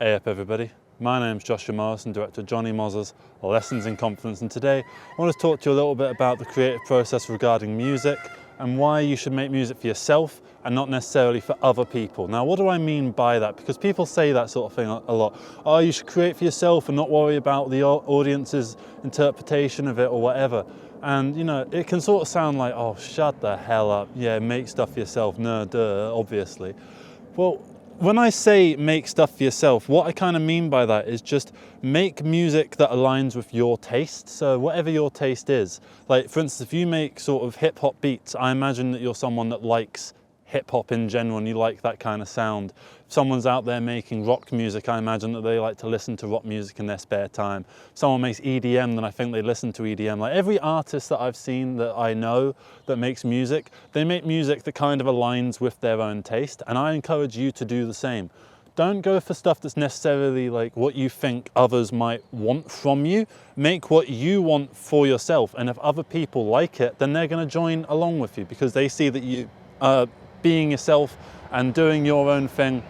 Hey up everybody, my name's Jonny Mozza, director of Jonny Mozza's Lessons in Confidence, and today I want to talk to you a little bit about the creative process regarding music and why you should make music for yourself and not necessarily for other people. Now what do I mean by that? Because people say that sort of thing a lot. Oh, you should create for yourself and not worry about the audience's interpretation of it or whatever. And you know, it can sort of sound like, oh shut the hell up, yeah, make stuff for yourself, no duh, obviously. Well, when I say make stuff for yourself, what I kind of mean by that is just make music that aligns with your taste. So whatever your taste is, like for instance, if you make sort of hip hop beats, I imagine that you're someone that likes hip hop in general and you like that kind of sound. If someone's out there making rock music, I imagine that they like to listen to rock music in their spare time. If someone makes EDM, then I think they listen to EDM. Like every artist that I've seen that I know that makes music, they make music that kind of aligns with their own taste, and I encourage you to do the same. Don't go for stuff that's necessarily like what you think others might want from you. Make what you want for yourself, and if other people like it, then they're going to join along with you because they see that you are being yourself and doing your own thing,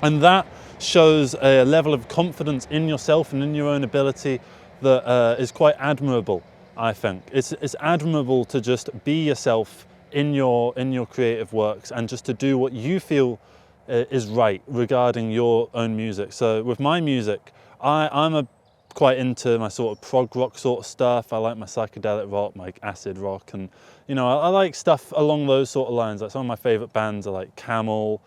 and that shows a level of confidence in yourself and in your own ability that is quite admirable. I think it's admirable to just be yourself in your creative works and just to do what you feel is right regarding your own music. So with my music, I'm quite into my sort of prog rock sort of stuff. I like my psychedelic rock, my acid rock, and you know, I like stuff along those sort of lines. Like some of my favorite bands are like Camel,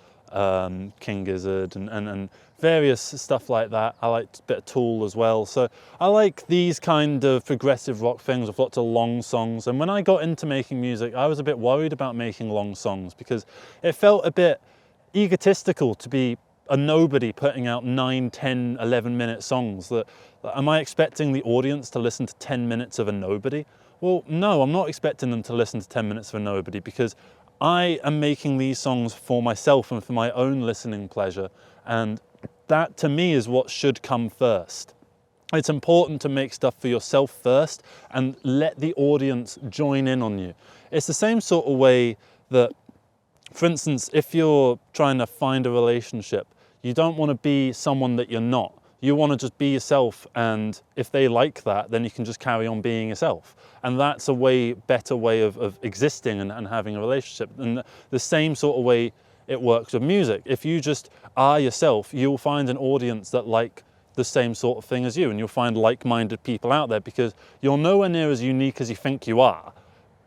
King Gizzard, and various stuff like that. I like a bit of Tool as well. So I like these kind of progressive rock things with lots of long songs. And when I got into making music, I was a bit worried about making long songs because it felt a bit egotistical to be a nobody putting out 9, 10, 11-minute songs. That am I expecting the audience to listen to 10 minutes of a nobody? Well, no, I'm not expecting them to listen to 10 minutes of a nobody because I am making these songs for myself and for my own listening pleasure, and that to me is what should come first. It's important to make stuff for yourself first and let the audience join in on you. It's the same sort of way that, for instance, if you're trying to find a relationship, you don't want to be someone that you're not. You want to just be yourself, and if they like that, then you can just carry on being yourself. And that's a way better way of existing and having a relationship. And the same sort of way it works with music. If you just are yourself, you'll find an audience that like the same sort of thing as you, and you'll find like-minded people out there because you're nowhere near as unique as you think you are.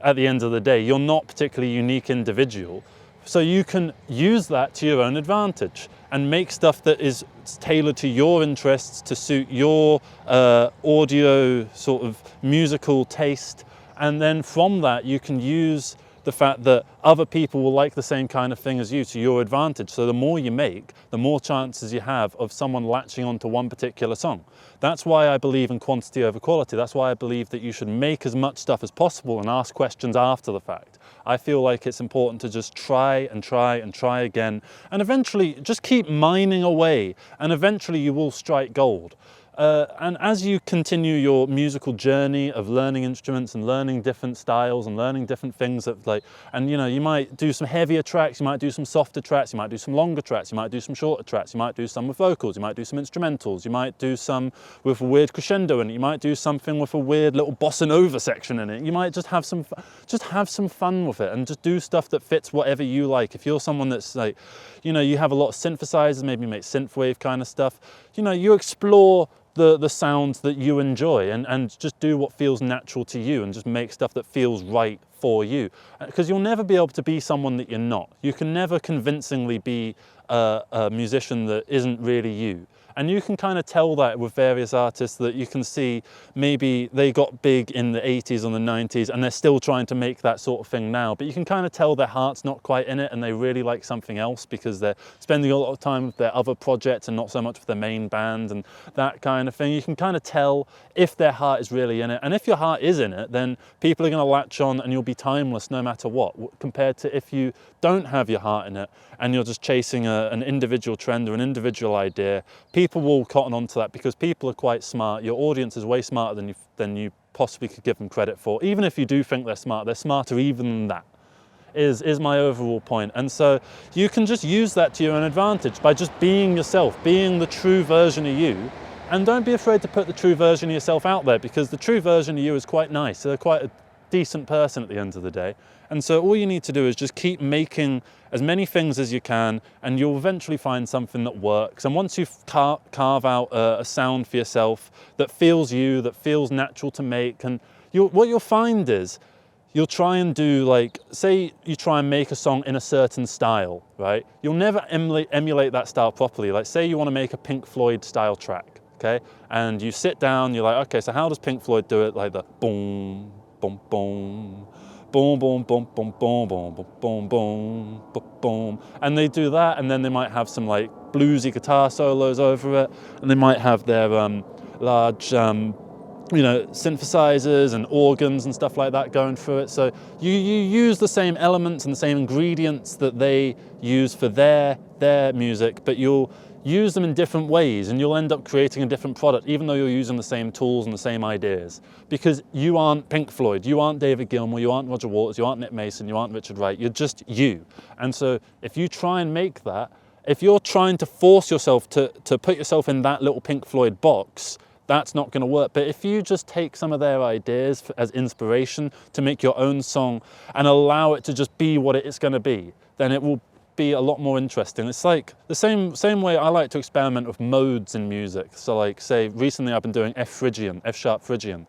At the end of the day, you're not a particularly unique individual. So you can use that to your own advantage and make stuff that is tailored to your interests, to suit your audio sort of musical taste. And then from that, you can use the fact that other people will like the same kind of thing as you to your advantage. So the more you make, the more chances you have of someone latching onto one particular song. That's why I believe in quantity over quality. That's why I believe that you should make as much stuff as possible and ask questions after the fact. I feel like it's important to just try and try and try again, and eventually just keep mining away, and eventually you will strike gold. And as you continue your musical journey of learning instruments and learning different styles and learning different things that and you know, you might do some heavier tracks, you might do some softer tracks, you might do some longer tracks, you might do some shorter tracks, you might do some with vocals, you might do some instrumentals, you might do some with a weird crescendo in it, you might do something with a weird little bossa nova section in it. You might just have some fun with it and just do stuff that fits whatever you like. If you're someone that's like, you know, you have a lot of synthesizers, maybe you make synthwave kind of stuff, you know, you explore the sounds that you enjoy and just do what feels natural to you and just make stuff that feels right for you. Because you'll never be able to be someone that you're not. You can never convincingly be a musician that isn't really you. And you can kind of tell that with various artists that you can see maybe they got big in the 80s or the 90s and they're still trying to make that sort of thing now. But you can kind of tell their heart's not quite in it and they really like something else because they're spending a lot of time with their other projects and not so much with their main band and that kind of thing. You can kind of tell if their heart is really in it. And if your heart is in it, then people are going to latch on and you'll be timeless no matter what, compared to if you don't have your heart in it and you're just chasing an individual trend or an individual idea. People will cotton onto that because people are quite smart. Your audience is way smarter than you possibly could give them credit for. Even if you do think they're smart, they're smarter even than that. is my overall point. And so you can just use that to your own advantage by just being yourself, being the true version of you. And don't be afraid to put the true version of yourself out there, because the true version of you is quite nice. They're quite a decent person at the end of the day. And so all you need to do is just keep making as many things as you can, and you'll eventually find something that works. And once you carve out a sound for yourself that feels you, that feels natural to make, and what you'll find is you'll try and do, like, say you try and make a song in a certain style, right? You'll never emulate that style properly. Like, say you want to make a Pink Floyd style track, okay? And you sit down, you're like, okay, so how does Pink Floyd do it? Like the boom, boom, boom, boom, boom, boom, boom, boom, boom, boom, boom, boom, boom. And they do that, and then they might have some like bluesy guitar solos over it, and they might have their large synthesizers and organs and stuff like that going through it. So you use the same elements and the same ingredients that they use for their music, but you'll use them in different ways, and you'll end up creating a different product, even though you're using the same tools and the same ideas. Because you aren't Pink Floyd, you aren't David Gilmour, you aren't Roger Waters, you aren't Nick Mason, you aren't Richard Wright, you're just you. And so if you try and make that, if you're trying to force yourself to put yourself in that little Pink Floyd box, that's not going to work. But if you just take some of their ideas as inspiration to make your own song and allow it to just be what it's going to be, then it will be a lot more interesting. It's like the same way I like to experiment with modes in music. So like, say recently I've been doing F sharp Phrygian.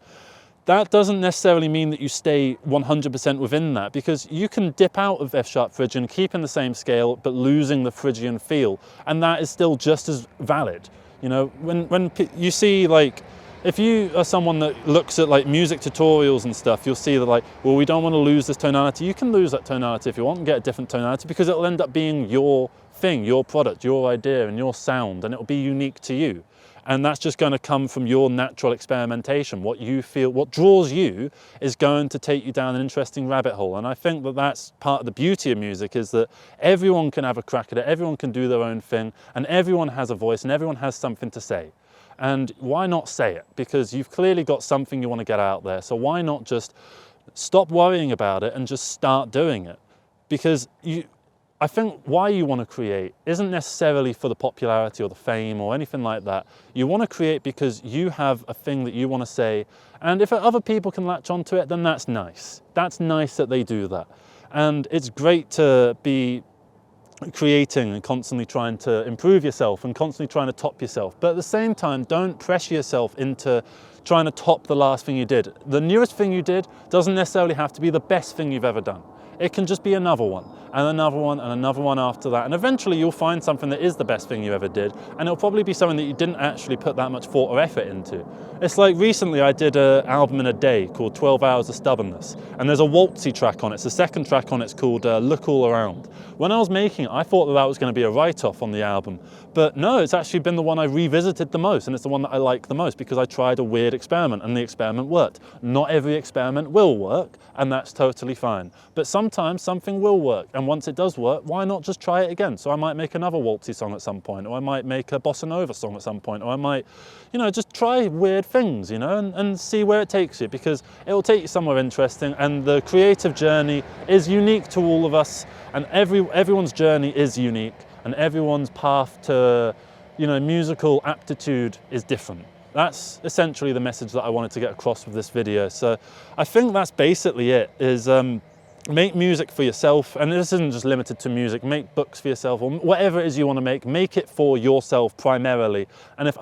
That doesn't necessarily mean that you stay 100% within that, because you can dip out of F sharp Phrygian, keep in the same scale, but losing the Phrygian feel, and that is still just as valid. You know, when you see, like, if you are someone that looks at like music tutorials and stuff, you'll see that, like, well, we don't want to lose this tonality. You can lose that tonality if you want and get a different tonality, because it'll end up being your thing, your product, your idea and your sound, and it'll be unique to you. And that's just going to come from your natural experimentation. What you feel, what draws you, is going to take you down an interesting rabbit hole. And I think that that's part of the beauty of music, is that everyone can have a crack at it, everyone can do their own thing, and everyone has a voice and everyone has something to say. And why not say it? Because you've clearly got something you want to get out there. So why not just stop worrying about it and just start doing it? Because I think why you want to create isn't necessarily for the popularity or the fame or anything like that. You want to create because you have a thing that you want to say. And if other people can latch onto it, then that's nice. That's nice that they do that. And it's great to be creating and constantly trying to improve yourself and constantly trying to top yourself. But at the same time, don't pressure yourself into trying to top the last thing you did. The newest thing you did doesn't necessarily have to be the best thing you've ever done. It can just be another one, and another one, and another one after that. And eventually you'll find something that is the best thing you ever did, and it'll probably be something that you didn't actually put that much thought or effort into. It's like recently I did an album in a day called 12 Hours of Stubbornness, and there's a waltzy track on it. It's the second track on it's called Look All Around. When I was making it, I thought that was going to be a write-off on the album, but no, it's actually been the one I revisited the most, and it's the one that I like the most, because I tried a weird experiment, and the experiment worked. Not every experiment will work, and that's totally fine. But sometimes something will work, and once it does work, why not just try it again? So I might make another waltzy song at some point, or I might make a bossa nova song at some point, or I might, just try weird things, and see where it takes you, because it will take you somewhere interesting. And the creative journey is unique to all of us, and everyone's journey is unique, and everyone's path to, musical aptitude is different. That's essentially the message that I wanted to get across with this video. So I think that's basically it, is make music for yourself. And this isn't just limited to music. Make books for yourself, or whatever it is you want to make it for yourself primarily. And if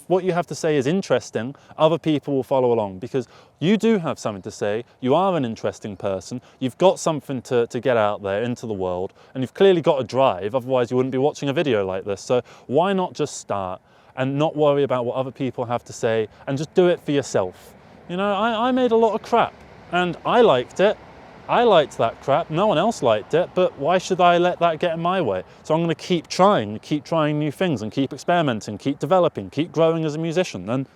what you have to say is interesting, other people will follow along, because you do have something to say. You are an interesting person. You've got something to get out there into the world, and you've clearly got a drive. Otherwise you wouldn't be watching a video like this. So why not just start and not worry about what other people have to say, and just do it for yourself? I made a lot of crap, and I liked it. I liked that crap, no one else liked it, but why should I let that get in my way? So I'm going to keep trying new things, and keep experimenting, keep developing, keep growing as a musician. And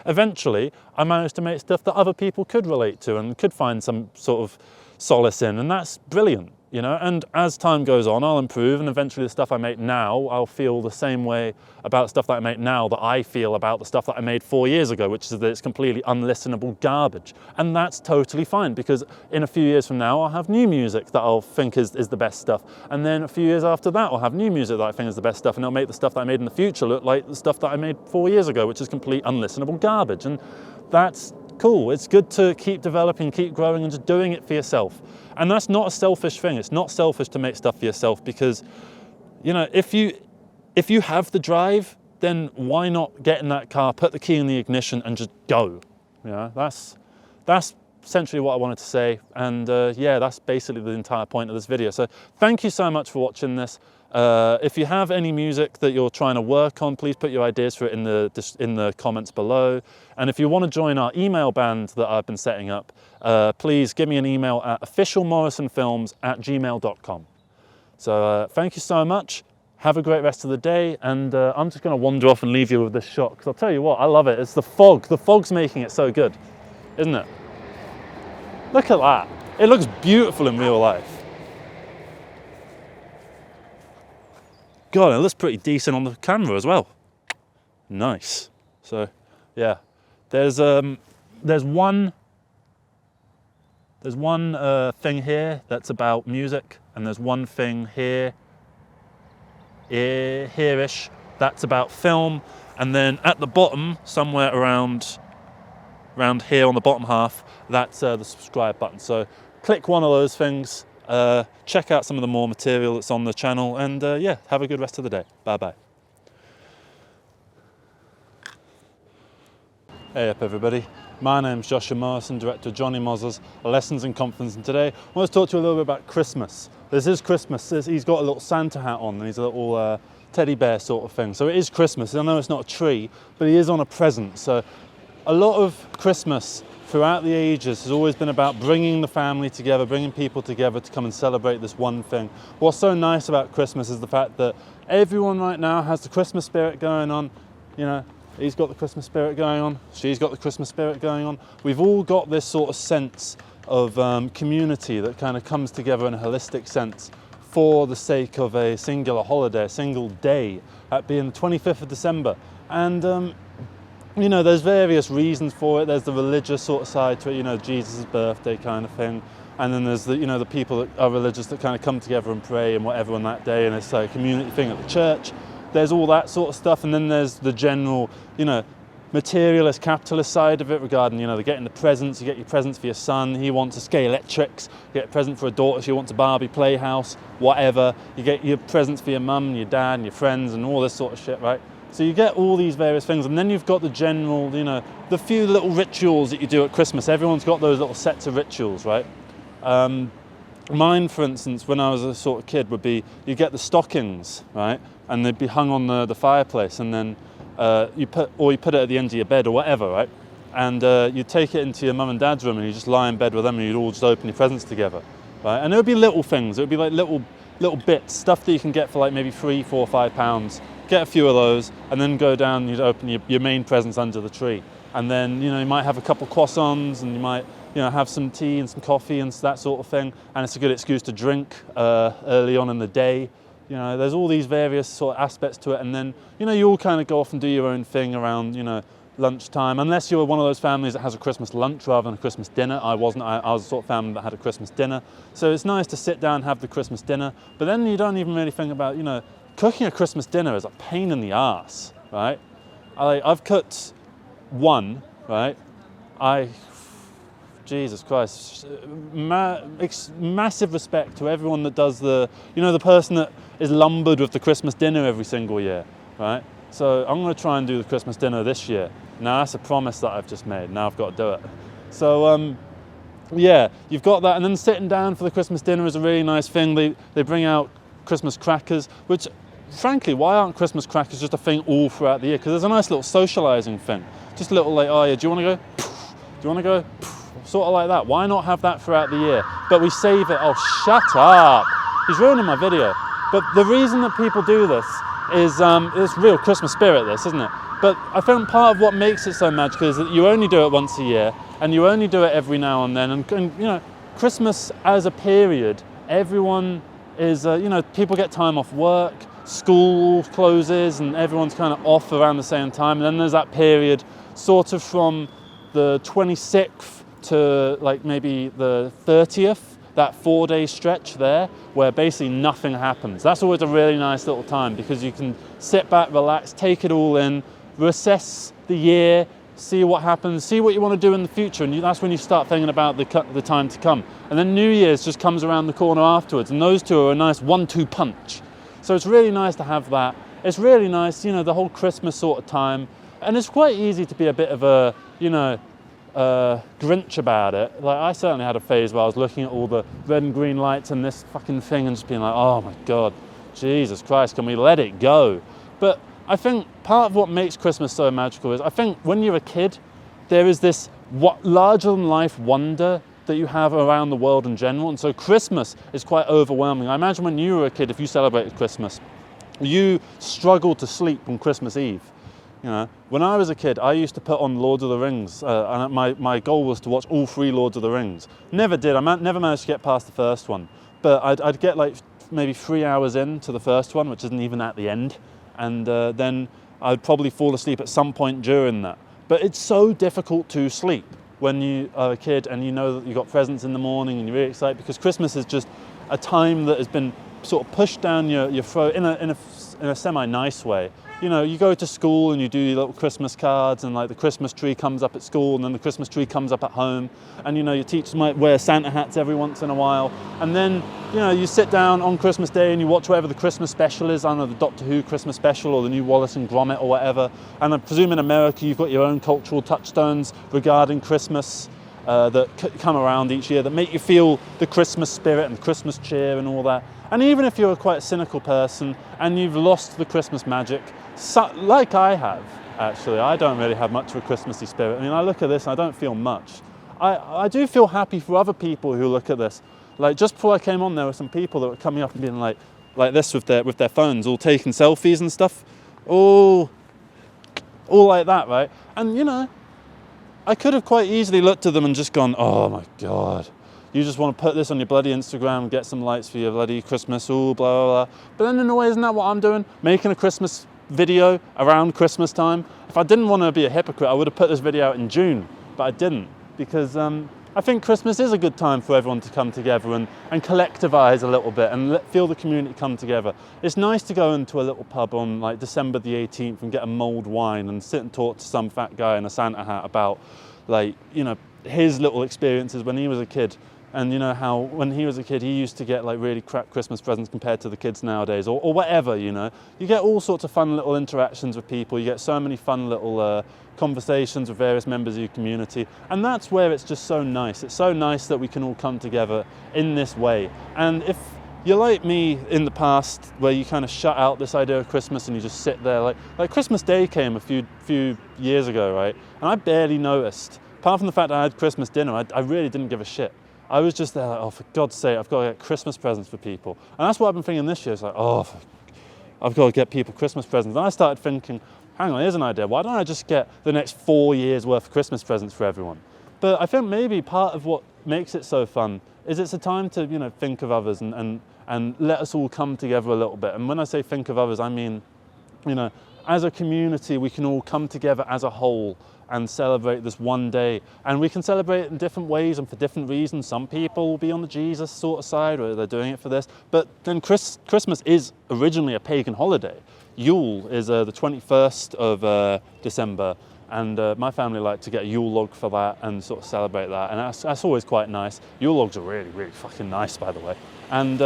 eventually I managed to make stuff that other people could relate to and could find some sort of solace in, and that's brilliant. you know, and as time goes on, I'll improve, and eventually the stuff I make now, I'll feel the same way about stuff that I make now that I feel about the stuff that I made 4 years ago, which is that it's completely unlistenable garbage. And that's totally fine, because in a few years from now, I'll have new music that I'll think is the best stuff. And then a few years after that, I'll have new music that I think is the best stuff, and it'll make the stuff that I made in the future look like the stuff that I made 4 years ago, which is complete unlistenable garbage. And that's cool. It's good to keep developing, keep growing, and just doing it for yourself. And that's not a selfish thing. It's not selfish to make stuff for yourself, because, you know, if you have the drive, then why not get in that car, put the key in the ignition, and just go? You know, that's essentially what I wanted to say. And yeah, that's basically the entire point of this video. So thank you so much for watching this. If you have any music that you're trying to work on, please put your ideas for it in the comments below. And if you want to join our email band that I've been setting up, please give me an email at officialmorrisonfilms@gmail.com. So thank you so much. Have a great rest of the day. And I'm just going to wander off and leave you with this shot, because I'll tell you what, I love it. It's the fog. The fog's making it so good, isn't it? Look at that. It looks beautiful in real life. God, it looks pretty decent on the camera as well. Nice. So, yeah, there's one thing here that's about music, and there's one thing here-ish that's about film, and then at the bottom, somewhere around here on the bottom half, that's the subscribe button. So click one of those things. Check out some of the more material that's on the channel, and yeah, have a good rest of the day. Bye-bye. Hey up everybody, my name's Jonny Mozza, director of Jonny Mozza's Lessons in Confidence, and today I want to talk to you a little bit about Christmas. This is Christmas. He's got a little Santa hat on, and he's a little teddy bear sort of thing. So it is Christmas. I know it's not a tree, but he is on a present. So a lot of Christmas throughout the ages has always been about bringing the family together, bringing people together to come and celebrate this one thing. What's so nice about Christmas is the fact that everyone right now has the Christmas spirit going on. You know, he's got the Christmas spirit going on, she's got the Christmas spirit going on. We've all got this sort of sense of community that kind of comes together in a holistic sense for the sake of a singular holiday, a single day, at being the 25th of December. And you know, there's various reasons for it. There's the religious sort of side to it, you know, Jesus' birthday kind of thing. And then there's the, you know, the people that are religious that kind of come together and pray and whatever on that day, and it's like a community thing at the church. There's all that sort of stuff. And then there's the general, you know, materialist, capitalist side of it regarding, you know, getting the presents. You get your presents for your son, he wants a Scalextrics. You get a present for a daughter, she wants a Barbie playhouse, whatever. You get your presents for your mum and your dad and your friends and all this sort of shit, right? So you get all these various things, and then you've got the general, you know, the few little rituals that you do at Christmas. Everyone's got those little sets of rituals, right? Mine, for instance, when I was a sort of kid, would be you get the stockings, right, and they'd be hung on the fireplace, and then you put it at the end of your bed or whatever, right? And you take it into your mum and dad's room, and you just lie in bed with them, and you'd all just open your presents together, right? And it would be little things. It would be like little bits, stuff that you can get for like maybe £3, £4, £5. Get a few of those, and then go down and you'd open your main presents under the tree. And then, you know, you might have a couple croissants, and you might, you know, have some tea and some coffee and that sort of thing. And it's a good excuse to drink early on in the day. You know, there's all these various sort of aspects to it. And then, you know, you all kind of go off and do your own thing around, you know, lunchtime, unless you're one of those families that has a Christmas lunch rather than a Christmas dinner. I wasn't. I was the sort of family that had a Christmas dinner. So it's nice to sit down and have the Christmas dinner. But then you don't even really think about, you know, cooking a Christmas dinner is a pain in the ass, right? I've cooked one, right? Jesus Christ, massive respect to everyone that does the, you know, the person that is lumbered with the Christmas dinner every single year, right? So I'm going to try and do the Christmas dinner this year. Now that's a promise that I've just made. Now I've got to do it. So yeah, you've got that, and then sitting down for the Christmas dinner is a really nice thing. They bring out Christmas crackers, which, frankly, why aren't Christmas crackers just a thing all throughout the year? Because there's a nice little socialising thing. Just a little like, oh yeah, do you want to go? Do you want to go? Sort of like that. Why not have that throughout the year? But we save it. Oh, shut up. He's ruining my video. But the reason that people do this is it's real Christmas spirit, this, isn't it? But I found part of what makes it so magical is that you only do it once a year, and you only do it every now and then. And you know, Christmas as a period everyone is, people get time off work, school closes, and everyone's kind of off around the same time. And then there's that period sort of from the 26th to like maybe the 30th, that 4-day stretch there where basically nothing happens. That's always a really nice little time because you can sit back, relax, take it all in, reassess the year, see what happens, see what you want to do in the future, and that's when you start thinking about the time to come. And then New Year's just comes around the corner afterwards, and those two are a nice 1-2 punch. So it's really nice to have that. It's really nice, the whole Christmas sort of time, and it's quite easy to be a bit of a, Grinch about it. Like, I certainly had a phase where I was looking at all the red and green lights and this fucking thing and just being like, oh my God, Jesus Christ, can we let it go? But I think part of what makes Christmas so magical is, I think when you're a kid, there is this larger than life wonder that you have around the world in general. And so Christmas is quite overwhelming. I imagine when you were a kid, if you celebrated Christmas, you struggled to sleep on Christmas Eve. When I was a kid, I used to put on Lord of the Rings, and my goal was to watch all 3 Lords of the Rings. Never did. Never managed to get past the first one, but I'd get like maybe 3 hours into the first one, which isn't even at the end, and then I'd probably fall asleep at some point during that. But it's so difficult to sleep when you are a kid and you know that you got presents in the morning and you're really excited, because Christmas is just a time that has been sort of pushed down your throat in a semi-nice way. You go to school and you do your little Christmas cards, and like the Christmas tree comes up at school, and then the Christmas tree comes up at home, and your teachers might wear Santa hats every once in a while, and then you sit down on Christmas Day and you watch whatever the Christmas special is. I don't know, the Doctor Who Christmas special or the new Wallace and Gromit or whatever. And I presume in America you've got your own cultural touchstones regarding Christmas that come around each year that make you feel the Christmas spirit and Christmas cheer and all that. And even if you're quite a cynical person and you've lost the Christmas magic, like I have, actually, I don't really have much of a Christmassy spirit. I mean, I look at this and I don't feel much. I do feel happy for other people who look at this. Like, just before I came on, there were some people that were coming up and being like this with their phones, all taking selfies and stuff. All like that, right? And, I could have quite easily looked at them and just gone, oh my God, you just want to put this on your bloody Instagram and get some likes for your bloody Christmas, blah, blah, blah. But then in a way, isn't that what I'm doing? Making a Christmas video around Christmas time. If I didn't want to be a hypocrite, I would have put this video out in June, but I didn't, because I think Christmas is a good time for everyone to come together and collectivise a little bit and feel the community come together. It's nice to go into a little pub on like December the 18th and get a mulled wine and sit and talk to some fat guy in a Santa hat about his little experiences when he was a kid. And how when he was a kid he used to get like really crap Christmas presents compared to the kids nowadays, or whatever. You get all sorts of fun little interactions with people. You get so many fun little conversations with various members of your community, and that's where it's just so nice. It's so nice that we can all come together in this way. And if you're like me in the past, where you kind of shut out this idea of Christmas and you just sit there, like Christmas Day came a few years ago, right? And I barely noticed. Apart from the fact that I had Christmas dinner, I really didn't give a shit. I was just there like, oh, for God's sake, I've got to get Christmas presents for people. And that's what I've been thinking this year. It's like, oh, I've got to get people Christmas presents. And I started thinking, hang on, here's an idea. Why don't I just get the next 4 years worth of Christmas presents for everyone? But I think maybe part of what makes it so fun is it's a time to, think of others and let us all come together a little bit. And when I say think of others, I mean, as a community, we can all come together as a whole and celebrate this one day. And we can celebrate it in different ways and for different reasons. Some people will be on the Jesus sort of side, or they're doing it for this. But then Christmas is originally a pagan holiday. Yule is the 21st of December. And my family like to get a Yule log for that and sort of celebrate that. And that's always quite nice. Yule logs are really, really fucking nice, by the way. And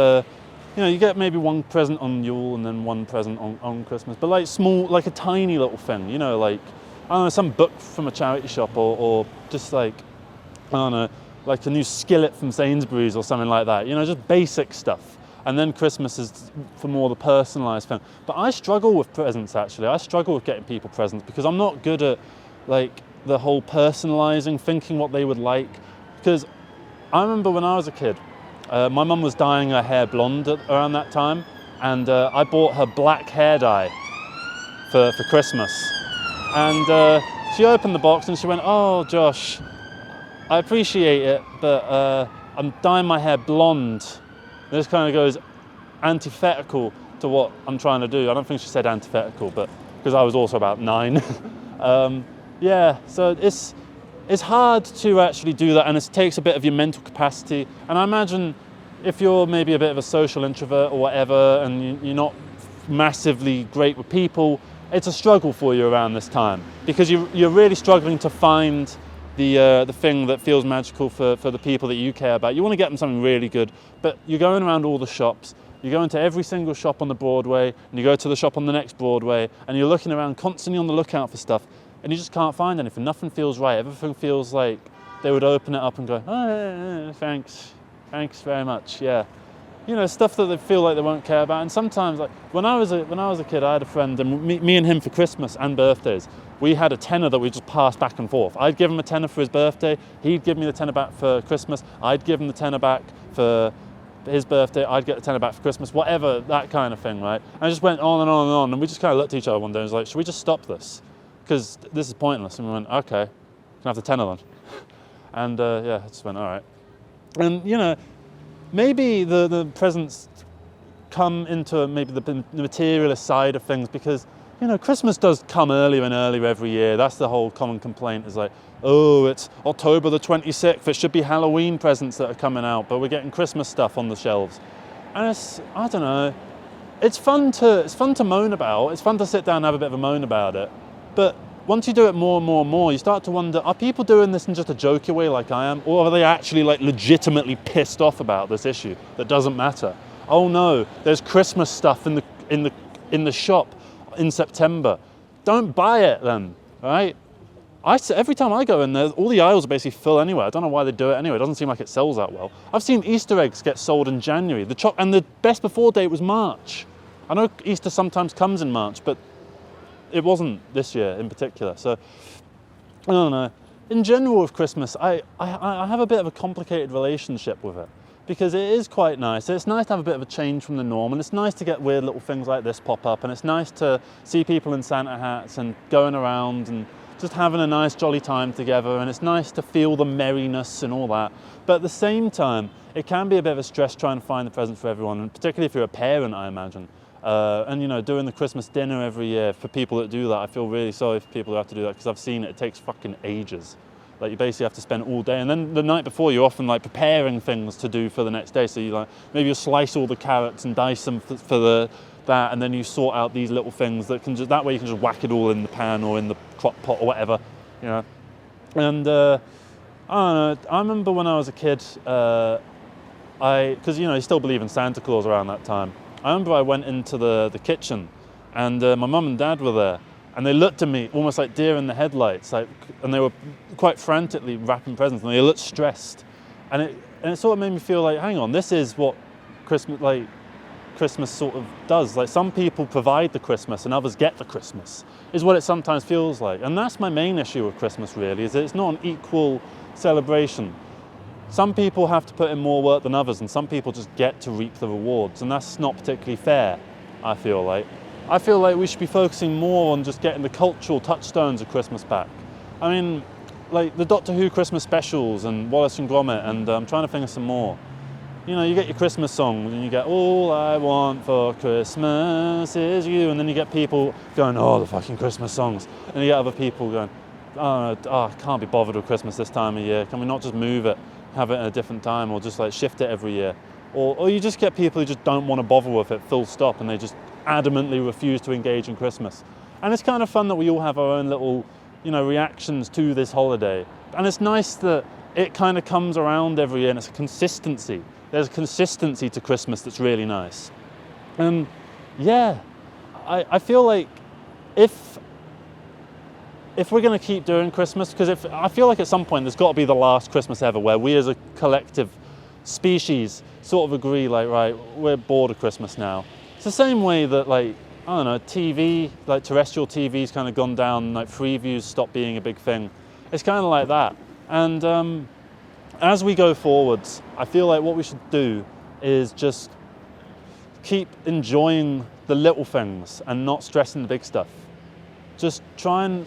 you get maybe one present on Yule and then one present on Christmas. But like small, like a tiny little thing, like, I don't know, some book from a charity shop, or just like, I don't know, like a new skillet from Sainsbury's or something like that, just basic stuff. And then Christmas is for more the personalised thing. But I struggle with presents, actually. I struggle with getting people presents because I'm not good at like the whole personalising, thinking what they would like. Because I remember when I was a kid, my mum was dyeing her hair blonde around that time, and I bought her black hair dye for Christmas. And she opened the box and she went, oh, Josh, I appreciate it, but I'm dyeing my hair blonde This kind of goes antithetical to what I'm trying to do. I don't think she said antithetical, but because I was also about 9. Yeah, so it's hard to actually do that, and it takes a bit of your mental capacity. And I imagine if you're maybe a bit of a social introvert or whatever, and you're not massively great with people, it's a struggle for you around this time, because you're really struggling to find the thing that feels magical for the people that you care about. You want to get them something really good, but you're going around all the shops. You go into every single shop on the Broadway, and you go to the shop on the next Broadway, and you're looking around constantly on the lookout for stuff, and you just can't find anything. Nothing feels right. Everything feels like they would open it up and go, oh, thanks very much, yeah. You know, stuff that they feel like they won't care about. And sometimes, like when I was a kid, I had a friend, and me and him for Christmas and birthdays, we had a tenner that we just passed back and forth. I'd give him a tenner for his birthday, he'd give me the tenner back for Christmas, I'd give him the tenner back for his birthday, I'd get the tenner back for Christmas, whatever, that kind of thing, right? And I just went on and on and on, and we just kind of looked at each other one day and was like, should we just stop this? Because this is pointless. And we went, okay, can I have the tenner then? And yeah, I just went, all right. And you know, maybe the presents come into maybe the materialist side of things, because you know, Christmas does come earlier and earlier every year. That's the whole common complaint, is like, oh, it's October the 26th, it should be Halloween presents that are coming out, but we're getting Christmas stuff on the shelves. And it's, I don't know, it's fun to moan about, it's fun to sit down and have a bit of a moan about it, but once you do it more and more and more, you start to wonder, are people doing this in just a jokey way like I am, or are they actually like legitimately pissed off about this issue that doesn't matter? Oh no, there's Christmas stuff in the shop in September. Don't buy it then, right? Every time I go in there, all the aisles are basically full anyway. I don't know why they do it anyway. It doesn't seem like it sells that well. I've seen Easter eggs get sold in January. And the best before date was March. I know Easter sometimes comes in March, but it wasn't this year in particular. So, I don't know. In general with Christmas, I have a bit of a complicated relationship with it, because it is quite nice. It's nice to have a bit of a change from the norm, and it's nice to get weird little things like this pop up, and it's nice to see people in Santa hats and going around and just having a nice jolly time together, and it's nice to feel the merriness and all that. But at the same time, it can be a bit of a stress trying to find the present for everyone, and particularly if you're a parent, I imagine. And you know, doing the Christmas dinner every year, for people that do that, I feel really sorry for people who have to do that, because I've seen it takes fucking ages. Like, you basically have to spend all day, and then the night before you're often like preparing things to do for the next day. So you like, maybe you slice all the carrots and dice them for that, and then you sort out these little things that can just, that way you can just whack it all in the pan or in the crock pot or whatever, you know. And I don't know, I remember when I was a kid, because you know, you still believe in Santa Claus around that time. I remember I went into the kitchen, and my mum and dad were there, and they looked at me almost like deer in the headlights, like, and they were quite frantically wrapping presents, and they looked stressed, and it sort of made me feel like, hang on, this is what Christmas sort of does. Like, some people provide the Christmas and others get the Christmas, is what it sometimes feels like. And that's my main issue with Christmas, really, is that it's not an equal celebration. Some people have to put in more work than others, and some people just get to reap the rewards, and that's not particularly fair, I feel like. I feel like we should be focusing more on just getting the cultural touchstones of Christmas back. I mean, like the Doctor Who Christmas specials and Wallace and Gromit, and I'm trying to think of some more. You know, you get your Christmas songs, and you get all I want for Christmas is you, and then you get people going, oh, the fucking Christmas songs, and you get other people going, oh, I can't be bothered with Christmas this time of year, can we not just move it, have it at a different time, or just like shift it every year? Or you just get people who just don't want to bother with it, full stop, and they just adamantly refuse to engage in Christmas. And it's kind of fun that we all have our own little, you know, reactions to this holiday. And it's nice that it kind of comes around every year, and it's a consistency. There's a consistency to Christmas that's really nice. And yeah, I feel like if we're going to keep doing Christmas, because I feel like at some point there's got to be the last Christmas ever where we as a collective species sort of agree, like, right, we're bored of Christmas now. It's the same way that, like, I don't know, TV, like terrestrial TV's kind of gone down, like Freeviews stopped being a big thing. It's kind of like that. And as we go forwards, I feel like what we should do is just keep enjoying the little things and not stressing the big stuff. Just try and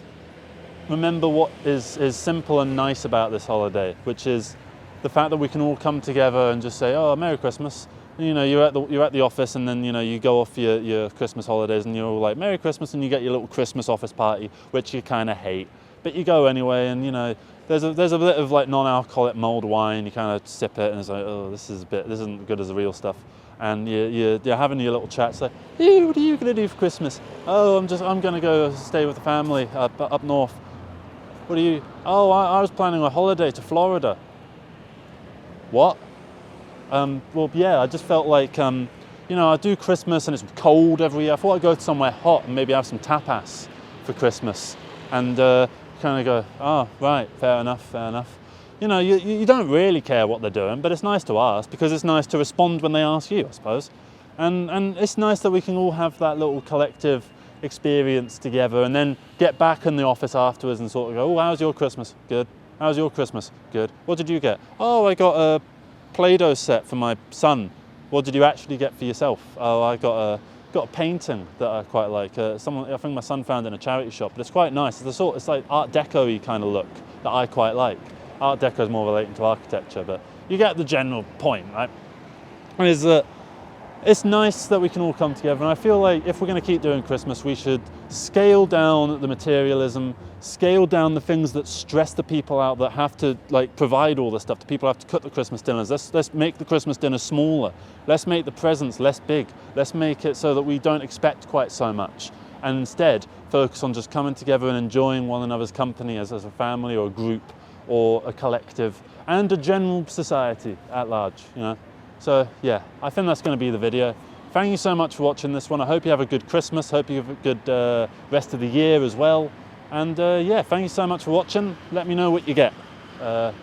remember what is simple and nice about this holiday, which is the fact that we can all come together and just say, oh, Merry Christmas, you know, you're at the office, and then, you know, you go off your Christmas holidays, and you're all like, Merry Christmas, and you get your little Christmas office party, which you kind of hate, but you go anyway. And, you know, there's a bit of like non-alcoholic mulled wine. You kind of sip it, and it's like, oh, this isn't good as the real stuff. And you're having your little chats like, hey, what are you gonna do for Christmas? Oh, I'm gonna go stay with the family up north. What are you? Oh, I was planning a holiday to Florida. What? Well, yeah, I just felt like, you know, I do Christmas and it's cold every year. I thought I'd go to somewhere hot and maybe have some tapas for Christmas. And kind of go, oh, right, fair enough. You know, you don't really care what they're doing, but it's nice to ask, because it's nice to respond when they ask you, I suppose. And it's nice that we can all have that little collective experience together, and then get back in the office afterwards and sort of go, oh, how's your Christmas? Good. How's your Christmas? Good. What did you get? Oh, I got a Play-Doh set for my son. What did you actually get for yourself? Oh, I got a painting that I quite like. I think my son found it in a charity shop, but it's quite nice. It's like Art Deco-y kind of look that I quite like. Art Deco is more relating to architecture, but you get the general point, right? Is that it's nice that we can all come together, and I feel like if we're going to keep doing Christmas, we should scale down the materialism, scale down the things that stress the people out that have to like provide all this stuff. The people have to cook the Christmas dinners. Let's make the Christmas dinner smaller. Let's make the presents less big. Let's make it so that we don't expect quite so much, and instead focus on just coming together and enjoying one another's company as a family or a group or a collective, and a general society at large, you know. So yeah, I think that's going to be the video. Thank you so much for watching this one. I hope you have a good Christmas. Hope you have a good rest of the year as well. And yeah, thank you so much for watching. Let me know what you get. Yeah,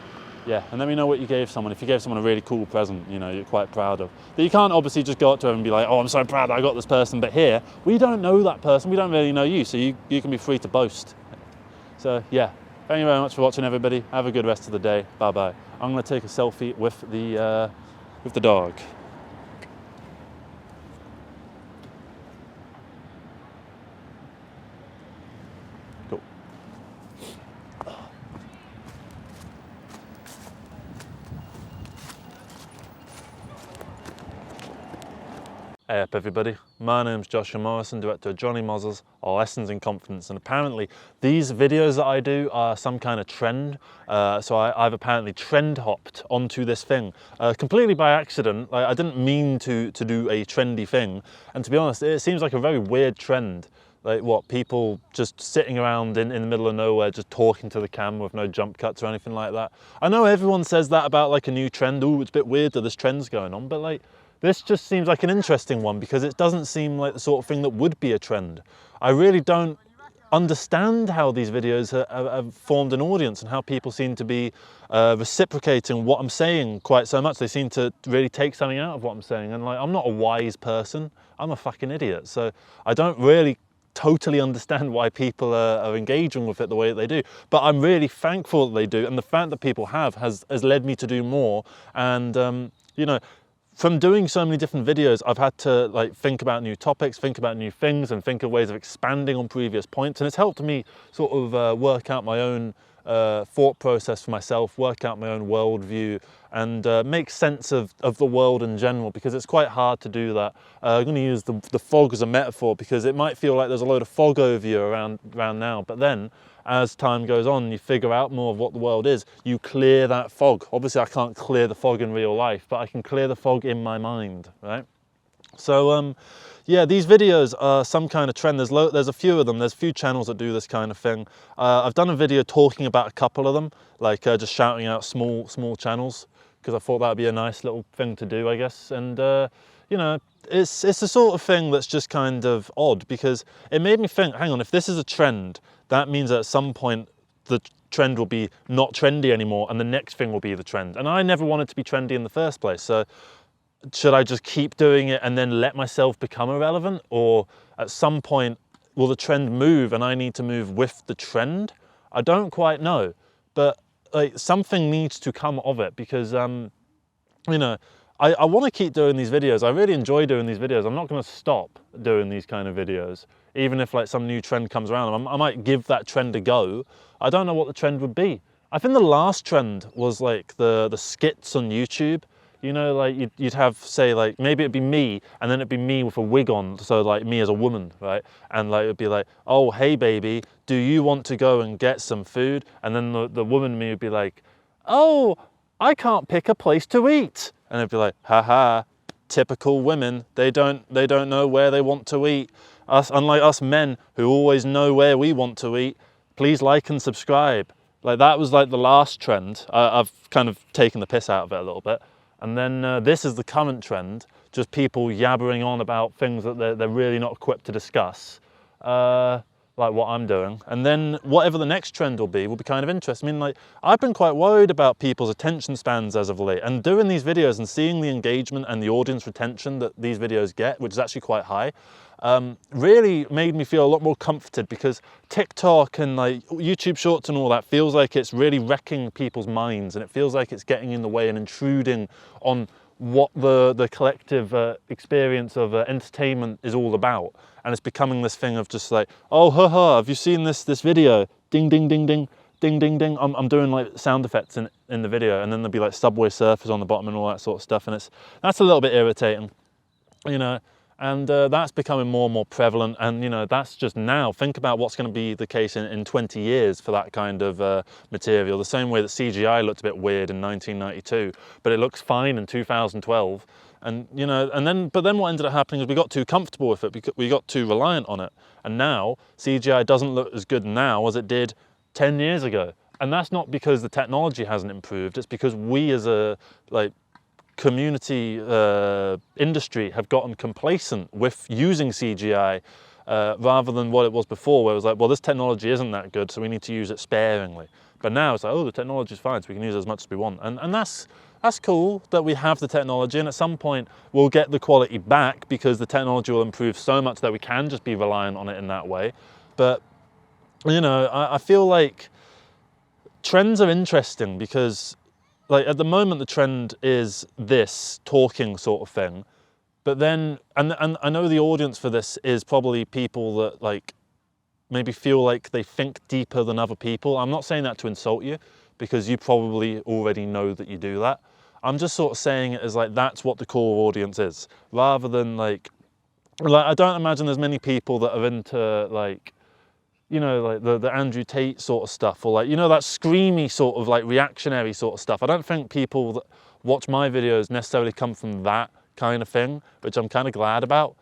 and let me know what you gave someone. If you gave someone a really cool present, you know, you're quite proud of. But you can't obviously just go up to them and be like, oh, I'm so proud I got this person. But here, we don't know that person. We don't really know you. So you can be free to boast. So yeah. Thank you very much for watching, everybody. Have a good rest of the day. Bye-bye. I'm going to take a selfie with the dog. Cool. Hey up, everybody. My name's Jonny Mozza, director of Jonny Mozza's Lessons in Confidence, and apparently these videos that I do are some kind of trend. So I've apparently trend hopped onto this thing completely by accident. Like, I didn't mean to do a trendy thing, and to be honest, it seems like a very weird trend. Like, what, people just sitting around in the middle of nowhere just talking to the camera with no jump cuts or anything like that. I know everyone says that about like a new trend. Ooh, it's a bit weird that this trend's going on, but like, this just seems like an interesting one because it doesn't seem like the sort of thing that would be a trend. I really don't understand how these videos have formed an audience and how people seem to be reciprocating what I'm saying quite so much. They seem to really take something out of what I'm saying. And like, I'm not a wise person, I'm a fucking idiot. So I don't really totally understand why people are engaging with it the way that they do. But I'm really thankful that they do. And the fact that people has led me to do more. And, you know, from doing so many different videos, I've had to like think about new topics, think about new things, and think of ways of expanding on previous points. And it's helped me sort of work out my own thought process for myself, work out my own worldview, and make sense of the world in general, because it's quite hard to do that. I'm going to use the fog as a metaphor, because it might feel like there's a load of fog over you around now, but then as time goes on, you figure out more of what the world is, you clear that fog. Obviously, I can't clear the fog in real life, but I can clear the fog in my mind, right? So, yeah, these videos are some kind of trend. There's a few of them. There's a few channels that do this kind of thing. I've done a video talking about a couple of them, like just shouting out small channels, because I thought that would be a nice little thing to do, I guess. And, you know, it's the sort of thing that's just kind of odd, because it made me think, hang on, if this is a trend, that means that at some point the trend will be not trendy anymore and the next thing will be the trend. And I never wanted to be trendy in the first place. So should I just keep doing it and then let myself become irrelevant? Or at some point, will the trend move and I need to move with the trend? I don't quite know, but like, something needs to come of it, because, you know, I want to keep doing these videos. I really enjoy doing these videos. I'm not going to stop doing these kind of videos, even if like some new trend comes around. I might give that trend a go. I don't know what the trend would be. I think the last trend was like the skits on YouTube. You know, like you'd have, say, like maybe it'd be me, and then it'd be me with a wig on, so like me as a woman, right? And like it'd be like, oh, hey baby, do you want to go and get some food? And then the woman me would be like, oh, I can't pick a place to eat. And it'd be like, haha, typical women, they don't know where they want to eat. Unlike us men who always know where we want to eat. Please like and subscribe. Like that was like the last trend. I've kind of taken the piss out of it a little bit. And then this is the current trend, just people yabbering on about things that they're really not equipped to discuss, like what I'm doing. And then whatever the next trend will be kind of interesting. I mean, like, I've been quite worried about people's attention spans as of late, and doing these videos and seeing the engagement and the audience retention that these videos get, which is actually quite high, really made me feel a lot more comforted, because TikTok and like YouTube Shorts and all that feels like it's really wrecking people's minds, and it feels like it's getting in the way and intruding on what the collective experience of entertainment is all about. And it's becoming this thing of just like, oh, haha, have you seen this video? Ding, ding, ding, ding, ding, ding, ding. I'm doing like sound effects in the video, and then there'll be like Subway Surfers on the bottom and all that sort of stuff, and that's a little bit irritating, you know. And that's becoming more and more prevalent, and you know, that's just now. Think about what's going to be the case in 20 years for that kind of material. The same way that CGI looked a bit weird in 1992, but it looks fine in 2012. And you know, but then what ended up happening is we got too comfortable with it, because we got too reliant on it. And now CGI doesn't look as good now as it did 10 years ago. And that's not because the technology hasn't improved. It's because we as a community industry have gotten complacent with using CGI rather than what it was before, where it was like, well, this technology isn't that good, so we need to use it sparingly. But now it's like, oh, the technology's fine, so we can use it as much as we want. And that's cool that we have the technology, and at some point we'll get the quality back, because the technology will improve so much that we can just be reliant on it in that way. But you know, I feel like trends are interesting, because like at the moment the trend is this talking sort of thing, but then and I know the audience for this is probably people that like maybe feel like they think deeper than other people. I'm not saying that to insult you, because you probably already know that you do that. I'm just sort of saying it as like, that's what the core audience is, rather than like I don't imagine there's many people that are into like, you know, like the Andrew Tate sort of stuff, or like, you know, that screamy sort of like reactionary sort of stuff. I don't think people that watch my videos necessarily come from that kind of thing, which I'm kind of glad about.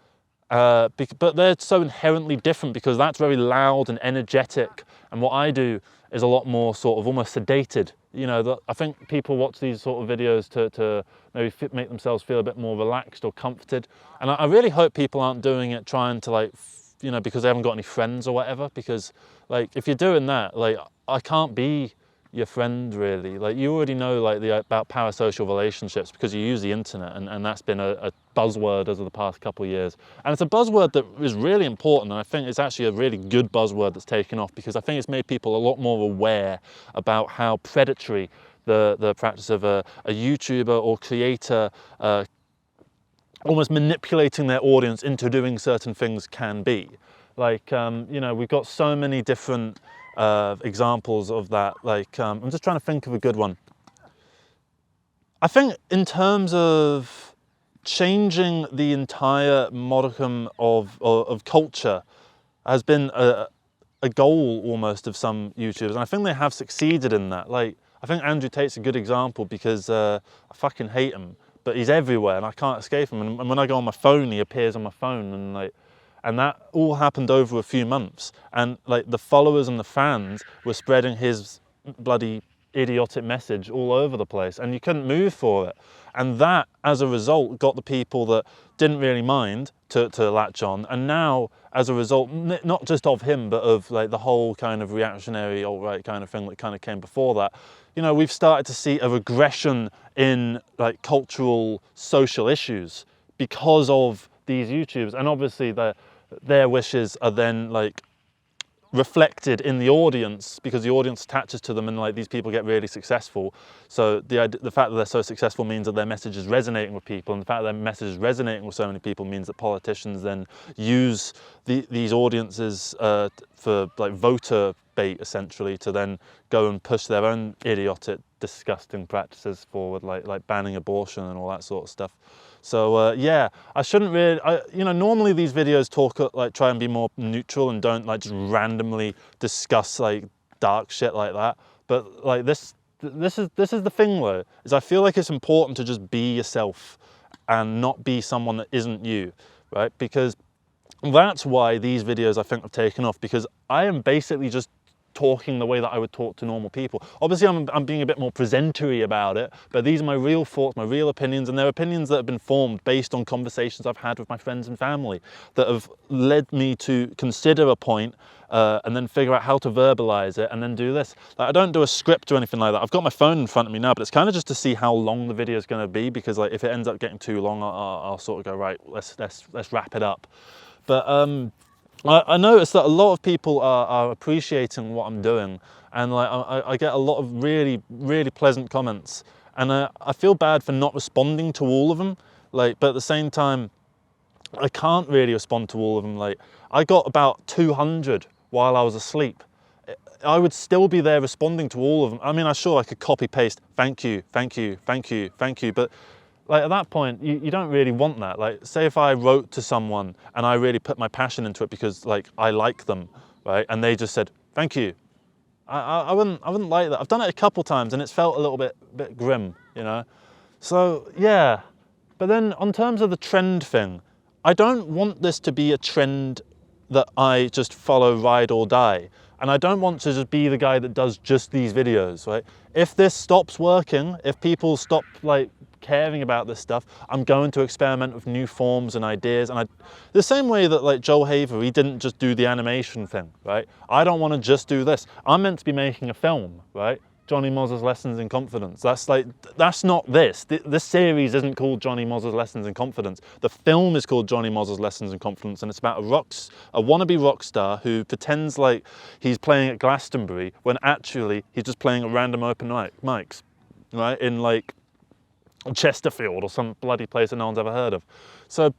But they're so inherently different, because that's very loud and energetic, and what I do is a lot more sort of almost sedated. You know, I think people watch these sort of videos to maybe make themselves feel a bit more relaxed or comforted, and I really hope people aren't doing it trying to like, you know, because they haven't got any friends or whatever, because like if you're doing that, like I can't be your friend really. Like you already know like about parasocial relationships, because you use the internet, and that's been a buzzword over the past couple of years, and it's a buzzword that is really important, and I think it's actually a really good buzzword that's taken off, because I think it's made people a lot more aware about how predatory the practice of a YouTuber or creator almost manipulating their audience into doing certain things can be. Like, you know, we've got so many different examples of that. Like, I'm just trying to think of a good one. I think in terms of changing the entire modicum of culture has been a goal almost of some YouTubers, and I think they have succeeded in that. Like, I think Andrew Tate's a good example, because I fucking hate him, but he's everywhere and I can't escape him. And when I go on my phone, he appears on my phone, and that all happened over a few months. And like the followers and the fans were spreading his bloody idiotic message all over the place, and you couldn't move for it. And that, as a result, got the people that didn't really mind to latch on. And now, as a result, not just of him, but of like the whole kind of reactionary alt-right kind of thing that kind of came before that, you know, we've started to see a regression in like cultural, social issues because of these YouTubers. And obviously their wishes are then like reflected in the audience, because the audience attaches to them, and like these people get really successful. So the fact that they're so successful means that their message is resonating with people, and the fact that their message is resonating with so many people means that politicians then use these audiences for like voter bait, essentially, to then go and push their own idiotic disgusting practices forward, like banning abortion and all that sort of stuff. So yeah, I shouldn't really, you know, normally these videos try and be more neutral and don't like just randomly discuss like dark shit like that. But like this is the thing though, is I feel like it's important to just be yourself and not be someone that isn't you, right? Because that's why these videos I think have taken off, because I am basically just talking the way that I would talk to normal people. Obviously I'm being a bit more presentery about it, but these are my real thoughts, my real opinions, and they're opinions that have been formed based on conversations I've had with my friends and family that have led me to consider a point and then figure out how to verbalize it and then do this. Like, I don't do a script or anything like that. I've got my phone in front of me now, but it's kind of just to see how long the video is going to be, because like if it ends up getting too long, I'll sort of go, right, let's wrap it up. But I noticed that a lot of people are appreciating what I'm doing, and like I get a lot of really pleasant comments, and I feel bad for not responding to all of them. Like, but at the same time, I can't really respond to all of them. Like, I got about 200 while I was asleep. I would still be there responding to all of them. I mean, I'm sure I could copy paste, thank you, thank you, thank you, thank you, but like at that point, you don't really want that. Like, say if I wrote to someone and I really put my passion into it because like I like them, right? And they just said, thank you. I wouldn't like that. I've done it a couple times and it's felt a little bit grim, you know? So yeah, but then on terms of the trend thing, I don't want this to be a trend that I just follow, ride or die. And I don't want to just be the guy that does just these videos, right? If this stops working, if people stop like caring about this stuff, I'm going to experiment with new forms and ideas. And the same way that like Joel Haver, he didn't just do the animation thing, right? I don't want to just do this. I'm meant to be making a film, right? Jonny Mozza's Lessons in Confidence. That's not this. This series isn't called Jonny Mozza's Lessons in Confidence. The film is called Jonny Mozza's Lessons in Confidence, and it's about a wannabe rock star who pretends like he's playing at Glastonbury when actually he's just playing at random open mics, right? In like Chesterfield or some bloody place that no one's ever heard of. So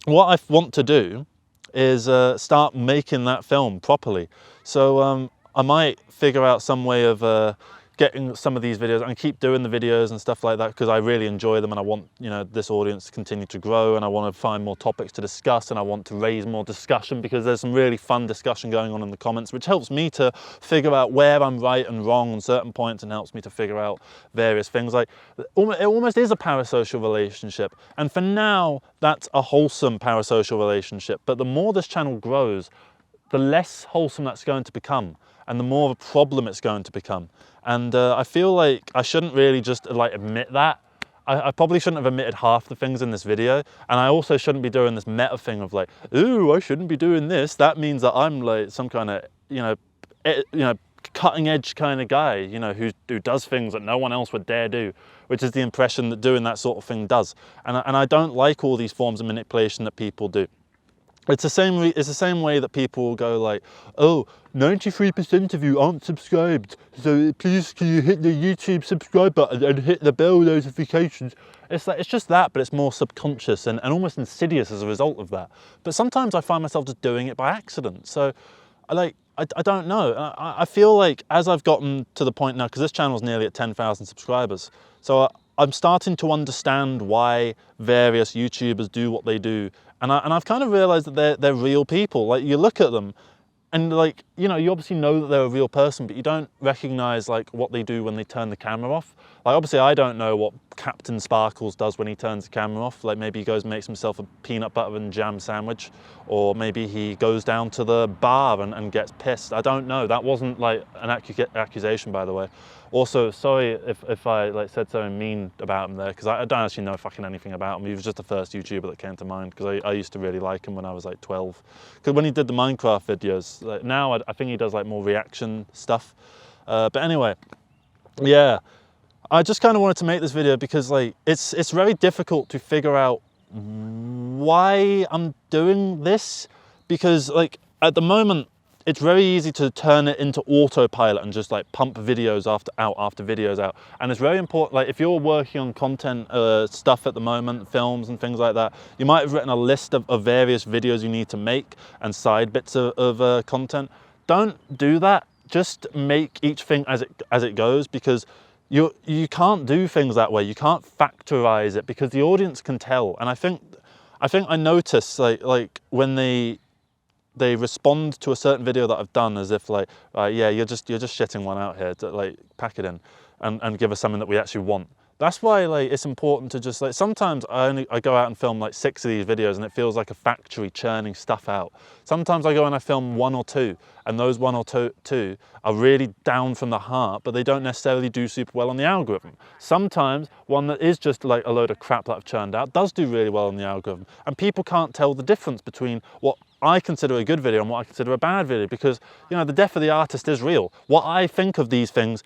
what I want to do is start making that film properly. So I might figure out some way of getting some of these videos and keep doing the videos and stuff like that, because I really enjoy them and I want, you know, this audience to continue to grow, and I want to find more topics to discuss, and I want to raise more discussion, because there's some really fun discussion going on in the comments, which helps me to figure out where I'm right and wrong on certain points, and helps me to figure out various things. Like, it almost is a parasocial relationship, and for now that's a wholesome parasocial relationship, but the more this channel grows, the less wholesome that's going to become, and the more of a problem it's going to become. And I feel like I shouldn't really just like admit that. I probably shouldn't have admitted half the things in this video, and I also shouldn't be doing this meta thing of like, ooh, I shouldn't be doing this. That means that I'm like some kind of, you know, cutting edge kind of guy, you know, who does things that no one else would dare do, which is the impression that doing that sort of thing does. And I don't like all these forms of manipulation that people do. It's the same way that people will go like, oh, 93% of you aren't subscribed, so please can you hit the YouTube subscribe button and hit the bell notifications. It's like, it's just that, but it's more subconscious and almost insidious as a result of that. But sometimes I find myself just doing it by accident. So I don't know. I feel like as I've gotten to the point now, because this channel is nearly at 10,000 subscribers, so I'm starting to understand why various YouTubers do what they do. And I've kind of realized that they're real people. Like, you look at them and like, you know, you obviously know that they're a real person, but you don't recognize like what they do when they turn the camera off. Like, obviously I don't know what Captain Sparkles does when he turns the camera off. Like, maybe he goes and makes himself a peanut butter and jam sandwich, or maybe he goes down to the bar and gets pissed. I don't know. That wasn't like an accusation, by the way. Also, sorry if I like said something mean about him there, because I don't actually know fucking anything about him. He was just the first YouTuber that came to mind, because I used to really like him when I was like 12. Because when he did the Minecraft videos, like, now I think he does like more reaction stuff. But anyway, yeah, I just kind of wanted to make this video because like it's very difficult to figure out why I'm doing this, because like at the moment, it's very easy to turn it into autopilot and just like pump videos after videos out. And it's very important, like if you're working on content stuff at the moment, films and things like that, you might have written a list of various videos you need to make and side bits of content. Don't do that. Just make each thing as it goes, because you can't do things that way. You can't factorize it because the audience can tell. And I think I notice like when they respond to a certain video that I've done as if like, yeah, you're just shitting one out here, to, like, pack it in and give us something that we actually want. That's why like it's important to just like, sometimes I go out and film like 6 of these videos and it feels like a factory churning stuff out. Sometimes I go and I film 1 or 2 and those 1 or 2 are really down from the heart, but they don't necessarily do super well on the algorithm. Sometimes one that is just like a load of crap that I've churned out does do really well on the algorithm, and people can't tell the difference between what I consider a good video and what I consider a bad video, because, you know, the death of the artist is real. What I think of these things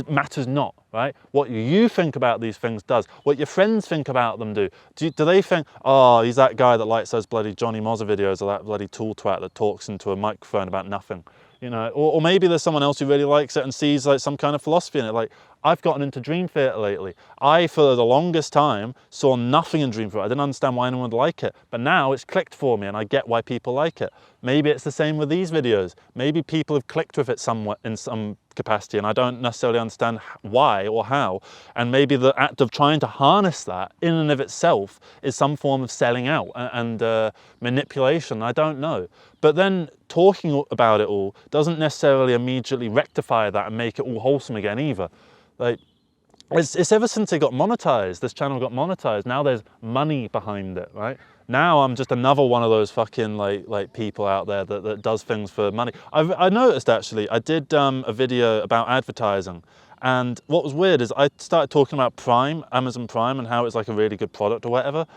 matters not, right? What you think about these things does. What your friends think about them do. Do they think, oh, he's that guy that likes those bloody Jonny Mozza videos, or that bloody tool twat that talks into a microphone about nothing? You know, or maybe there's someone else who really likes it and sees like some kind of philosophy in it. Like, I've gotten into Dream Theater lately. I, for the longest time, saw nothing in Dream Theater. I didn't understand why anyone would like it. But now it's clicked for me and I get why people like it. Maybe it's the same with these videos. Maybe people have clicked with it somewhat in some capacity and I don't necessarily understand why or how. And maybe the act of trying to harness that in and of itself is some form of selling out and manipulation. I don't know. But then talking about it all doesn't necessarily immediately rectify that and make it all wholesome again either. Like, it's ever since it got monetized, this channel got monetized, now there's money behind it, right? Now I'm just another one of those fucking like people out there that does things for money. I noticed actually, I did a video about advertising, and what was weird is I started talking about Prime, Amazon Prime, and how it's like a really good product or whatever,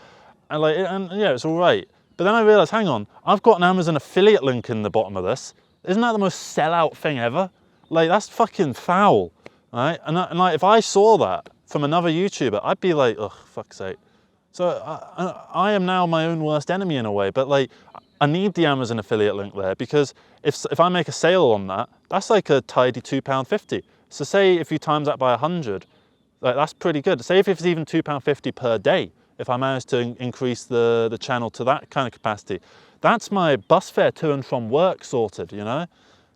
and yeah, it's all right. But then I realized, hang on, I've got an Amazon affiliate link in the bottom of this. Isn't that the most sellout thing ever? Like, that's fucking foul, right? And like, if I saw that from another YouTuber, I'd be like, oh, fuck's sake. So I am now my own worst enemy in a way, but like, I need the Amazon affiliate link there, because if I make a sale on that, that's like a tidy £2.50. So say if you times that by 100, like, that's pretty good. Say if it's even £2.50 per day, if I manage to increase the channel to that kind of capacity, that's my bus fare to and from work sorted, you know?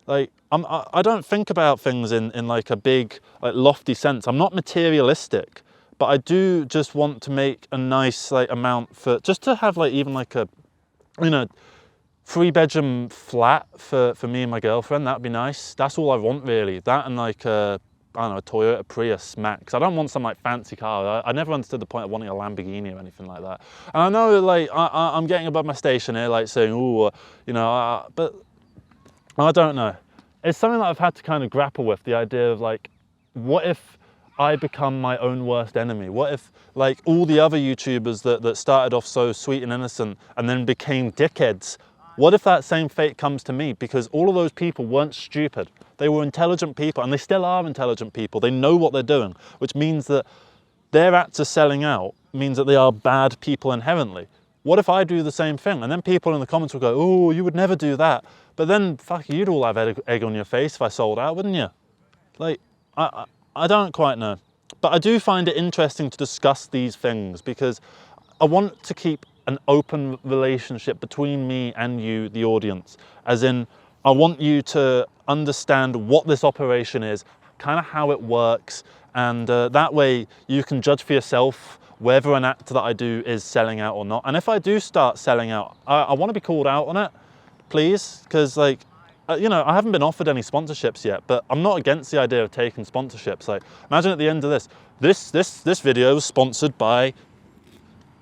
Like, I don't think about things in like a big, like, lofty sense. I'm not materialistic, but I do just want to make a nice like amount for, just to have like even like a, you know, 3-bedroom flat for me and my girlfriend. That'd be nice. That's all I want really. That and like I don't know, a Toyota Prius Max. I don't want some like fancy car. I never understood the point of wanting a Lamborghini or anything like that. And I know like I'm getting above my station here, like saying, oh, you know, but I don't know. It's something that I've had to kind of grapple with, the idea of like, what if I become my own worst enemy? What if like all the other YouTubers that started off so sweet and innocent and then became dickheads, what if that same fate comes to me? Because all of those people weren't stupid. They were intelligent people, and they still are intelligent people. They know what they're doing, which means that their acts of selling out means that they are bad people inherently. What if I do the same thing? And then people in the comments will go, oh, you would never do that. But then, fuck, you'd all have egg on your face if I sold out, wouldn't you? Like, I don't quite know. But I do find it interesting to discuss these things, because I want to keep an open relationship between me and you, the audience. As in, I want you to understand what this operation is, kind of how it works, and that way you can judge for yourself whether an act that I do is selling out or not. And if I do start selling out, I want to be called out on it, please, because like, you know, I haven't been offered any sponsorships yet, but I'm not against the idea of taking sponsorships. Like, imagine at the end of this video was sponsored by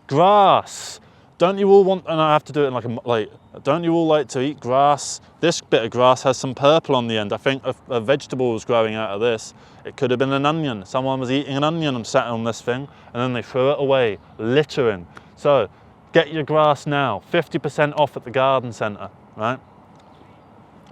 grass. Don't you all want, and I have to do it in like, don't you all like to eat grass? This bit of grass has some purple on the end. I think a vegetable was growing out of this. It could have been an onion. Someone was eating an onion and sat on this thing, and then they threw it away, littering. So get your grass now, 50% off at the garden centre, right?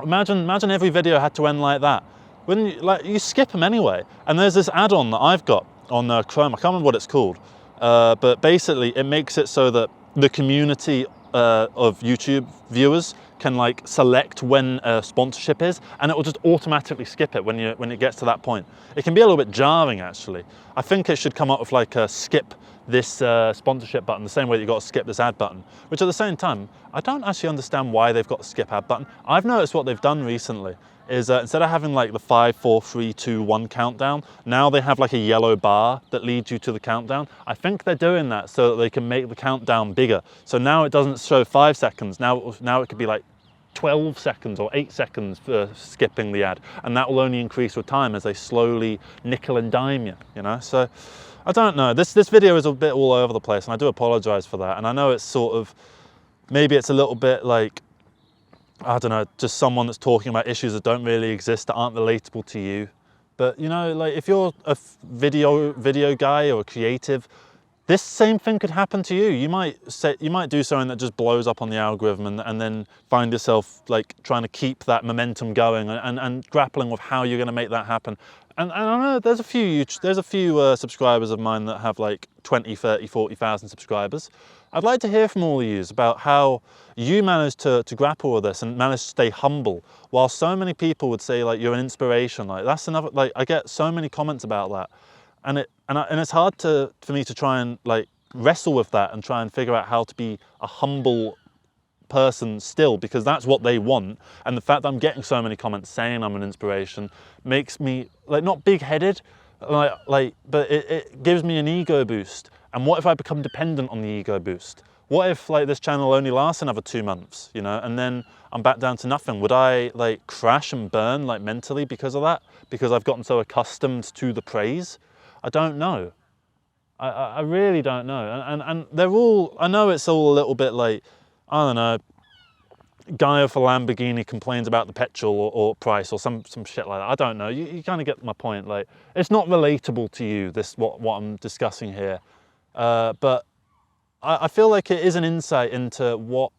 Imagine every video had to end like that. Wouldn't you, like, you skip them anyway. And there's this add-on that I've got on Chrome. I can't remember what it's called, but basically it makes it so that the community of YouTube viewers can like select when a sponsorship is, and it will just automatically skip it when it gets to that point. It can be a little bit jarring actually. I think it should come up with like a skip this sponsorship button, the same way that you've got to skip this ad button, which at the same time, I don't actually understand why they've got a skip ad button. I've noticed what they've done recently is instead of having like the 5, 4, 3, 2, 1 countdown, now they have like a yellow bar that leads you to the countdown. I think they're doing that so that they can make the countdown bigger. So now it doesn't show 5 seconds. Now it could be like 12 seconds or 8 seconds for skipping the ad, and that will only increase with time as they slowly nickel and dime you, you know. So I don't know, this video is a bit all over the place, and I do apologize for that. And I know it's sort of, maybe it's a little bit like, I don't know, just someone that's talking about issues that don't really exist, that aren't relatable to you. But you know, like if you're a video guy or a creative, this same thing could happen to you. You might do something that just blows up on the algorithm, and then find yourself like trying to keep that momentum going and grappling with how you're going to make that happen. And I know there's a few subscribers of mine that have like 20, 30, 40,000 subscribers. I'd like to hear from all of you about how you managed to grapple with this and managed to stay humble, while so many people would say like you're an inspiration. Like that's another, like I get so many comments about that. And it's hard for me to try and like wrestle with that and try and figure out how to be a humble person still, because that's what they want. And the fact that I'm getting so many comments saying I'm an inspiration makes me like not big-headed, but it gives me an ego boost. And what if I become dependent on the ego boost? What if like this channel only lasts another 2 months, you know, and then I'm back down to nothing? Would I like crash and burn like mentally because of that? Because I've gotten so accustomed to the praise? I don't know. I really don't know. And they're all, I know it's all a little bit like, I don't know, guy with a Lamborghini complains about the petrol or price or some shit like that. I don't know. You kind of get my point. Like, it's not relatable to you, what I'm discussing here. But I feel like it is an insight into what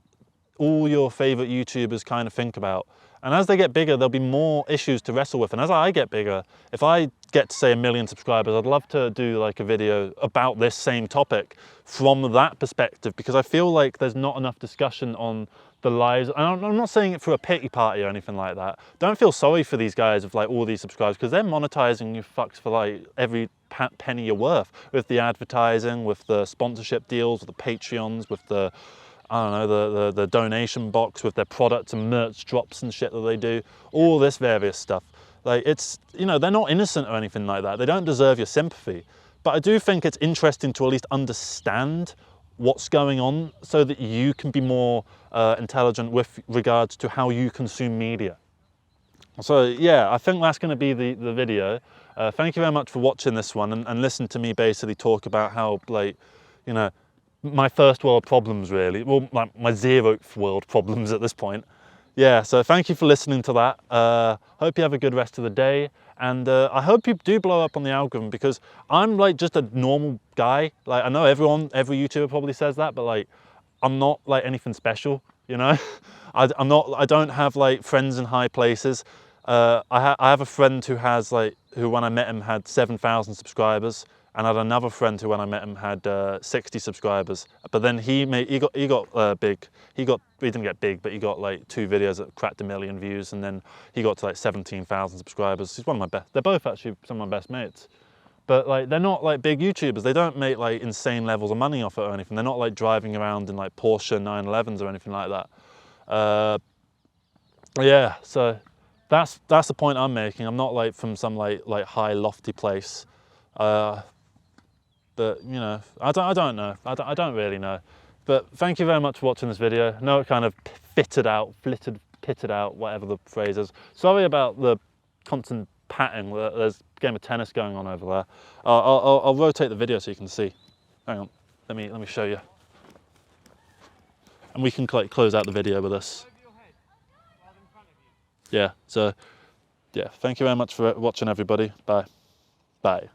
all your favorite YouTubers kind of think about. And as they get bigger, there'll be more issues to wrestle with. And as I get bigger, if I get to say 1 million subscribers, I'd love to do like a video about this same topic from that perspective, because I feel like there's not enough discussion on the lives. And I'm not saying it for a pity party or anything like that. Don't feel sorry for these guys with like all these subscribers, because they're monetizing you fucks for like every penny you're worth, with the advertising, with the sponsorship deals, with the Patreons, with the, I don't know, the donation box, with their products and merch drops and shit that they do, all this various stuff. Like, it's, you know, they're not innocent or anything like that. They don't deserve your sympathy. But I do think it's interesting to at least understand what's going on so that you can be more intelligent with regards to how you consume media. So yeah, I think that's going to be the video. Thank you very much for watching this one and listen to me basically talk about how, like, you know, my first world problems really, well, my 0th world problems at this point. Yeah, so thank you for listening to that. Hope you have a good rest of the day, and I hope you do blow up on the algorithm, because I'm like just a normal guy. Like, I know every YouTuber probably says that, but like, I'm not like anything special, you know. I don't have like friends in high places. I have a friend who has like, who when I met him had 7,000 subscribers. And I had another friend who, when I met him, had 60 subscribers. But then he got big. He didn't get big, but he got like 2 videos that cracked 1 million views, and then he got to like 17,000 subscribers. He's one of my best. They're both actually some of my best mates. But like, they're not like big YouTubers. They don't make like insane levels of money off it or anything. They're not like driving around in like Porsche 911s or anything like that. Yeah, so that's the point I'm making. I'm not like from some like high lofty place. But you know, I don't know. I don't really know. But thank you very much for watching this video. I know it kind of pitted out, whatever the phrase is. Sorry about the constant patting. There's a game of tennis going on over there. I'll rotate the video so you can see. Hang on, let me show you. And we can like close out the video with this. Yeah. So yeah, thank you very much for watching, everybody. Bye. Bye.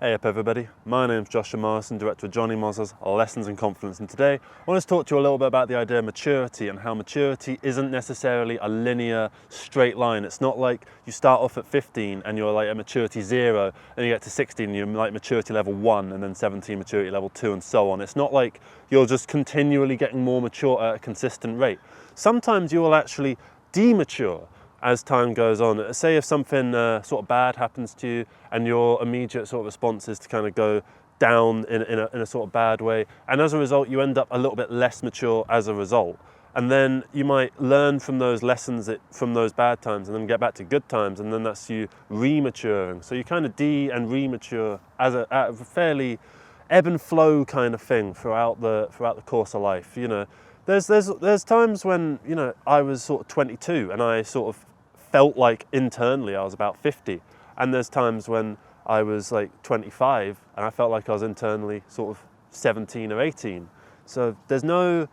Hey up everybody, my name's Jonny Mozza, director of Jonny Mozza's Lessons in Confidence, and today I want to talk to you a little bit about the idea of maturity and how maturity isn't necessarily a linear straight line. It's not like you start off at 15 and you're like at maturity 0, and you get to 16 and you're like maturity level 1, and then 17 maturity level 2, and so on. It's not like you're just continually getting more mature at a consistent rate. Sometimes you will actually demature, as time goes on. Say if something sort of bad happens to you and your immediate sort of response is to kind of go down in a sort of bad way, and as a result you end up a little bit less mature as a result. And then you might learn from those lessons from those bad times and then get back to good times, and then that's you rematuring. So you kind of and remature as a fairly ebb and flow kind of thing throughout the course of life. You know, there's times when, you know, I was sort of 22 and I sort of felt like internally I was about 50, and there's times when I was like 25 and I felt like I was internally sort of 17 or 18. So there's no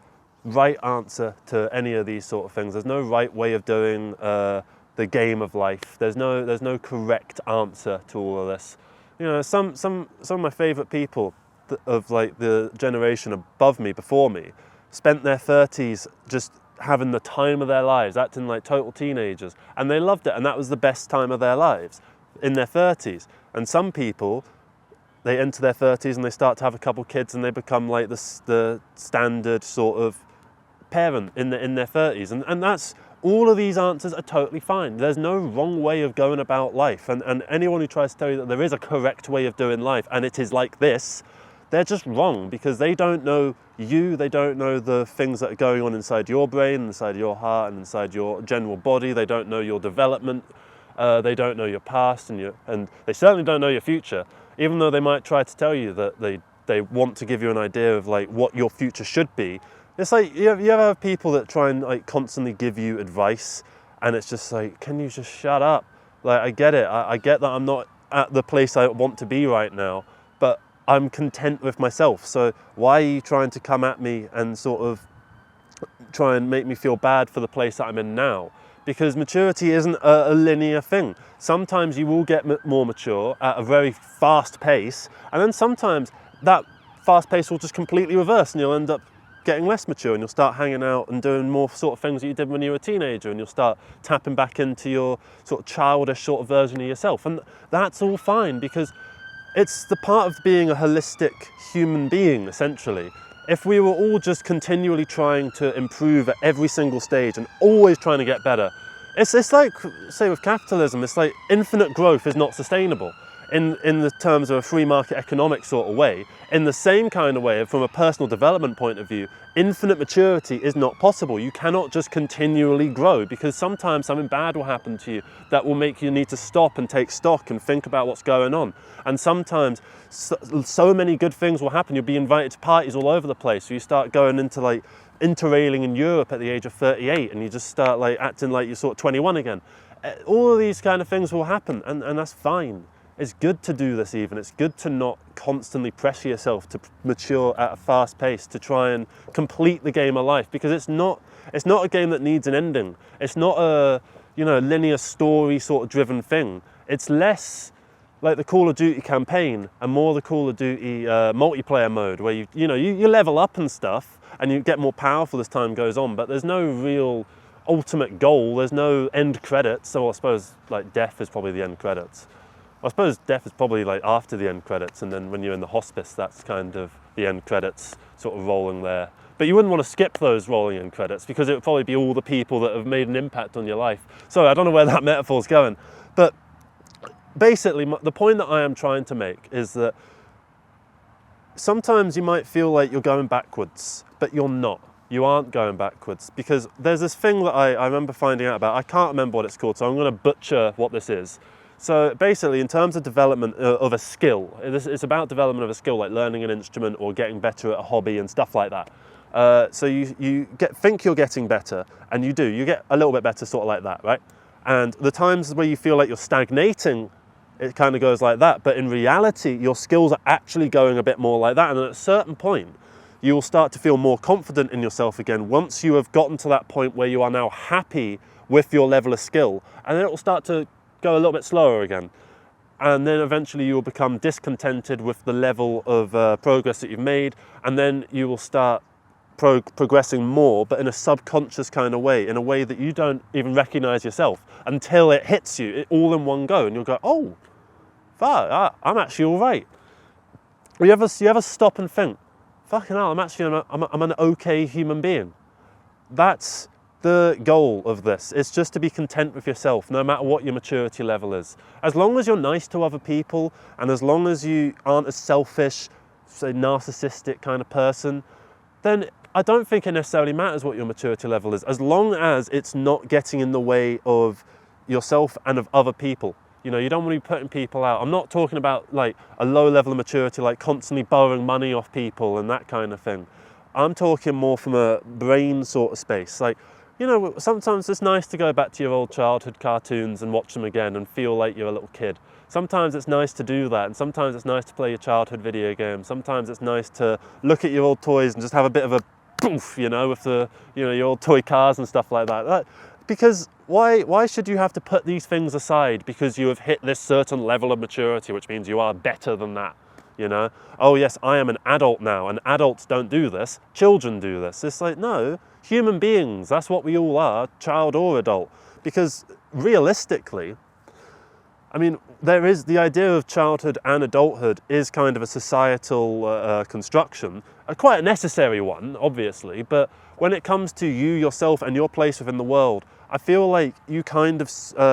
right answer to any of these sort of things. There's no right way of doing the game of life. There's no correct answer to all of this. You know, some of my favourite people of like the generation above me, before me, spent their 30s just having the time of their lives, acting like total teenagers, and they loved it, and that was the best time of their lives, in their 30s. And some people, they enter their 30s and they start to have a couple kids and they become like the standard sort of parent in their 30s, and that's, all of these answers are totally fine. There's no wrong way of going about life, and anyone who tries to tell you that there is a correct way of doing life and it is like this, they're just wrong, because they don't know you, they don't know the things that are going on inside your brain, inside your heart, and inside your general body. They don't know your development, they don't know your past, and they certainly don't know your future, even though they might try to tell you that they want to give you an idea of like what your future should be. It's like, you ever have people that try and like constantly give you advice, and it's just like, can you just shut up? Like, I get it, I get that I'm not at the place I want to be right now, but I'm content with myself. So why are you trying to come at me and sort of try and make me feel bad for the place that I'm in now? Because maturity isn't a linear thing. Sometimes you will get more mature at a very fast pace, and then sometimes that fast pace will just completely reverse and you'll end up getting less mature, and you'll start hanging out and doing more sort of things that you did when you were a teenager, and you'll start tapping back into your sort of childish sort of version of yourself. And that's all fine, because it's the part of being a holistic human being, essentially. If we were all just continually trying to improve at every single stage and always trying to get better, it's like, say with capitalism, it's like infinite growth is not sustainable. In the terms of a free market economic sort of way. In the same kind of way, from a personal development point of view, infinite maturity is not possible. You cannot just continually grow, because sometimes something bad will happen to you that will make you need to stop and take stock and think about what's going on. And sometimes so many good things will happen. You'll be invited to parties all over the place. So you start going into like interrailing in Europe at the age of 38, and you just start like acting like you're sort of 21 again. All of these kind of things will happen, and that's fine. It's good to do this even. It's good to not constantly pressure yourself to mature at a fast pace, to try and complete the game of life, because it's not a game that needs an ending. It's not a, you know, linear story sort of driven thing. It's less like the Call of Duty campaign and more the Call of Duty multiplayer mode, where you level up and stuff and you get more powerful as time goes on, but there's no real ultimate goal. There's no end credits. So I suppose like death is probably the end credits. I suppose death is probably like after the end credits, and then when you're in the hospice, that's kind of the end credits sort of rolling there. But you wouldn't want to skip those rolling end credits, because it would probably be all the people that have made an impact on your life. So I don't know where that metaphor's going. But basically, the point that I am trying to make is that sometimes you might feel like you're going backwards, but you're not. You aren't going backwards, because there's this thing that I remember finding out about. I can't remember what it's called, so I'm going to butcher what this is. So basically, in terms of development of a skill, it's about development of a skill, like learning an instrument or getting better at a hobby and stuff like that. So you think you're getting better, and you do. You get a little bit better sort of like that, right? And the times where you feel like you're stagnating, it kind of goes like that. But in reality, your skills are actually going a bit more like that. And at a certain point, you will start to feel more confident in yourself again once you have gotten to that point where you are now happy with your level of skill. And then it will start to go a little bit slower again, and then eventually you will become discontented with the level of progress that you've made, and then you will start progressing more, but in a subconscious kind of way, in a way that you don't even recognize yourself until it hits you all in one go, and you'll go, oh, fuck, I'm actually all right. You ever stop and think, fucking hell, I'm an okay human being? That's the goal of this is just to be content with yourself, no matter what your maturity level is. As long as you're nice to other people, and as long as you aren't a selfish, say, narcissistic kind of person, then I don't think it necessarily matters what your maturity level is, as long as it's not getting in the way of yourself and of other people. You know, you don't want to be putting people out. I'm not talking about like a low level of maturity, like constantly borrowing money off people and that kind of thing. I'm talking more from a brain sort of space. Like, you know, sometimes it's nice to go back to your old childhood cartoons and watch them again and feel like you're a little kid. Sometimes it's nice to do that, and sometimes it's nice to play your childhood video games. Sometimes it's nice to look at your old toys and just have a bit of a poof, you know, with the, you know, your old toy cars and stuff like that. Because why should you have to put these things aside because you have hit this certain level of maturity, which means you are better than that, you know? Oh yes, I am an adult now, and adults don't do this, children do this. It's like, no, human beings, that's what we all are, child or adult. Because realistically, I mean, there is the idea of childhood and adulthood is kind of a societal construction, quite a necessary one, obviously, but when it comes to you, yourself, and your place within the world, I feel like you kind of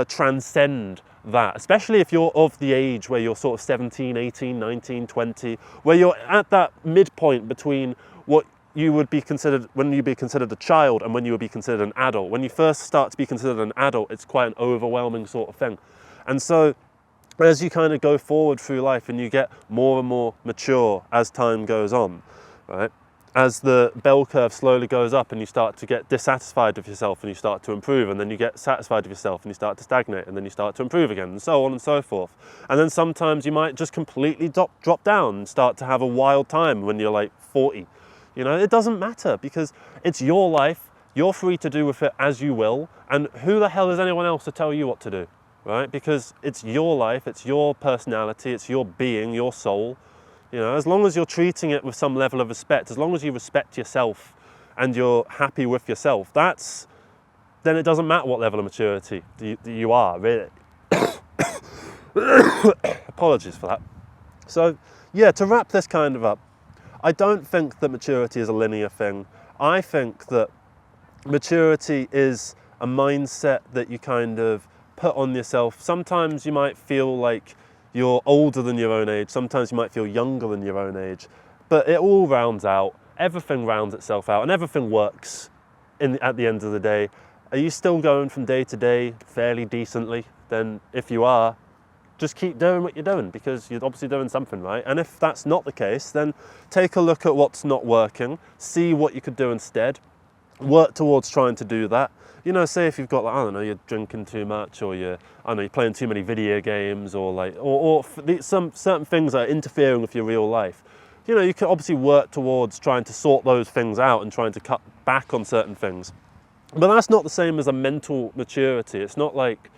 transcend that, especially if you're of the age where you're sort of 17, 18, 19, 20, where you're at that midpoint between what you would be considered, when you be considered a child and when you would be considered an adult. When you first start to be considered an adult, it's quite an overwhelming sort of thing. And so as you kind of go forward through life and you get more and more mature as time goes on, right? As the bell curve slowly goes up and you start to get dissatisfied with yourself and you start to improve, and then you get satisfied with yourself and you start to stagnate, and then you start to improve again, and so on and so forth. And then sometimes you might just completely drop down and start to have a wild time when you're like 40. You know, it doesn't matter because it's your life, you're free to do with it as you will, and who the hell is anyone else to tell you what to do, right? Because it's your life, it's your personality, it's your being, your soul. You know, as long as you're treating it with some level of respect, as long as you respect yourself and you're happy with yourself, then it doesn't matter what level of maturity you are, really. Apologies for that. So, yeah, to wrap this kind of up, I don't think that maturity is a linear thing. I think that maturity is a mindset that you kind of put on yourself. Sometimes you might feel like you're older than your own age, sometimes you might feel younger than your own age, but it all rounds out, everything rounds itself out, and everything works at the end of the day. Are you still going from day to day fairly decently? Then if you are, just keep doing what you're doing, because you're obviously doing something right. And if that's not the case, then take a look at what's not working, see what you could do instead, work towards trying to do that. You know, say if you've got, like, I don't know, you're drinking too much, or you're playing too many video games, or like, or some certain things that are interfering with your real life. You know, you can obviously work towards trying to sort those things out and trying to cut back on certain things. But that's not the same as a mental maturity. It's not like,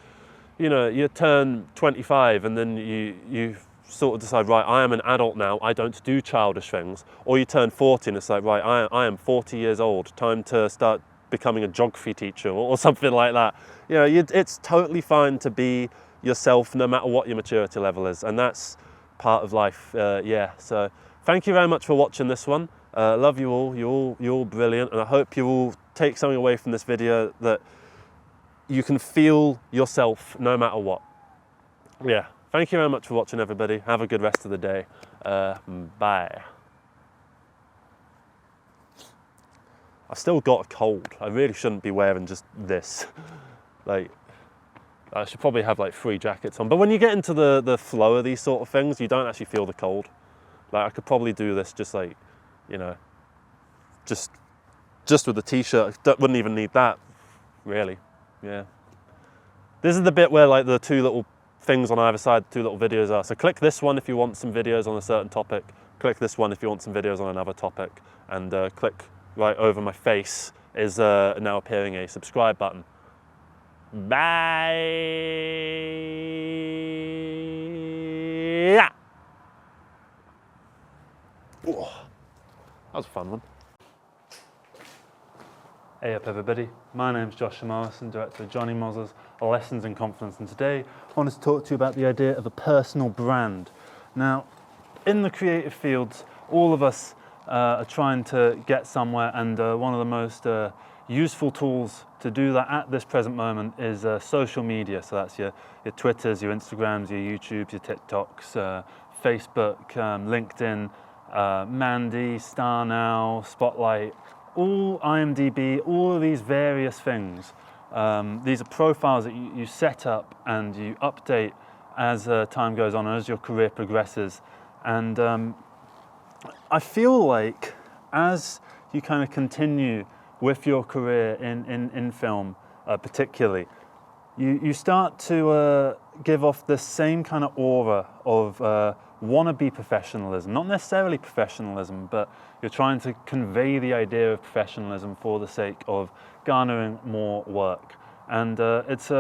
you know, you turn 25 and then you sort of decide, right, I am an adult now, I don't do childish things. Or you turn 40 and it's like, right, I am 40 years old, time to start becoming a geography teacher or something like that. You know, it's totally fine to be yourself no matter what your maturity level is, and that's part of life. Yeah, so thank you very much for watching this one. Love you all, you're all brilliant, and I hope you all take something away from this video, that you can feel yourself no matter what. Yeah, thank you very much for watching, everybody. Have a good rest of the day. Bye. I've still got a cold. I really shouldn't be wearing just this. Like, I should probably have like 3 jackets on. But when you get into the flow of these sort of things, you don't actually feel the cold. Like, I could probably do this just like, you know, just with the t-shirt. Wouldn't even need that, really. Yeah. This is the bit where like the 2 little things on either side, 2 little videos are. So click this one if you want some videos on a certain topic. Click this one if you want some videos on another topic. And click right over my face is now appearing a subscribe button. Bye. That was a fun one. Hey up everybody, my name's Jonny Mozza, director of Jonny Mozza's Lessons in Confidence, and today I wanted to talk to you about the idea of a personal brand. Now, in the creative fields, all of us are trying to get somewhere, and one of the most useful tools to do that at this present moment is social media. So that's your Twitters, your Instagrams, your YouTubes, your TikToks, Facebook, LinkedIn, Mandy, Star Now, Spotlight, all IMDb, all of these various things. These are profiles that you set up and you update as time goes on, as your career progresses. And I feel like as you kind of continue with your career in film, particularly, you start to give off the same kind of aura of wannabe professionalism. Not necessarily professionalism, but you're trying to convey the idea of professionalism for the sake of garnering more work. And it's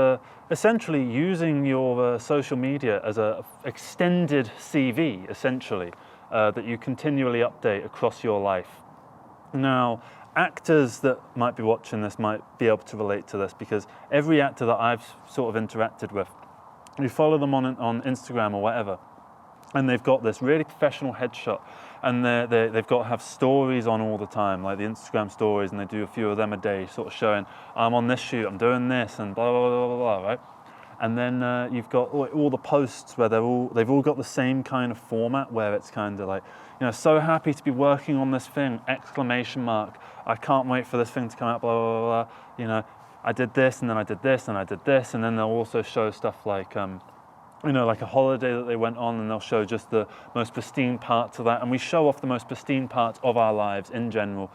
essentially using your social media as an extended CV, essentially, that you continually update across your life. Now, actors that might be watching this might be able to relate to this, because every actor that I've sort of interacted with, you follow them on Instagram or whatever, and they've got this really professional headshot, and they've got to have stories on all the time, like the Instagram stories, and they do a few of them a day, sort of showing, I'm on this shoot, I'm doing this, and blah, blah, blah, blah, blah, right? And then you've got all the posts where they've all got the same kind of format, where it's kind of like, so happy to be working on this thing, exclamation mark, I can't wait for this thing to come out, blah, blah, blah, blah. I did this, and then I did this, and I did this, and then they'll also show stuff like, like a holiday that they went on, and they'll show just the most pristine parts of that. And we show off the most pristine parts of our lives in general,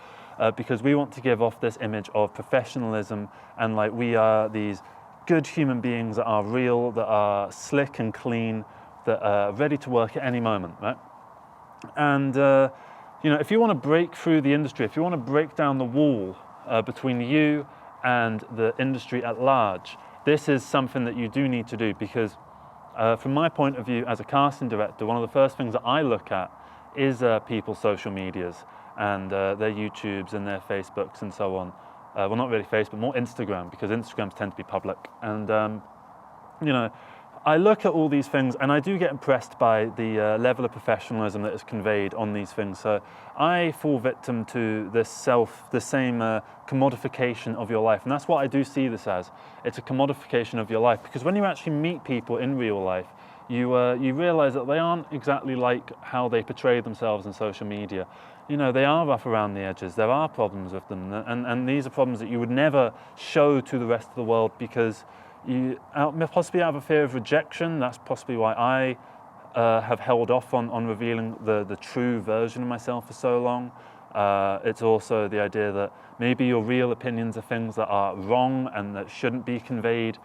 because we want to give off this image of professionalism, and like we are these good human beings that are real, that are slick and clean, that are ready to work at any moment, right? And if you want to break through the industry, if you want to break down the wall between you and the industry at large, this is something that you do need to do, because from my point of view as a casting director, one of the first things that I look at is people's social medias and their YouTubes and their Facebooks and so on. Well, not really Facebook, more Instagram, because Instagrams tend to be public. And, I look at all these things, and I do get impressed by the level of professionalism that is conveyed on these things. So I fall victim to the same commodification of your life. And that's what I do see this as. It's a commodification of your life, because when you actually meet people in real life, you realize that they aren't exactly like how they portray themselves in social media. They are rough around the edges. There are problems with them, and these are problems that you would never show to the rest of the world, because possibly out of a fear of rejection. That's possibly why I have held off on revealing the true version of myself for so long. It's also the idea that maybe your real opinions are things that are wrong and that shouldn't be conveyed,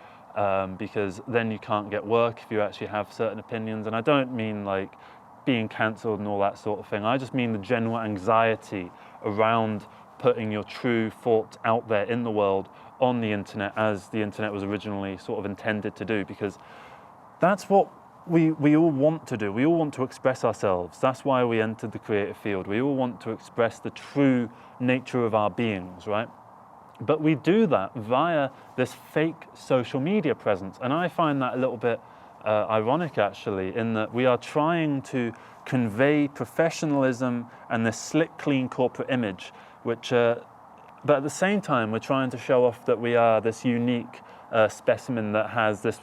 because then you can't get work if you actually have certain opinions. And I don't mean like being cancelled and all that sort of thing. I just mean the general anxiety around putting your true thoughts out there in the world on the internet, as the internet was originally sort of intended to do, because that's what we all want to do. We all want to express ourselves. That's why we entered the creative field. We all want to express the true nature of our beings, right? But we do that via this fake social media presence. And I find that a little bit ironic, actually, in that we are trying to convey professionalism and this slick, clean corporate image, which but at the same time, we're trying to show off that we are this unique specimen that has this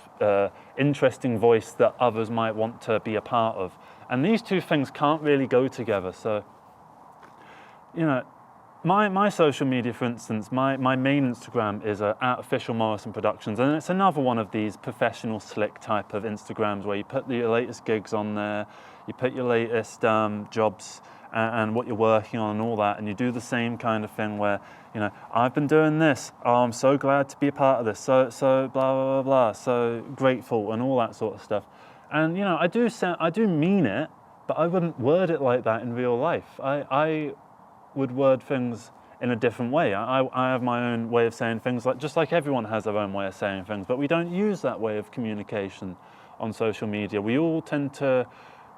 interesting voice that others might want to be a part of. And these two things can't really go together. So, my social media, for instance, my main Instagram is @official Morrison Productions, and it's another one of these professional, slick type of Instagrams where you put your latest gigs on there, you put your latest jobs and what you're working on and all that, and you do the same kind of thing where, I've been doing this, oh, I'm so glad to be a part of this, so blah, blah, blah, blah, so grateful and all that sort of stuff. And, I do mean it, but I wouldn't word it like that in real life. I would word things in a different way. I have my own way of saying things, just like everyone has their own way of saying things, but we don't use that way of communication on social media. We all tend to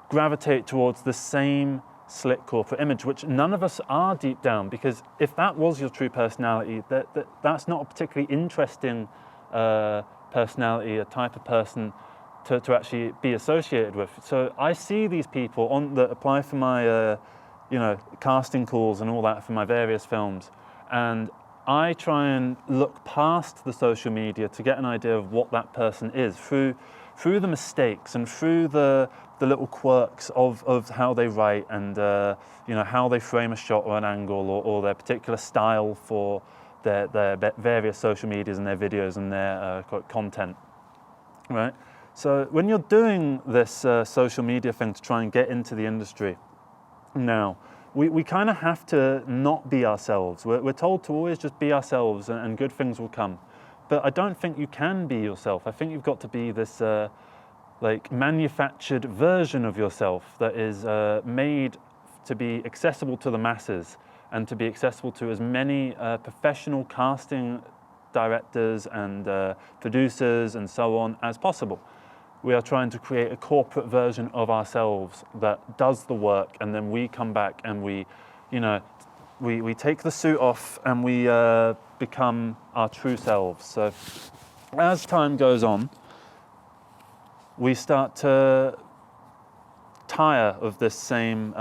gravitate towards the same slick corporate image, which none of us are deep down, because if that was your true personality, that's not a particularly interesting personality, a type of person to actually be associated with. So I see these people that apply for my casting calls and all that for my various films, and I try and look past the social media to get an idea of what that person is through the mistakes and through the little quirks of how they write and how they frame a shot or an angle or their particular style for their various social medias and their videos and their content, right? So when you're doing this social media thing to try and get into the industry now, we kind of have to not be ourselves. We're told to always just be ourselves and good things will come. But I don't think you can be yourself. I think you've got to be this like manufactured version of yourself that is made to be accessible to the masses and to be accessible to as many professional casting directors and producers and so on as possible. We are trying to create a corporate version of ourselves that does the work, and then we come back and we take the suit off and we become our true selves. So as time goes on, we start to tire of this same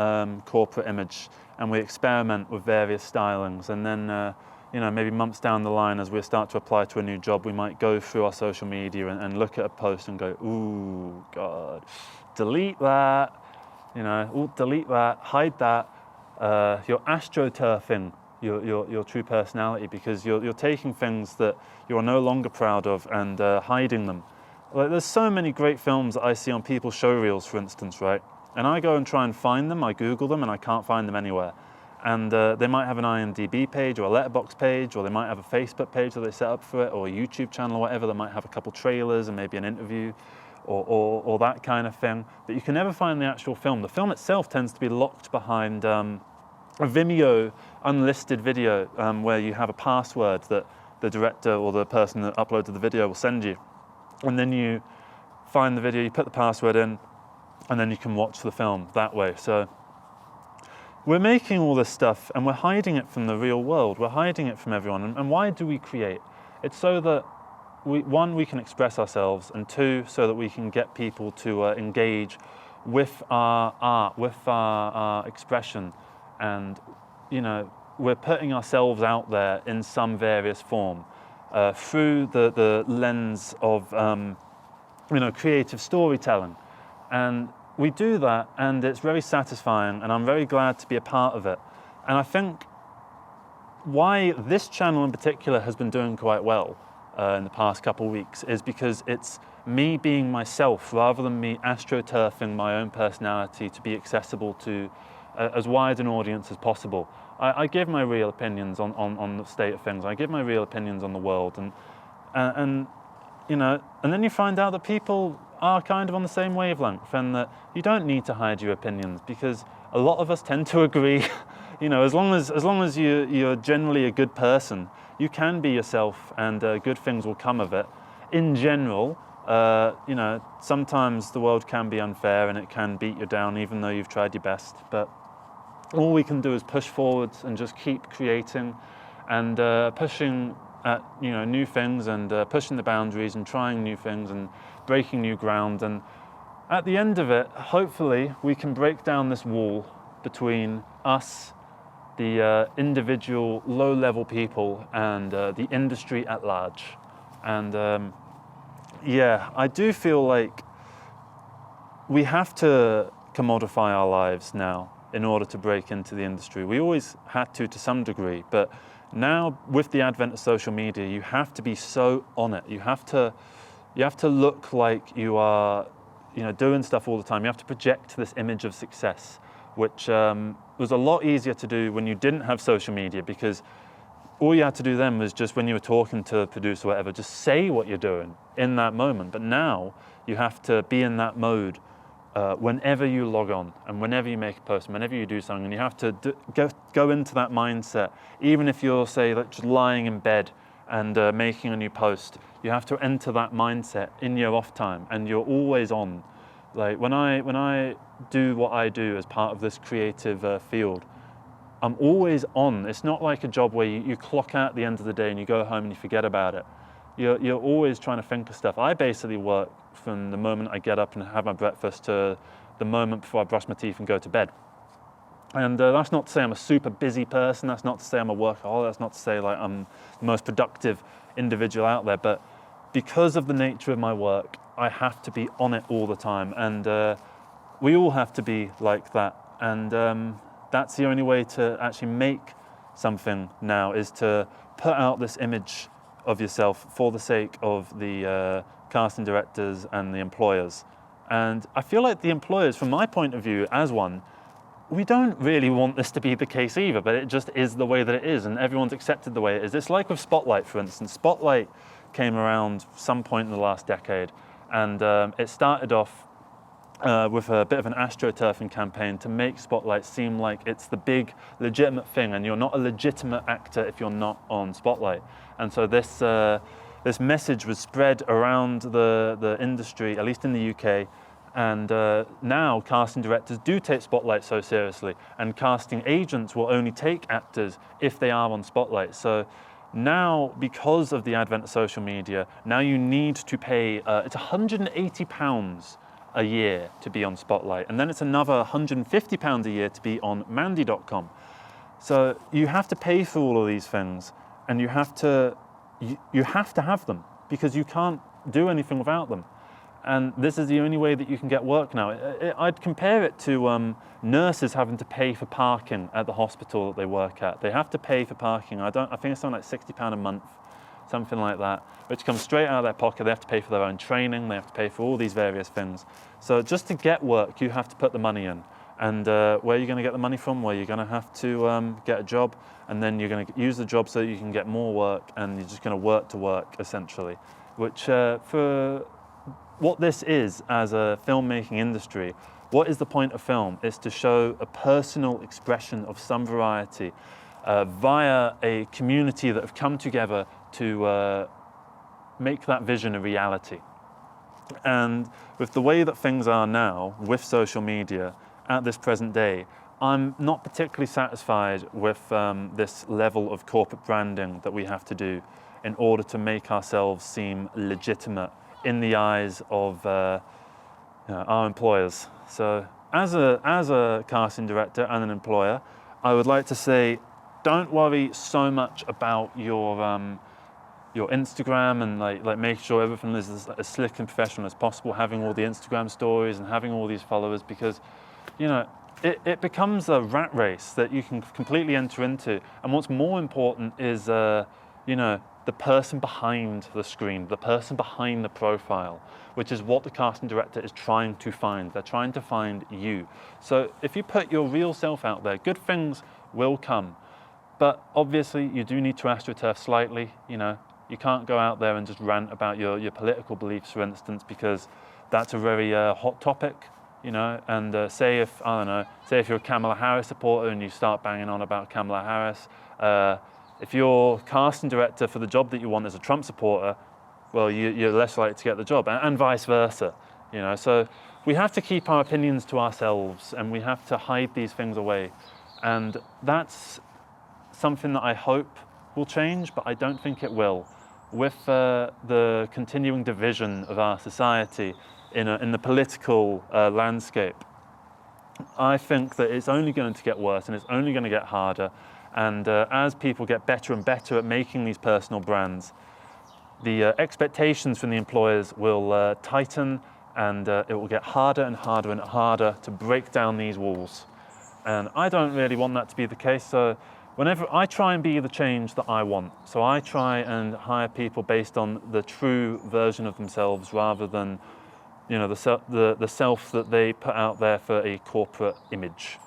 corporate image, and we experiment with various stylings, and then maybe months down the line, as we start to apply to a new job, we might go through our social media and look at a post and go, ooh, God, delete that, delete that, hide that. You're astroturfing your true personality because you're taking things that you're no longer proud of and hiding them. Like, there's so many great films that I see on people's show reels, for instance, right? And I go and try and find them, I Google them, and I can't find them anywhere. And they might have an IMDb page or a letterbox page, or they might have a Facebook page that they set up for it, or a YouTube channel or whatever that might have a couple trailers and maybe an interview or that kind of thing. But you can never find the actual film. The film itself tends to be locked behind a Vimeo unlisted video where you have a password that the director or the person that uploaded the video will send you. And then you find the video, you put the password in, and then you can watch the film that way. So we're making all this stuff and we're hiding it from the real world. We're hiding it from everyone. And why do we create? It's so that we can express ourselves, and two, so that we can get people to engage with our art, with our expression. And, we're putting ourselves out there in some various form through the lens of, creative storytelling. And we do that, and it's very satisfying, and I'm very glad to be a part of it. And I think why this channel in particular has been doing quite well in the past couple of weeks is because it's me being myself rather than me astroturfing my own personality to be accessible to as wide an audience as possible. I give my real opinions on the state of things. I give my real opinions on the world, and then you find out that people are kind of on the same wavelength, and that you don't need to hide your opinions because a lot of us tend to agree. As long as you're generally a good person, you can be yourself, and good things will come of it. In general, sometimes the world can be unfair and it can beat you down even though you've tried your best, but all we can do is push forwards and just keep creating and pushing at new things and pushing the boundaries and trying new things and breaking new ground. And at the end of it, hopefully we can break down this wall between us, the individual low-level people, and the industry at large. And I do feel like we have to commodify our lives now in order to break into the industry. We always had to some degree, but now with the advent of social media, you have to be so on it. You have to look like you are, doing stuff all the time. You have to project this image of success, which was a lot easier to do when you didn't have social media, because all you had to do then was just when you were talking to a producer or whatever, just say what you're doing in that moment. But now you have to be in that mode whenever you log on and whenever you make a post, and whenever you do something, and you have to go into that mindset. Even if you're, say, like just lying in bed and making a new post, you have to enter that mindset in your off time, and you're always on. Like when I do what I do as part of this creative field, I'm always on. It's not like a job where you clock out at the end of the day and you go home and you forget about it. You're always trying to think of stuff. I basically work from the moment I get up and have my breakfast to the moment before I brush my teeth and go to bed. And that's not to say I'm a super busy person, that's not to say I'm a workaholic, that's not to say like I'm the most productive individual out there, but because of the nature of my work, I have to be on it all the time, and we all have to be like that. And that's the only way to actually make something now, is to put out this image of yourself for the sake of the casting directors and the employers. And I feel like the employers, from my point of view as one, we don't really want this to be the case either, but it just is the way that it is, and everyone's accepted the way it is. It's like with Spotlight, for instance. Spotlight came around some point in the last decade, and it started off with a bit of an astroturfing campaign to make Spotlight seem like it's the big, legitimate thing, and you're not a legitimate actor if you're not on Spotlight. And so this message was spread around the industry, at least in the UK, and now casting directors do take Spotlight so seriously, and casting agents will only take actors if they are on Spotlight. So now, because of the advent of social media, now you need to pay, it's £180 a year to be on Spotlight, and then it's another £150 a year to be on Mandy.com. So you have to pay for all of these things, and you have to have them, because you can't do anything without them. And this is the only way that you can get work now. I'd compare it to nurses having to pay for parking at the hospital that they work at. They have to pay for parking. I think it's something like £60 a month, something like that, which comes straight out of their pocket. They have to pay for their own training. They have to pay for all these various things. So just to get work, you have to put the money in. And where are you going to get the money from? Well, you're going to have to get a job, and then you're going to use the job so that you can get more work, and you're just going to work to work, essentially, which for what this is as a filmmaking industry, what is the point of film? It's to show a personal expression of some variety via a community that have come together to make that vision a reality. And with the way that things are now, with social media, at this present day, I'm not particularly satisfied with this level of corporate branding that we have to do in order to make ourselves seem legitimate in the eyes of our employers. So as a casting director and an employer, I would like to say, don't worry so much about your Instagram and like making sure everything is as slick and professional as possible, having all the Instagram stories and having all these followers, because it becomes a rat race that you can completely enter into. And what's more important is the person behind the screen, the person behind the profile, which is what the casting director is trying to find. They're trying to find you. So if you put your real self out there, good things will come. But obviously you do need to astroturf slightly. You can't go out there and just rant about your political beliefs, for instance, because that's a very hot topic. And say if you're a Kamala Harris supporter and you start banging on about Kamala Harris, if your casting director for the job that you want is a Trump supporter, well, you're less likely to get the job, and vice versa. So we have to keep our opinions to ourselves, and we have to hide these things away. And that's something that I hope will change, but I don't think it will. With the continuing division of our society in the political landscape, I think that it's only going to get worse, and it's only going to get harder. And as people get better and better at making these personal brands, the expectations from the employers will tighten, and it will get harder and harder and harder to break down these walls. And I don't really want that to be the case. So whenever I try and be the change that I want, so I try and hire people based on the true version of themselves, rather than the self that they put out there for a corporate image.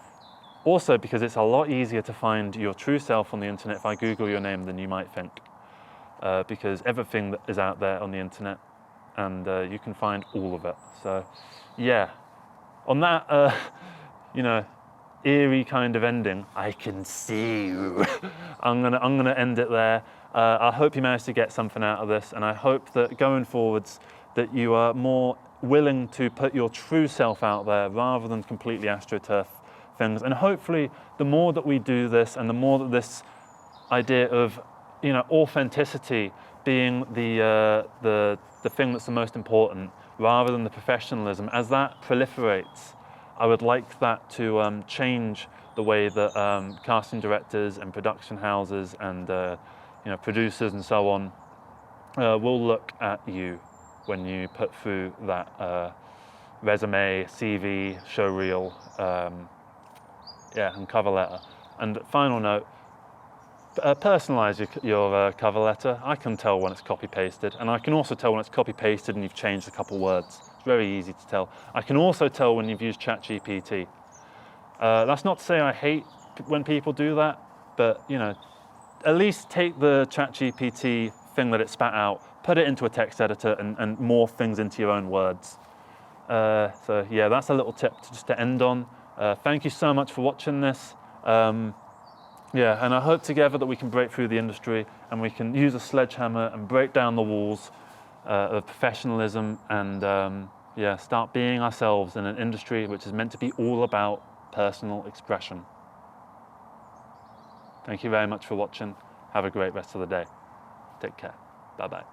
Also, because it's a lot easier to find your true self on the internet if I Google your name than you might think, because everything that is out there on the internet, and you can find all of it. So, yeah, on that, eerie kind of ending, I can see you. I'm gonna end it there. I hope you managed to get something out of this, and I hope that going forwards, that you are more willing to put your true self out there rather than completely astroturf things. And hopefully the more that we do this, and the more that this idea of authenticity being the thing that's the most important, rather than the professionalism, as that proliferates, I would like that to change the way that casting directors and production houses and producers and so on will look at you when you put through that resume, CV, showreel, and cover letter. And final note, personalize your cover letter. I can tell when it's copy pasted, and I can also tell when it's copy pasted and you've changed a couple words. It's very easy to tell. I can also tell when you've used ChatGPT. That's not to say I hate when people do that, but at least take the ChatGPT thing that it spat out, put it into a text editor and morph things into your own words. So yeah, that's a little tip just to end on. Thank you so much for watching this. And I hope together that we can break through the industry and we can use a sledgehammer and break down the walls of professionalism and start being ourselves in an industry which is meant to be all about personal expression. Thank you very much for watching. Have a great rest of the day. Take care. Bye-bye.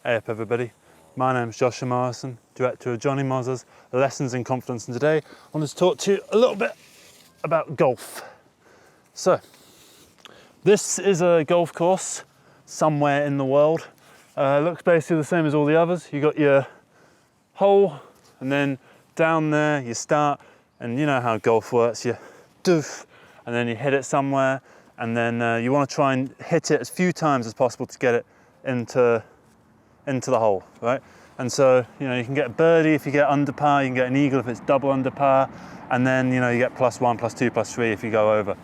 Hey up everybody. My name's Jonny Mozza, director of Jonny Mozza's Lessons in Confidence, and today I want to talk to you a little bit about golf. So, this is a golf course somewhere in the world. Looks basically the same as all the others. You got your hole, and then down there you start, and you know how golf works. You doof, and then you hit it somewhere, and then you want to try and hit it as few times as possible to get it into the hole, right? And so, you can get a birdie if you get under par, you can get an eagle if it's double under par, and then, you get +1, +2, +3 if you go over.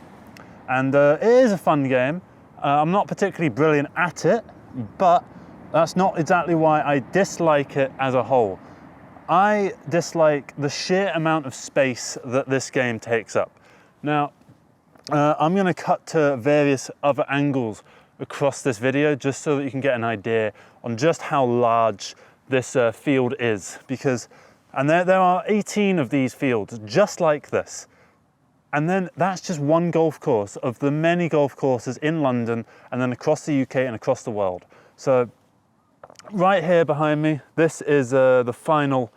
And it is a fun game. I'm not particularly brilliant at it, but that's not exactly why I dislike it as a whole. I dislike the sheer amount of space that this game takes up. Now, I'm going to cut to various other angles across this video just so that you can get an idea on just how large this field is, and there are 18 of these fields just like this, and then that's just one golf course of the many golf courses in London and then across the UK and across the world. So right here behind me, this is the final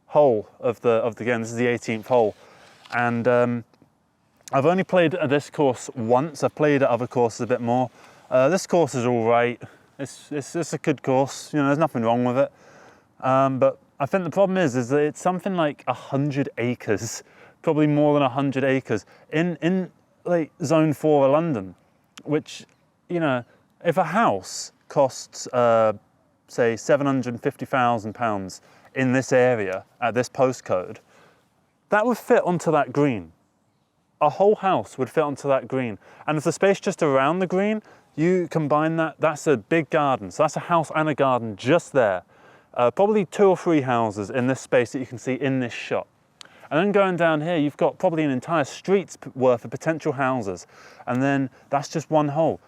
hole of the game. This is the 18th hole, and I've only played at this course once. I've played at other courses a bit more. This course is all right. It's a good course. There's nothing wrong with it. But I think the problem is that it's something like 100 acres, probably more than 100 acres in like Zone 4 of London, which, if a house costs, say, £750,000 in this area at this postcode, that would fit onto that green. A whole house would fit onto that green. And if the space just around the green, you combine that's a big garden. So that's a house and a garden just there. Probably 2 or 3 houses in this space that you can see in this shot. And then going down here, you've got probably an entire street's worth of potential houses. And then that's just one hole.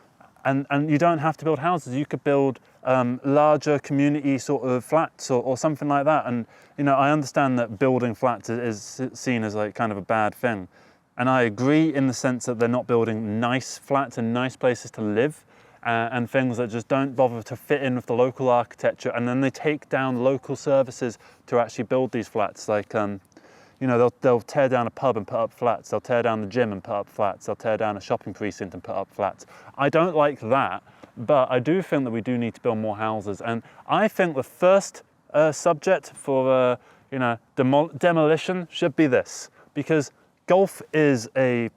And you don't have to build houses. You could build larger community sort of flats or something like that. And, I understand that building flats is seen as like kind of a bad thing. And I agree in the sense that they're not building nice flats and nice places to live and things that just don't bother to fit in with the local architecture. And then they take down local services to actually build these flats. Like, they'll tear down a pub and put up flats. They'll tear down the gym and put up flats. They'll tear down a shopping precinct and put up flats. I don't like that, but I do think that we do need to build more houses. And I think the first subject for, demolition should be this, because golf is a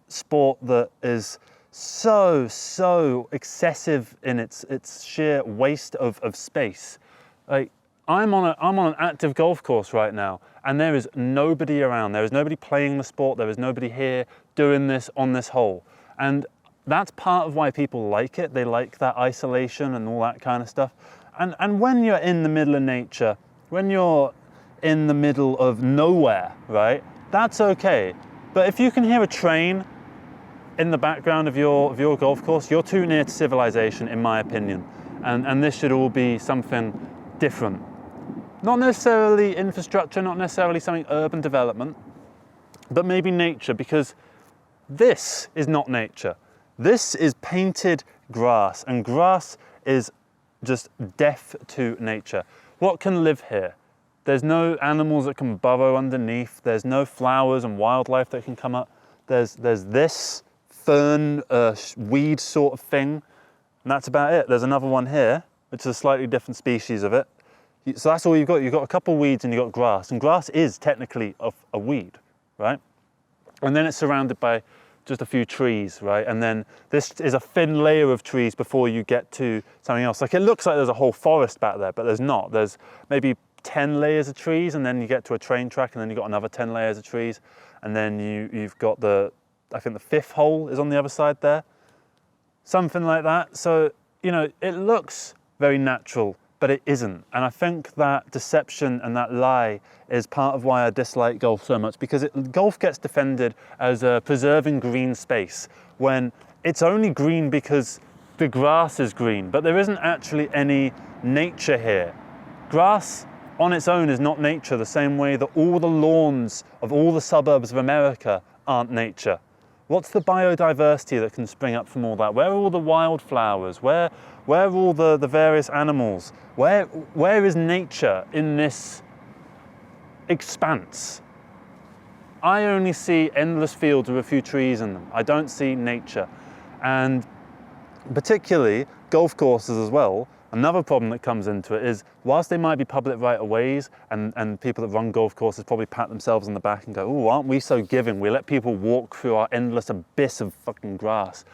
sport that is so excessive in its sheer waste of space. Like, I'm on an active golf course right now, and there is nobody around. There is nobody playing the sport. There is nobody here doing this on this hole. And that's part of why people like it. They like that isolation and all that kind of stuff. And when you're in the middle of nature, when you're in the middle of nowhere, right? That's okay. But if you can hear a train in the background of your golf course, you're too near to civilization, in my opinion. And this should all be something different. Not necessarily infrastructure, not necessarily something urban development, but maybe nature, because this is not nature. This is painted grass, and grass is just death to nature. what can live here? There's no animals that can burrow underneath. There's no flowers and wildlife that can come up. There's this fern, weed sort of thing, and that's about it. There's another one here, which is a slightly different species of it. So that's all you've got. You've got a couple of weeds and you've got grass, and grass is technically a weed, right? And then it's surrounded by just a few trees, right? And then this is a thin layer of trees before you get to something else. Like, it looks like there's a whole forest back there, but there's not. There's maybe 10 layers of trees, and then you get to a train track, and then you've got another 10 layers of trees, and then you've got I think the fifth hole is on the other side there. Something like that. So, you know, it looks very natural, but it isn't. And I think that deception and that lie is part of why I dislike golf so much, because golf gets defended as preserving green space when it's only green because the grass is green, but there isn't actually any nature here. Grass on its own is not nature, the same way that all the lawns of all the suburbs of America aren't nature. What's the biodiversity that can spring up from all that? Where are all the wildflowers? Where are all the various animals? Where is nature in this expanse? I only see endless fields with a few trees in them. I don't see nature. And particularly golf courses as well, another problem that comes into it is, whilst they might be public right-of-ways, and people that run golf courses probably pat themselves on the back and go, oh, aren't we so giving? We let people walk through our endless abyss of fucking grass.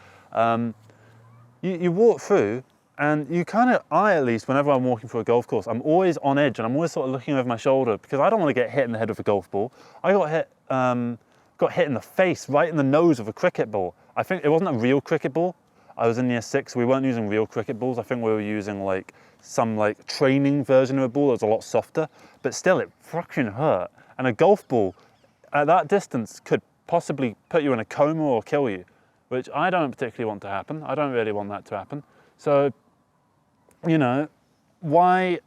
You walk through, and you kind of, I at least, whenever I'm walking through a golf course, I'm always on edge, and I'm always sort of looking over my shoulder, because I don't want to get hit in the head with a golf ball. I got hit in the face, right in the nose of a cricket ball. I think it wasn't a real cricket ball. I was in year 6, we weren't using real cricket balls. I think we were using like some like training version of a ball that was a lot softer, but still it fucking hurt. And a golf ball at that distance could possibly put you in a coma or kill you, which I don't particularly want to happen. I don't really want that to happen. So, you know, why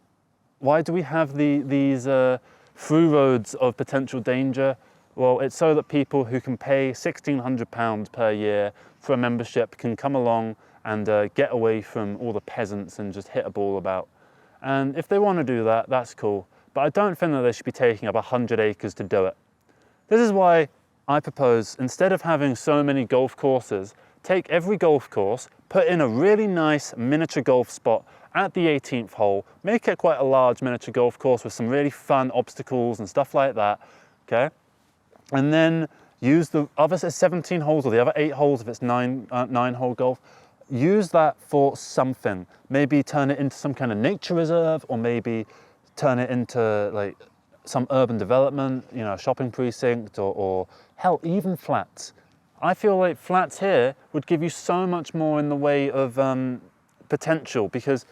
do we have these through roads of potential danger? Well, it's so that people who can pay £1,600 per year for a membership can come along and get away from all the peasants and just hit a ball about. And if they want to do that, that's cool. But I don't think that they should be taking up 100 acres to do it. This is why I propose, instead of having so many golf courses, take every golf course, put in a really nice miniature golf spot at the 18th hole, make it quite a large miniature golf course with some really fun obstacles and stuff like that, okay? And then use the other 17 holes or the other 8 holes if it's 9-hole golf. Use that for something. Maybe turn it into some kind of nature reserve, or maybe turn it into like some urban development, you know, a shopping precinct, or hell, even flats. I feel like flats here would give you so much more in the way of potential, because,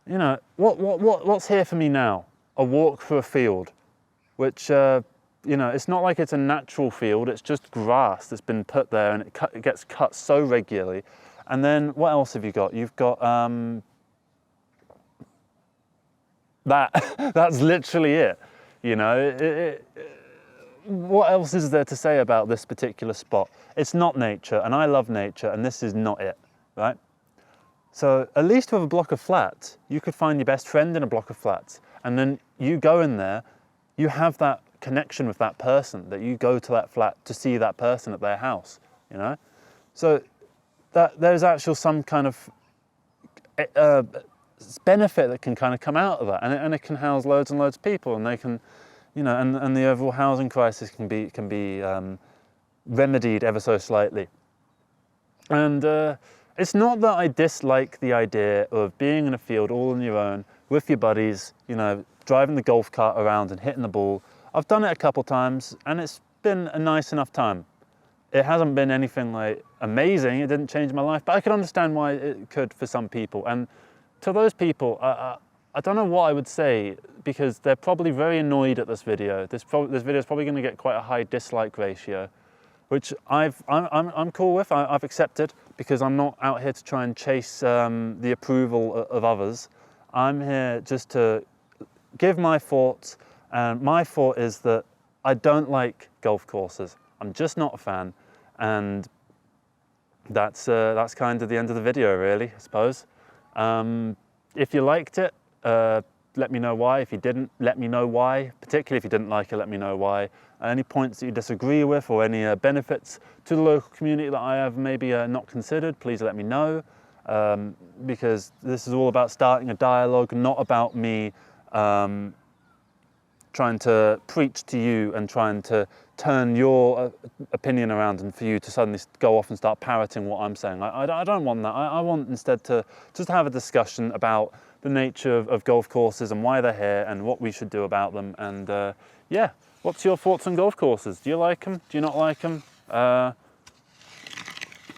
you know, what's here for me now? A walk through a field, which, you know, it's not like it's a natural field, it's just grass that's been put there, and it gets cut so regularly. And then what else have you got? You've got that's literally it, you know. What else is there to say about this particular spot? It's not nature, and I love nature, and this is not it, right? So at least with a block of flats, you could find your best friend in a block of flats, and then you go in there, you have that connection with that person, that you go to that flat to see that person at their house, you know? So that there's actually some kind of benefit that can kind of come out of that, and it can house loads and loads of people, and they can, you know, and the overall housing crisis can be remedied ever so slightly. And it's not that I dislike the idea of being in a field all on your own with your buddies, you know, driving the golf cart around and hitting the ball. I've done it a couple times, and it's been a nice enough time. It hasn't been anything like amazing, it didn't change my life, but I can understand why it could for some people. And to those people, I don't know what I would say, because they're probably very annoyed at this video. This video is probably going to get quite a high dislike ratio, which I'm cool with, I've accepted, because I'm not out here to try and chase the approval of others. I'm here just to give my thoughts, and my thought is that I don't like golf courses. I'm just not a fan, and that's kind of the end of the video, really, I suppose. If you liked it, let me know why. If you didn't, let me know why. Particularly if you didn't like it, let me know why. Any points that you disagree with or any benefits to the local community that I have maybe not considered, please let me know. Because this is all about starting a dialogue, not about me trying to preach to you and trying to turn your opinion around and for you to suddenly go off and start parroting what I'm saying. I don't want that. I want instead to just have a discussion about the nature of golf courses and why they're here and what we should do about them. And yeah, what's your thoughts on golf courses? Do you like them? Do you not like them? Do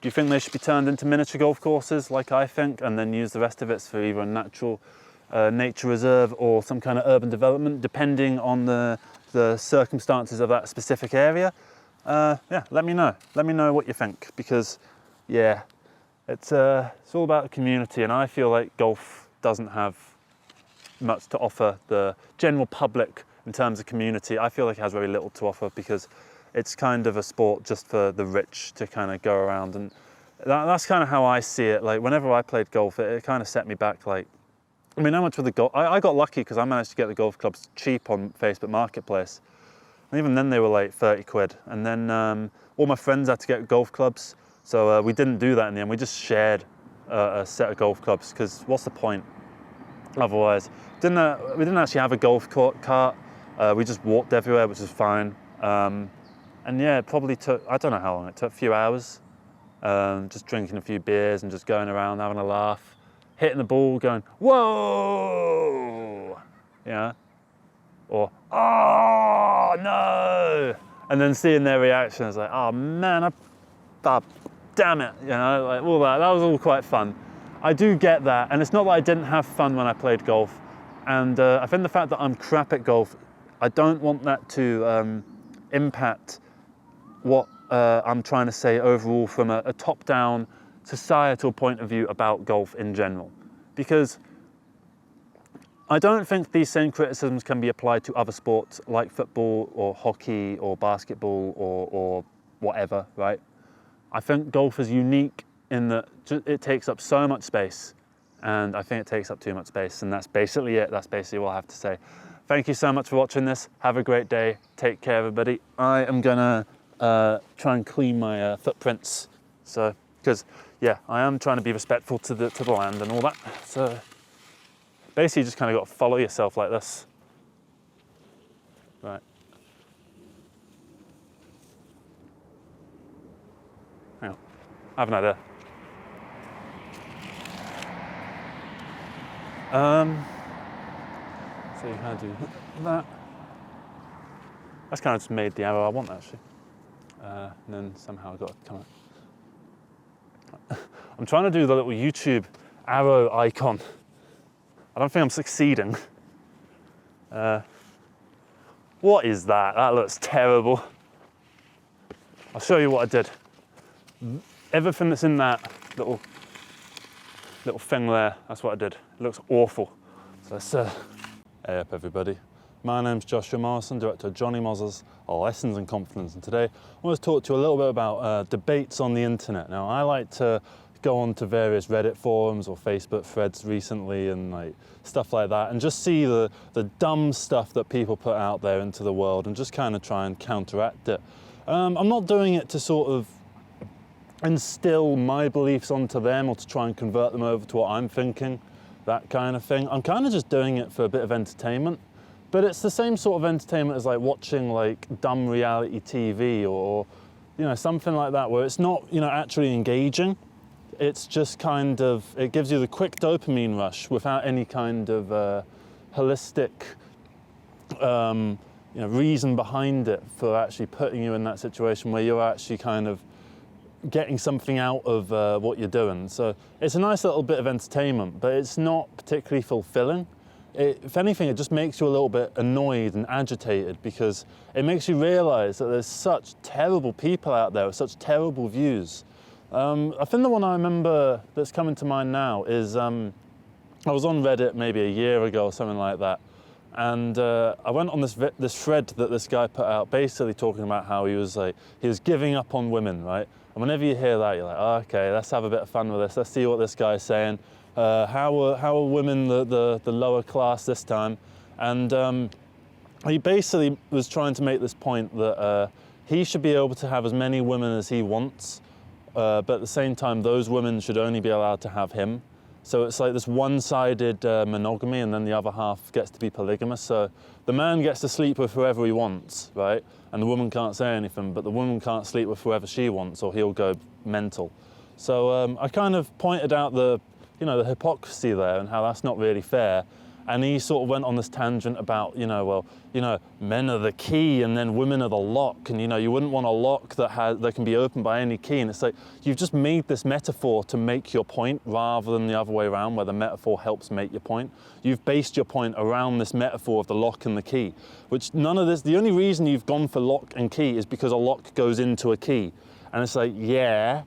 you think they should be turned into miniature golf courses like I think, and then use the rest of it for either a natural nature reserve or some kind of urban development, depending on the circumstances of that specific area? Yeah, let me know. Let me know what you think, because yeah, it's all about the community, and I feel like golf doesn't have much to offer the general public in terms of community. I feel like it has very little to offer because it's kind of a sport just for the rich to kind of go around, and that's kind of how I see it. Like whenever I played golf, it kind of set me back. Like, I mean, how much with the golf? I got lucky because I managed to get the golf clubs cheap on Facebook Marketplace. And even then they were like 30 quid. And then all my friends had to get golf clubs. So we didn't do that in the end. We just shared a set of golf clubs because what's the point otherwise? We didn't actually have a golf cart. We just walked everywhere, which was fine. And yeah, it probably took, I don't know how long, it took a few hours. Just drinking a few beers and just going around having a laugh. Hitting the ball, going, whoa, yeah, or, oh, no, and then seeing their reaction, I was like, oh man, damn it, you know, like all that was all quite fun. I do get that, and it's not that I didn't have fun when I played golf, and I think the fact that I'm crap at golf, I don't want that to impact what I'm trying to say overall from a top-down societal point of view about golf in general, because I don't think these same criticisms can be applied to other sports like football or hockey or basketball or whatever, right? I think golf is unique in that it takes up so much space, and I think it takes up too much space, and that's basically it. That's basically what I have to say. Thank you so much for watching this. Have a great day. Take care, everybody. I am gonna try and clean my footprints, so because yeah, I am trying to be respectful to the land and all that. So basically, you just kind of got to follow yourself like this, right? Hang on, I have an idea. So you kind of do that. That's kind of just made the arrow I want actually, and then somehow I got to come out. I'm trying to do the little YouTube arrow icon. I don't think I'm succeeding. What is that? That looks terrible. I'll show you what I did. Everything that's in that little thing there, that's what I did. It looks awful. So let's hey up everybody. My name's Joshua Morrison, director of Jonny Mozza's Lessons in Confidence, and today I want to talk to you a little bit about debates on the internet. Now, I like to go on to various Reddit forums or Facebook threads recently and like stuff like that, and just see the dumb stuff that people put out there into the world and just kind of try and counteract it. I'm not doing it to sort of instill my beliefs onto them or to try and convert them over to what I'm thinking, that kind of thing. I'm kind of just doing it for a bit of entertainment. But it's the same sort of entertainment as like watching like dumb reality TV or you know, something like that, where it's not, you know, actually engaging. It's just kind of, it gives you the quick dopamine rush without any kind of holistic you know, reason behind it for actually putting you in that situation where you're actually kind of getting something out of what you're doing. So it's a nice little bit of entertainment, but it's not particularly fulfilling. If anything, it just makes you a little bit annoyed and agitated, because it makes you realise that there's such terrible people out there with such terrible views. I think the one I remember that's coming to mind now is I was on Reddit maybe a year ago or something like that, and I went on this thread that this guy put out, basically talking about how he was giving up on women, right? And whenever you hear that, you're like, oh, okay, let's have a bit of fun with this. Let's see what this guy's saying. how are women the lower class this time? And he basically was trying to make this point that he should be able to have as many women as he wants, but at the same time, those women should only be allowed to have him. So it's like this one-sided monogamy, and then the other half gets to be polygamous. So the man gets to sleep with whoever he wants, right? And the woman can't say anything, but the woman can't sleep with whoever she wants, or he'll go mental. So I kind of pointed out the hypocrisy there and how that's not really fair. And he sort of went on this tangent about, men are the key and then women are the lock. And, you wouldn't want a lock that can be opened by any key. And it's like, you've just made this metaphor to make your point rather than the other way around, where the metaphor helps make your point. You've based your point around this metaphor of the lock and the key, which the only reason you've gone for lock and key is because a lock goes into a key. And it's like, yeah,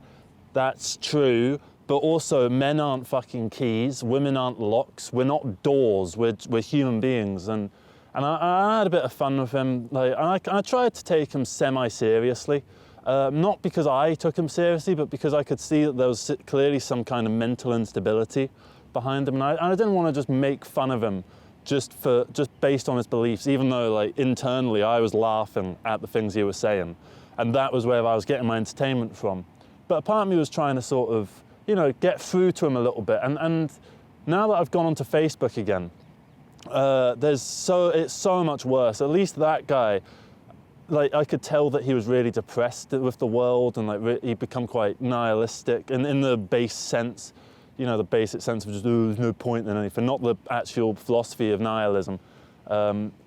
that's true. But also, men aren't fucking keys, women aren't locks, we're not doors, we're human beings. And I had a bit of fun with him. I tried to take him semi-seriously, not because I took him seriously, but because I could see that there was clearly some kind of mental instability behind him. And I didn't want to just make fun of him just based on his beliefs, even though internally I was laughing at the things he was saying. And that was where I was getting my entertainment from. But a part of me was trying to sort of, get through to him a little bit. And now that I've gone onto Facebook again, it's so much worse. At least that guy, I could tell that he was really depressed with the world, and he'd become quite nihilistic, and in the base sense, the basic sense of just, there's no point in anything, not the actual philosophy of nihilism.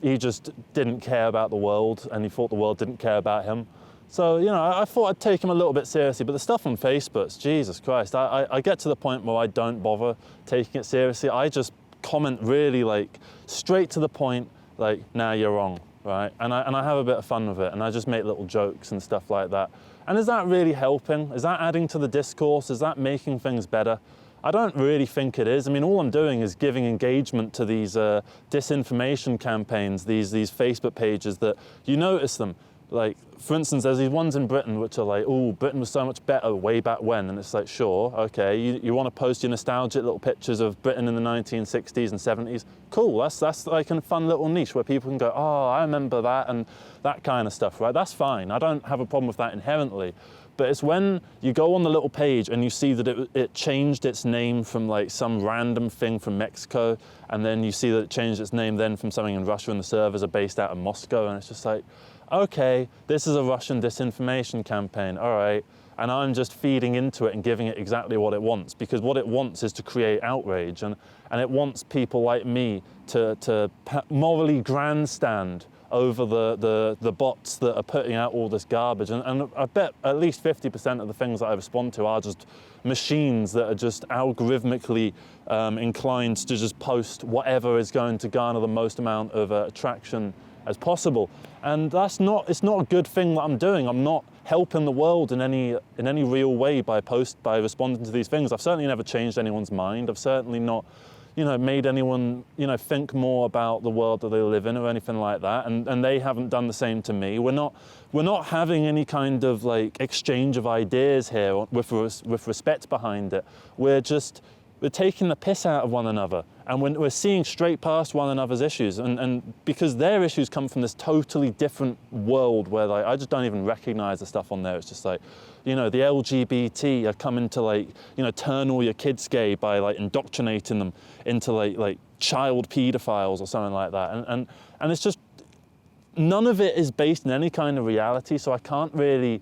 He just didn't care about the world, and he thought the world didn't care about him. So, I thought I'd take him a little bit seriously, but the stuff on Facebook, Jesus Christ, I get to the point where I don't bother taking it seriously. I just comment really straight to the point, nah, you're wrong, right? And I have a bit of fun with it, and I just make little jokes and stuff like that. And is that really helping? Is that adding to the discourse? Is that making things better? I don't really think it is. I mean, all I'm doing is giving engagement to these disinformation campaigns, these Facebook pages that you notice them. For instance, there's these ones in Britain which are oh, Britain was so much better way back when, and it's sure, okay, you want to post your nostalgic little pictures of Britain in the 1960s and 70s, cool, that's a fun little niche where people can go, oh, I remember that, and that kind of stuff, right? That's fine, I don't have a problem with that inherently, but it's when you go on the little page and you see that it changed its name from some random thing from Mexico, and then you see that it changed its name then from something in Russia, and the servers are based out of Moscow, and it's just okay, this is a Russian disinformation campaign, all right, and I'm just feeding into it and giving it exactly what it wants, because what it wants is to create outrage, and it wants people like me to morally grandstand over the bots that are putting out all this garbage, and I bet at least 50% of the things that I respond to are just machines that are just algorithmically inclined to just post whatever is going to garner the most amount of attraction as possible. And it's not a good thing that I'm doing. I'm not helping the world in any real way by responding to these things. I've certainly never changed anyone's mind. I've certainly not, made anyone, think more about the world that they live in or anything like that. And they haven't done the same to me. We're not having any kind of exchange of ideas here with respect behind it. We're taking the piss out of one another, and we're seeing straight past one another's issues, and because their issues come from this totally different world where I just don't even recognize the stuff on there. It's just the LGBT are coming to turn all your kids gay by indoctrinating them into child pedophiles or something like that, and it's just none of it is based in any kind of reality, so I can't really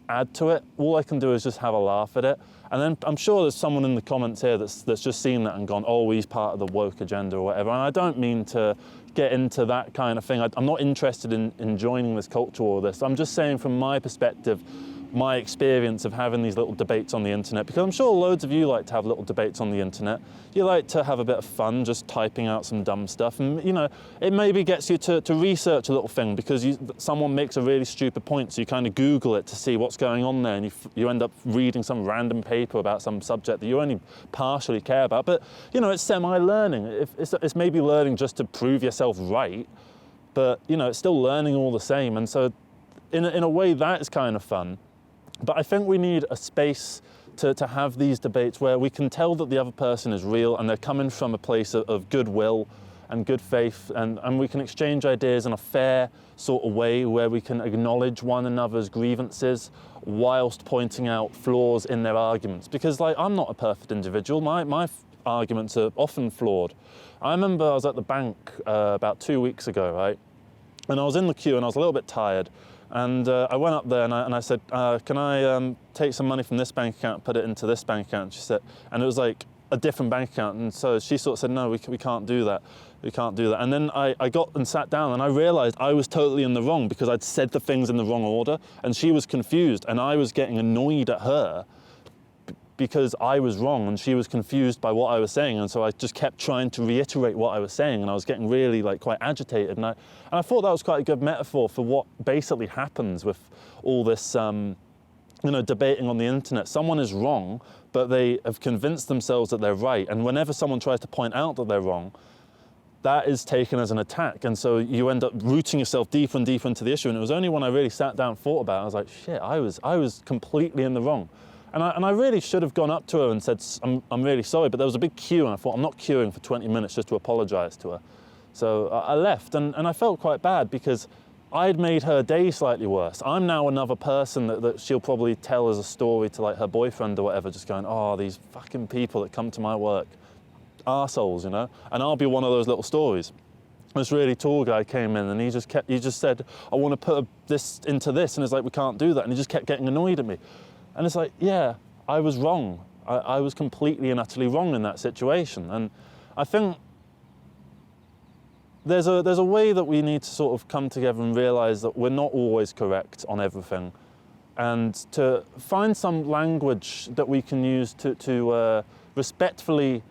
add to it. All I can do is just have a laugh at it. And then I'm sure there's someone in the comments here that's just seen that and gone, oh, he's part of the woke agenda or whatever. And I don't mean to get into that kind of thing. I'm not interested in joining this culture or this. I'm just saying from my perspective, my experience of having these little debates on the internet, because I'm sure loads of you like to have little debates on the internet. You like to have a bit of fun just typing out some dumb stuff, and it maybe gets you to research a little thing because someone makes a really stupid point, so you kind of Google it to see what's going on there, and you end up reading some random paper about some subject that you only partially care about, but it's semi-learning. It's maybe learning just to prove yourself right, but it's still learning all the same, and so in a way that is kind of fun. But I think we need a space to have these debates where we can tell that the other person is real and they're coming from a place of goodwill and good faith, and we can exchange ideas in a fair sort of way where we can acknowledge one another's grievances whilst pointing out flaws in their arguments. Because like, I'm not a perfect individual, my arguments are often flawed. I remember I was at the bank about 2 weeks ago, right? And I was in the queue and I was a little bit tired. And I went up there and I said, can I take some money from this bank account and put it into this bank account? She said, and it was like a different bank account. And so she sort of said, no, we can't do that. We can't do that. And then I got and sat down and I realized I was totally in the wrong because I'd said the things in the wrong order and she was confused and I was getting annoyed at her because I was wrong and she was confused by what I was saying. And so I just kept trying to reiterate what I was saying and I was getting really like quite agitated. And I thought that was quite a good metaphor for what basically happens with all this debating on the internet. Someone is wrong, but they have convinced themselves that they're right. And whenever someone tries to point out that they're wrong, that is taken as an attack. And so you end up rooting yourself deeper and deeper into the issue. And it was only when I really sat down and thought about it, I was like, shit, I was completely in the wrong. And I really should have gone up to her and said, I'm really sorry, but there was a big queue and I thought, I'm not queuing for 20 minutes just to apologize to her. So I left and I felt quite bad because I'd made her day slightly worse. I'm now another person that she'll probably tell as a story to like her boyfriend or whatever, just going, oh, these fucking people that come to my work, arseholes, you know? And I'll be one of those little stories. This really tall guy came in and he just said, I want to put this into this. And it's like, we can't do that. And he just kept getting annoyed at me. And it's like, yeah, I was wrong. I was completely and utterly wrong in that situation. And I think there's a way that we need to sort of come together and realize that we're not always correct on everything. And to find some language that we can use to respectfully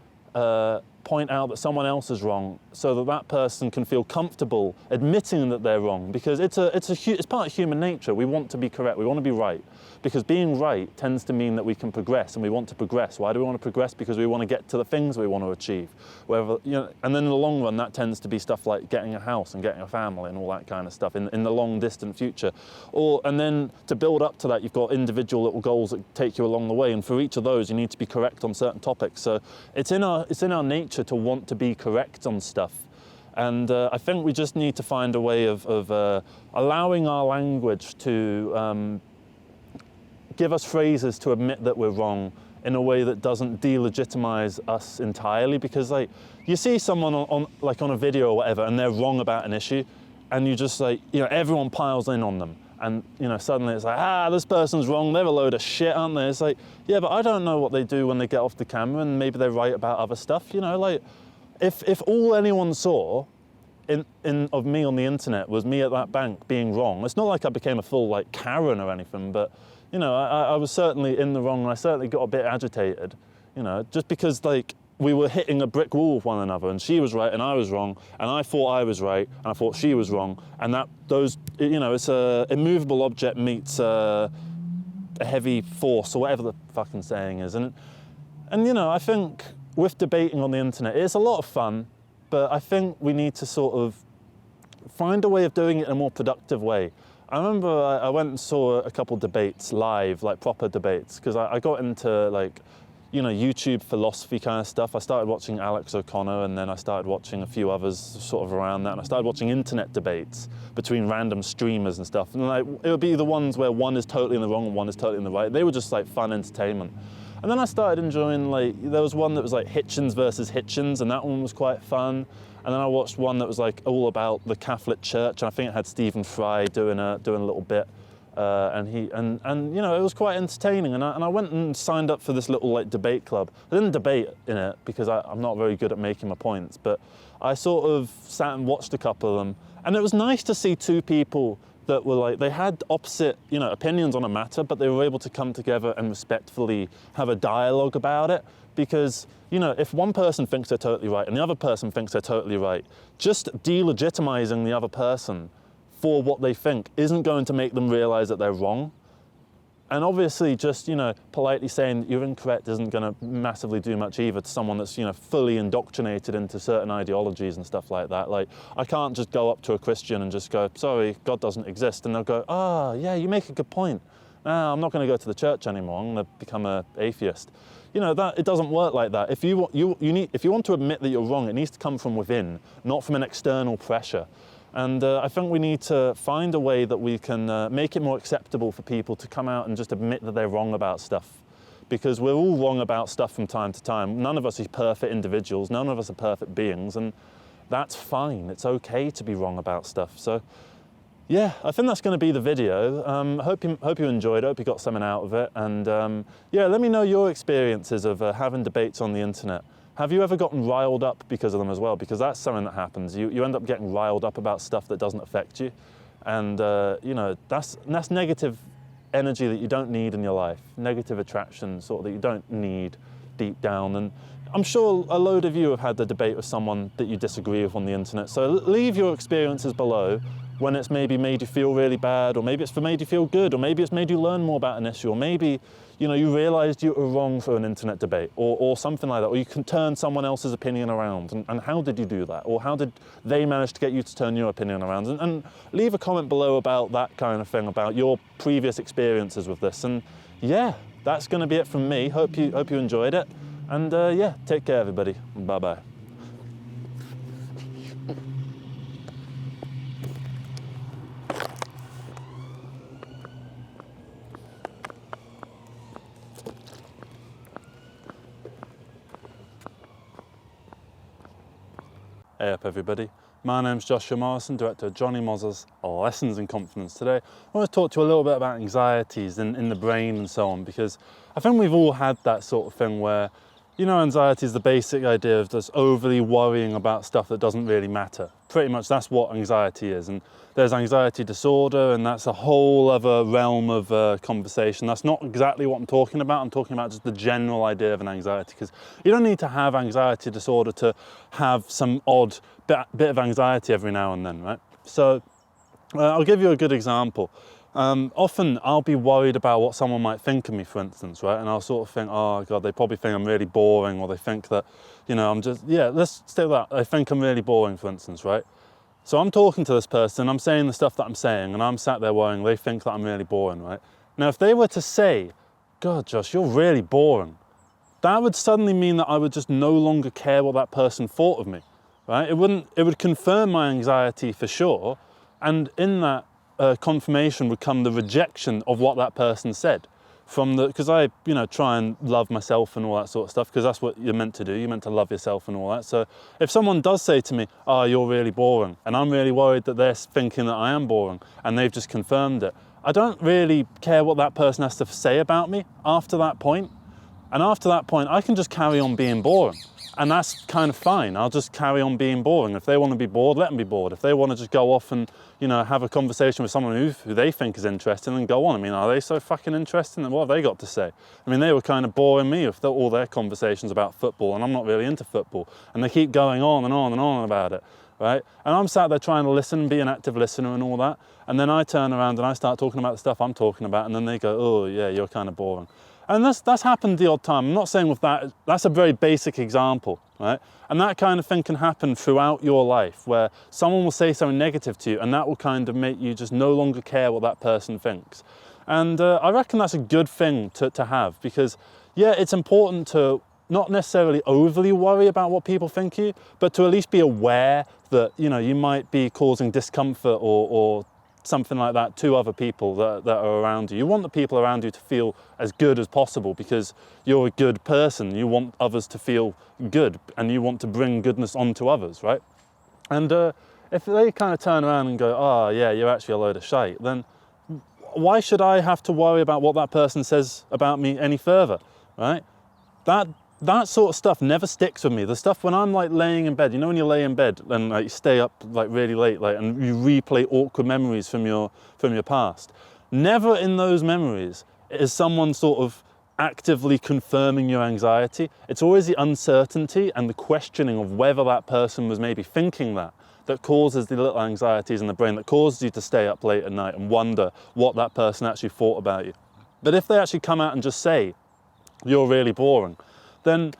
point out that someone else is wrong so that that person can feel comfortable admitting that they're wrong, because it's part of human nature. We want to be correct, we want to be right, because being right tends to mean that we can progress and we want to progress. Why do we want to progress? Because we want to get to the things we want to achieve. And then in the long run that tends to be stuff like getting a house and getting a family and all that kind of stuff in the long distant future. And then to build up to that you've got individual little goals that take you along the way, and for each of those you need to be correct on certain topics. So it's in our nature to want to be correct on stuff. And I think we just need to find a way of allowing our language to give us phrases to admit that we're wrong in a way that doesn't delegitimize us entirely. Because like, you see someone on a video or whatever and they're wrong about an issue, and you just like, everyone piles in on them. And suddenly it's like, this person's wrong, they're a load of shit, aren't they? It's like, yeah, but I don't know what they do when they get off the camera, and maybe they're right about other stuff, like if all anyone saw of me on the internet was me at that bank being wrong, it's not like I became a full like Karen or anything, but I was certainly in the wrong, and I certainly got a bit agitated, just because like we were hitting a brick wall with one another, and she was right and I was wrong, and I thought I was right and I thought she was wrong, and it's a immovable object meets a heavy force, or whatever the fucking saying is, and I think with debating on the internet, it's a lot of fun, but I think we need to sort of find a way of doing it in a more productive way. I remember I went and saw a couple debates live, like proper debates, because I got into like, YouTube philosophy kind of stuff. I started watching Alex O'Connor, and then I started watching a few others sort of around that, and I started watching internet debates between random streamers and stuff. And like, it would be the ones where one is totally in the wrong and one is totally in the right. They were just like fun entertainment. And then I started enjoying, like, there was one that was like Hitchens versus Hitchens, and that one was quite fun. And then I watched one that was like all about the Catholic Church, and I think it had Stephen Fry doing a little bit. And it was quite entertaining, and I went and signed up for this little like debate club. I didn't debate in it because I'm not very good at making my points, but I sort of sat and watched a couple of them, and it was nice to see two people that were like, they had opposite opinions on a matter, but they were able to come together and respectfully have a dialogue about it. Because if one person thinks they're totally right and the other person thinks they're totally right, just delegitimizing the other person for what they think isn't going to make them realize that they're wrong. And obviously just, politely saying you're incorrect isn't going to massively do much either to someone that's, fully indoctrinated into certain ideologies and stuff like that. Like, I can't just go up to a Christian and just go, sorry, God doesn't exist. And they'll go, yeah, you make a good point. I'm not going to go to the church anymore, I'm going to become an atheist. You know, that it doesn't work like that. If you want to admit that you're wrong, it needs to come from within, not from an external pressure. And I think we need to find a way that we can make it more acceptable for people to come out and just admit that they're wrong about stuff. Because we're all wrong about stuff from time to time. None of us are perfect individuals, none of us are perfect beings, and that's fine. It's okay to be wrong about stuff. So yeah, I think that's going to be the video. Hope you enjoyed it, hope you got something out of it. And yeah, let me know your experiences of having debates on the internet. Have you ever gotten riled up because of them as well? Because that's something that happens. You end up getting riled up about stuff that doesn't affect you. And you know, that's negative energy that you don't need in your life. Negative attraction, sort of, that you don't need deep down. And I'm sure a load of you have had the debate with someone that you disagree with on the internet. So leave your experiences below when it's maybe made you feel really bad, or maybe it's made you feel good, or maybe it's made you learn more about an issue, or maybe, you know, you realised you were wrong for an internet debate, or something like that, or you can turn someone else's opinion around, and how did you do that, or how did they manage to get you to turn your opinion around, and leave a comment below about that kind of thing, about your previous experiences with this. And yeah, that's going to be it from me. Hope you enjoyed it, and yeah, take care everybody, bye bye. Hey up everybody, my name's Joshua Morrison, director of Jonny Mozza's Lessons in Confidence. Today I want to talk to you a little bit about anxieties in the brain and so on, because I think we've all had that sort of thing where, you know, anxiety is the basic idea of just overly worrying about stuff that doesn't really matter. Pretty much that's what anxiety is. And there's anxiety disorder, and that's a whole other realm of conversation. That's not exactly what I'm talking about. I'm talking about just the general idea of an anxiety, because you don't need to have anxiety disorder to have some odd bit of anxiety every now and then, right? So I'll give you a good example. Often I'll be worried about what someone might think of me, for instance, right? And I'll sort of think, oh God, they probably think I'm really boring, or they think that, you know, I'm just, yeah, let's stay with that. They think I'm really boring, for instance, right? So I'm talking to this person, I'm saying the stuff that I'm saying, and I'm sat there worrying, they think that I'm really boring, right? Now, if they were to say, God, Josh, you're really boring, that would suddenly mean that I would just no longer care what that person thought of me, right? It would confirm my anxiety for sure, and in that confirmation would come the rejection of what that person said. Because I, you know, try and love myself and all that sort of stuff, because that's what you're meant to do. You're meant to love yourself and all that. So if someone does say to me, oh, you're really boring, and I'm really worried that they're thinking that I am boring, and they've just confirmed it, I don't really care what that person has to say about me after that point. And after that point, I can just carry on being boring. And that's kind of fine. I'll just carry on being boring. If they want to be bored, let them be bored. If they want to just go off and, you know, have a conversation with someone who they think is interesting, then go on. I mean, are they so fucking interesting? And what have they got to say? I mean, they were kind of boring me with all their conversations about football, and I'm not really into football. And they keep going on and on and on about it, right? And I'm sat there trying to listen, be an active listener and all that. And then I turn around and I start talking about the stuff I'm talking about, and then they go, oh yeah, you're kind of boring. And that's happened the odd time. I'm not saying with that, that's a very basic example, right? And that kind of thing can happen throughout your life, where someone will say something negative to you, and that will kind of make you just no longer care what that person thinks. And I reckon that's a good thing to have, because yeah, it's important to not necessarily overly worry about what people think of you, but to at least be aware that, you know, you might be causing discomfort or something like that to other people that are around you. You want the people around you to feel as good as possible, because you're a good person. You want others to feel good, and you want to bring goodness onto others, right? And if they kind of turn around and go, oh yeah, you're actually a load of shite, then why should I have to worry about what that person says about me any further, right? That sort of stuff never sticks with me. The stuff when I'm like laying in bed, you know, when you lay in bed and like you stay up like really late, like, and you replay awkward memories from your past. Never in those memories is someone sort of actively confirming your anxiety. It's always the uncertainty and the questioning of whether that person was maybe thinking that causes the little anxieties in the brain, that causes you to stay up late at night and wonder what that person actually thought about you. But if they actually come out and just say, you're really boring, then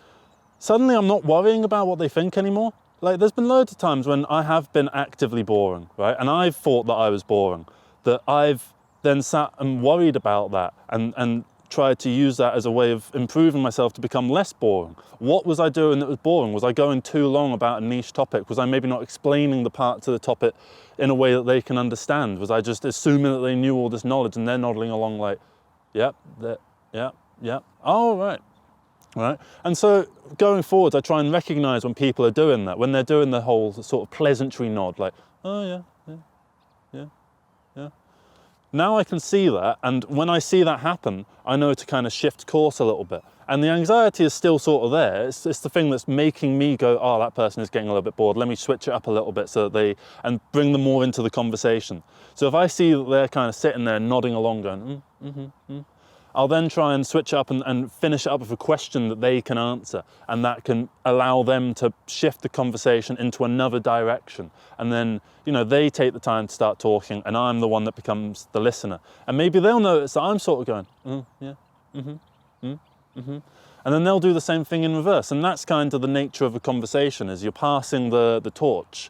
suddenly I'm not worrying about what they think anymore. Like, there's been loads of times when I have been actively boring, right? And I've thought that I was boring, that then sat and worried about that and tried to use that as a way of improving myself to become less boring. What was I doing that was boring? Was I going too long about a niche topic? Was I maybe not explaining the parts of the topic in a way that they can understand? Was I just assuming that they knew all this knowledge and they're nodding along like, yep, yep, oh, right. Right. And so going forward, I try and recognize when people are doing that, when they're doing the whole sort of pleasantry nod, like, oh, yeah. Now I can see that, and when I see that happen, I know to kind of shift course a little bit. And the anxiety is still sort of there. It's the thing that's making me go, oh, that person is getting a little bit bored. Let me switch it up a little bit and bring them more into the conversation. So if I see that they're kind of sitting there nodding along going, I'll then try and switch up and finish it up with a question that they can answer, and that can allow them to shift the conversation into another direction. And then, they take the time to start talking, and I'm the one that becomes the listener. And maybe they'll notice that I'm sort of going, and then they'll do the same thing in reverse. And that's kind of the nature of a conversation, is you're passing the torch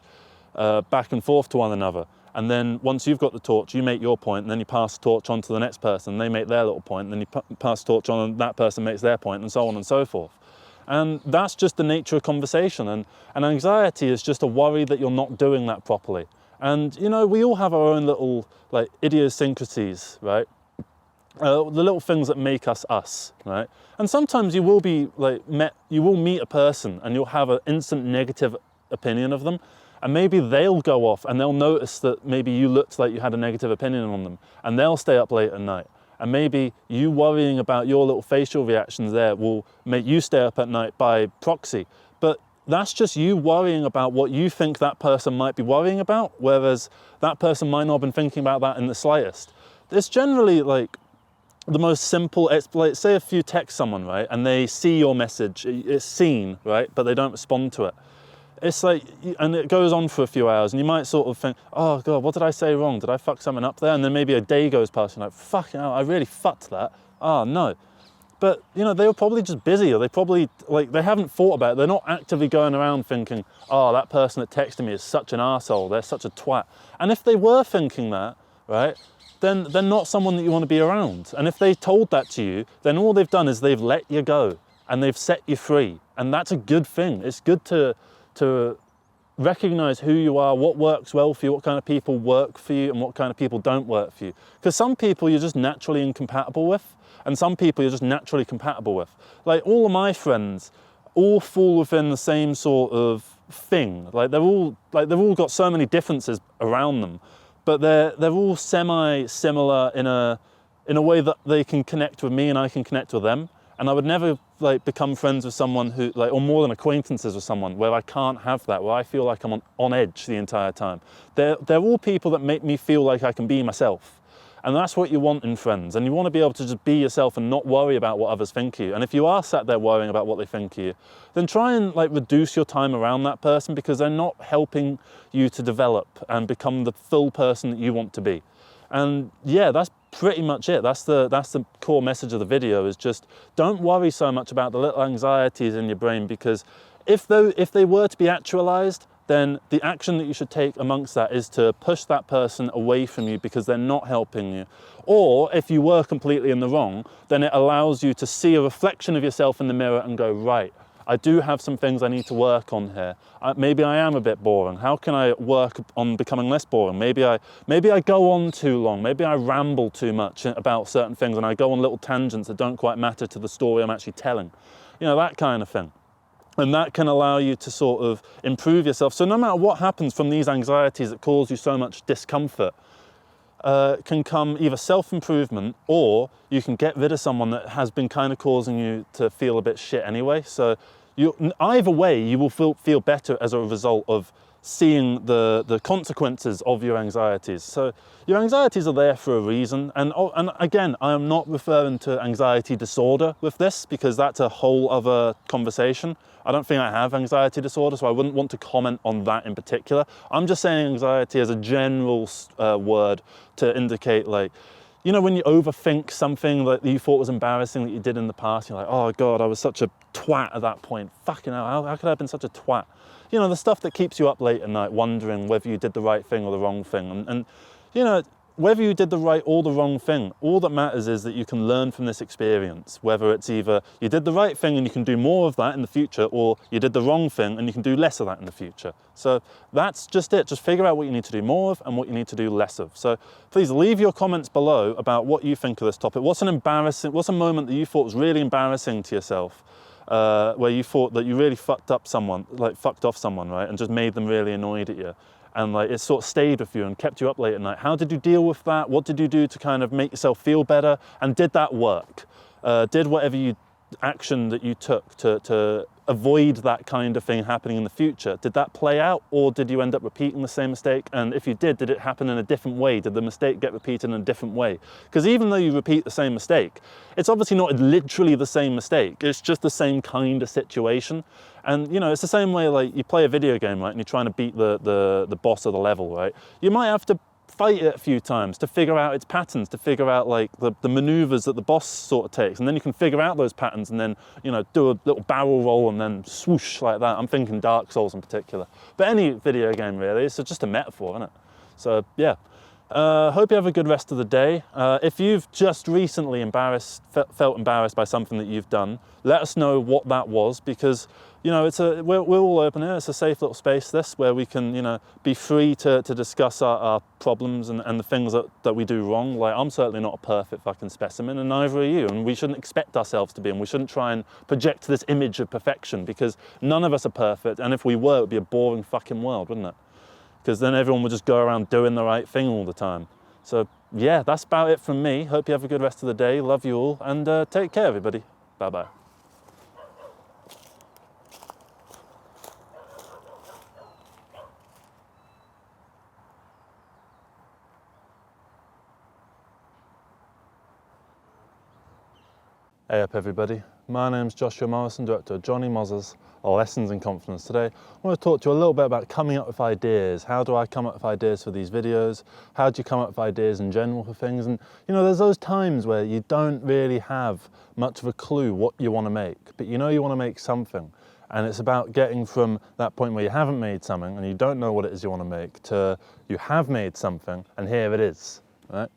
back and forth to one another. And then once you've got the torch, you make your point, and then you pass the torch on to the next person. They make their little point, and then you pass the torch on, and that person makes their point, and so on and so forth. And that's just the nature of conversation. And anxiety is just a worry that you're not doing that properly. And, we all have our own little, idiosyncrasies, right? The little things that make us us, right? And sometimes you will be, you will meet a person, and you'll have an instant negative opinion of them. And maybe they'll go off and they'll notice that maybe you looked like you had a negative opinion on them, and they'll stay up late at night. And maybe you worrying about your little facial reactions there will make you stay up at night by proxy. But that's just you worrying about what you think that person might be worrying about, whereas that person might not have been thinking about that in the slightest. It's generally the most simple, say if you text someone, right, and they see your message, it's seen, right, but they don't respond to it. It's and it goes on for a few hours, and you might sort of think, oh God, what did I say wrong? Did I fuck something up there? And then maybe a day goes past, and you're like, fucking hell, I really fucked that. Oh no. But, they were probably just busy, or they probably, they haven't thought about it. They're not actively going around thinking, oh, that person that texted me is such an arsehole, they're such a twat. And if they were thinking that, right, then they're not someone that you want to be around. And if they told that to you, then all they've done is they've let you go, and they've set you free. And that's a good thing. It's good to recognize who you are, what works well for you, what kind of people work for you, and what kind of people don't work for you. Because some people you're just naturally incompatible with, and some people you're just naturally compatible with. All of my friends all fall within the same sort of thing. They've all got so many differences around them, but they're all semi-similar in a way that they can connect with me and I can connect with them. And I would never become friends with someone who, or more than acquaintances with someone where I can't have that, where I feel like I'm on edge the entire time. They're all people that make me feel like I can be myself. And that's what you want in friends. And you want to be able to just be yourself and not worry about what others think of you. And if you are sat there worrying about what they think of you, then try and reduce your time around that person, because they're not helping you to develop and become the full person that you want to be. And yeah, that's pretty much it. That's the core message of the video, is just don't worry so much about the little anxieties in your brain, because if they were to be actualized, then the action that you should take amongst that is to push that person away from you because they're not helping you. Or if you were completely in the wrong, then it allows you to see a reflection of yourself in the mirror and go, right, I do have some things I need to work on here. Maybe I am a bit boring. How can I work on becoming less boring? Maybe I go on too long. Maybe I ramble too much about certain things, and I go on little tangents that don't quite matter to the story I'm actually telling. That kind of thing. And that can allow you to sort of improve yourself. So no matter what happens from these anxieties that cause you so much discomfort, can come either self-improvement, or you can get rid of someone that has been kind of causing you to feel a bit shit anyway. So either way, you will feel better as a result of seeing the consequences of your anxieties. So your anxieties are there for a reason. And again, I am not referring to anxiety disorder with this, because that's a whole other conversation. I don't think I have anxiety disorder, so I wouldn't want to comment on that in particular. I'm just saying anxiety as a general word to indicate, when you overthink something that you thought was embarrassing that you did in the past, you're like, oh God, I was such a twat at that point. Fucking hell, how could I have been such a twat? The stuff that keeps you up late at night wondering whether you did the right thing or the wrong thing. And whether you did the right or the wrong thing, all that matters is that you can learn from this experience, whether it's either you did the right thing and you can do more of that in the future, or you did the wrong thing and you can do less of that in the future. So that's just it. Just figure out what you need to do more of and what you need to do less of. So please leave your comments below about what you think of this topic. What's a moment that you thought was really embarrassing to yourself, where you thought that you really fucked off someone, right, and just made them really annoyed at you? And like it sort of stayed with you and kept you up late at night. How did you deal with that? What did you do to kind of make yourself feel better? And did that work? Did whatever action that you took to avoid that kind of thing happening in the future, did that play out, or did you end up repeating the same mistake? And if you did it happen in a different way? Did the mistake get repeated in a different way? Because even though you repeat the same mistake, it's obviously not literally the same mistake. It's just the same kind of situation. And you know, it's the same way like you play a video game, right, and you're trying to beat the boss of the level, right? You might have to fight it a few times to figure out its patterns, to figure out like the maneuvers that the boss sort of takes, and then you can figure out those patterns and then, you know, do a little barrel roll and then swoosh like that. I'm thinking Dark Souls in particular, but any video game really, it's just a metaphor, isn't it? So yeah, hope you have a good rest of the day. If you've just recently felt embarrassed by something that you've done, let us know what that was, because you know, we're all open here. It's a safe little space, this, where we can, you know, be free to discuss our problems and the things that we do wrong. Like, I'm certainly not a perfect fucking specimen, and neither are you. And we shouldn't expect ourselves to be, and we shouldn't try and project this image of perfection, because none of us are perfect. And if we were, it would be a boring fucking world, wouldn't it? Because then everyone would just go around doing the right thing all the time. So yeah, that's about it from me. Hope you have a good rest of the day. Love you all, and take care, everybody. Bye-bye. Hey up everybody, my name's Joshua Morrison, director of Jonny Mozza's Lessons in Confidence. Today I want to talk to you a little bit about coming up with ideas. How do I come up with ideas for these videos? How do you come up with ideas in general for things? And you know, there's those times where you don't really have much of a clue what you want to make, but you know you want to make something. And it's about getting from that point where you haven't made something and you don't know what it is you want to make, to you have made something and here it is, right?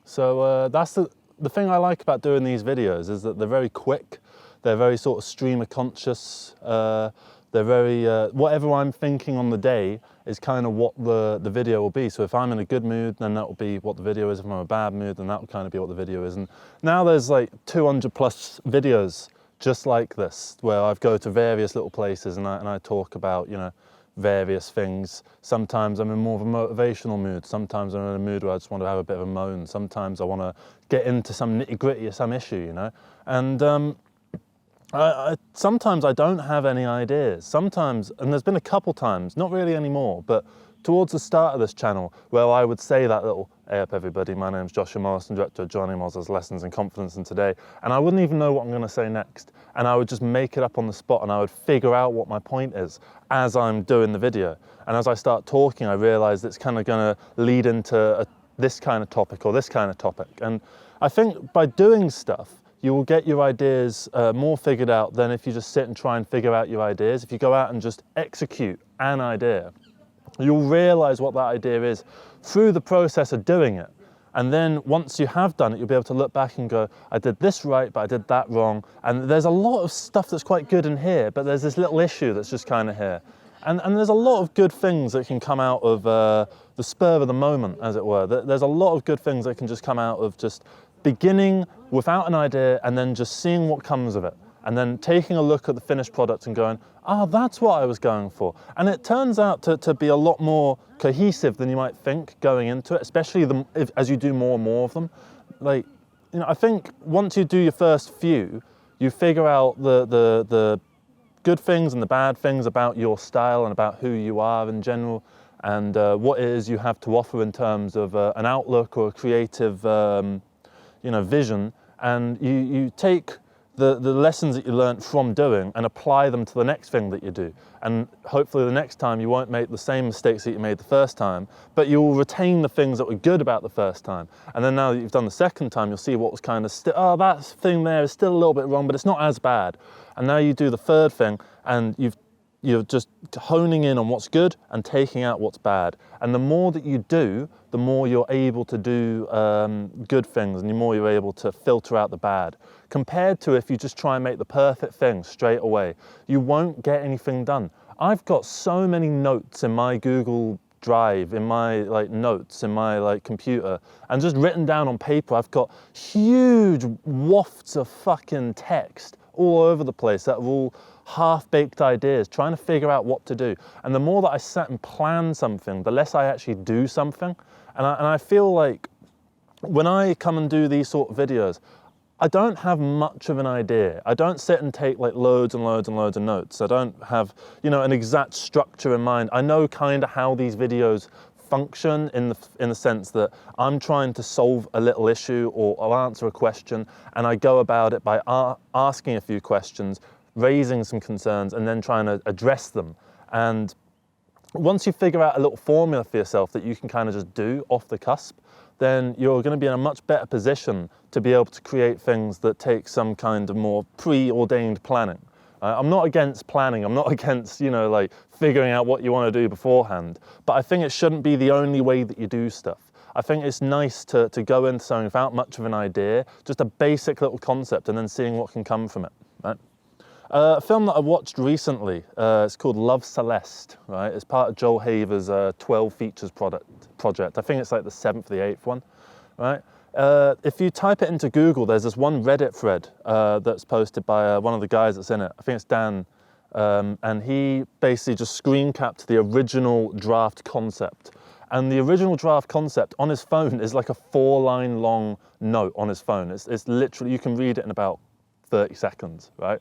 So that's the thing I like about doing these videos, is that they're very quick, they're very sort of stream of conscious, they're very, whatever I'm thinking on the day is kind of what the video will be. So if I'm in a good mood, then that will be what the video is. If I'm in a bad mood, then that will kind of be what the video is. And now there's like 200 plus videos just like this, where I go to various little places and I talk about, you know, various things. Sometimes I'm in more of a motivational mood. Sometimes I'm in a mood where I just want to have a bit of a moan. Sometimes I want to get into some nitty-gritty of some issue, you know. And sometimes I don't have any ideas. Sometimes, and there's been a couple times, not really anymore, but towards the start of this channel, where I would say that little, hey up everybody, my name's Joshua Morrison, director of Jonny Mozza's Lessons in Confidence, and today, and I wouldn't even know what I'm going to say next. And I would just make it up on the spot, and I would figure out what my point is as I'm doing the video. And as I start talking, I realize it's kind of going to lead into this kind of topic or this kind of topic. And I think by doing stuff, you will get your ideas more figured out than if you just sit and try and figure out your ideas. If you go out and just execute an idea, you'll realize what that idea is through the process of doing it. And then once you have done it, you'll be able to look back and go, I did this right, but I did that wrong. And there's a lot of stuff that's quite good in here, but there's this little issue that's just kind of here. And there's a lot of good things that can come out of the spur of the moment, as it were. There's a lot of good things that can just come out of just beginning without an idea and then just seeing what comes of it. And then taking a look at the finished product and going, that's what I was going for. And it turns out to be a lot more cohesive than you might think going into it, especially as you do more and more of them. Like, you know, I think once you do your first few, you figure out the good things and the bad things about your style and about who you are in general, and what it is you have to offer in terms of an outlook or a creative you know, vision. And you take the lessons that you learned from doing and apply them to the next thing that you do. And hopefully the next time you won't make the same mistakes that you made the first time, but you'll retain the things that were good about the first time. And then now that you've done the second time, you'll see what was kind of that thing there is still a little bit wrong, but it's not as bad. And now you do the third thing and you've you're just honing in on what's good and taking out what's bad. And the more that you do, the more you're able to do good things, and the more you're able to filter out the bad. Compared to if you just try and make the perfect thing straight away, you won't get anything done. I've got so many notes in my Google Drive, in my notes, in my computer, and just written down on paper. I've got huge wafts of fucking text all over the place that are all half-baked ideas, trying to figure out what to do. And the more that I sit and plan something, the less I actually do something. And I feel like when I come and do these sort of videos, I don't have much of an idea. I don't sit and take loads and loads and loads of notes. I don't have, an exact structure in mind. I know kind of how these videos function in the sense that I'm trying to solve a little issue or I'll answer a question, and I go about it by asking a few questions, raising some concerns, and then trying to address them. And once you figure out a little formula for yourself that you can kind of just do off the cusp, then you're going to be in a much better position to be able to create things that take some kind of more preordained planning. I'm not against planning. I'm not against, figuring out what you want to do beforehand. But I think it shouldn't be the only way that you do stuff. I think it's nice to go into something without much of an idea, just a basic little concept, and then seeing what can come from it. Right? A film that I watched recently, it's called Love Celeste, right? It's part of Joel Haver's 12 Features project. I think it's the 7th or the 8th one, right? If you type it into Google, there's this one Reddit thread that's posted by one of the guys that's in it. I think it's Dan, and he basically just screen capped the original draft concept. And the original draft concept on his phone is like a 4-line long note on his phone. It's literally, you can read it in about 30 seconds, right?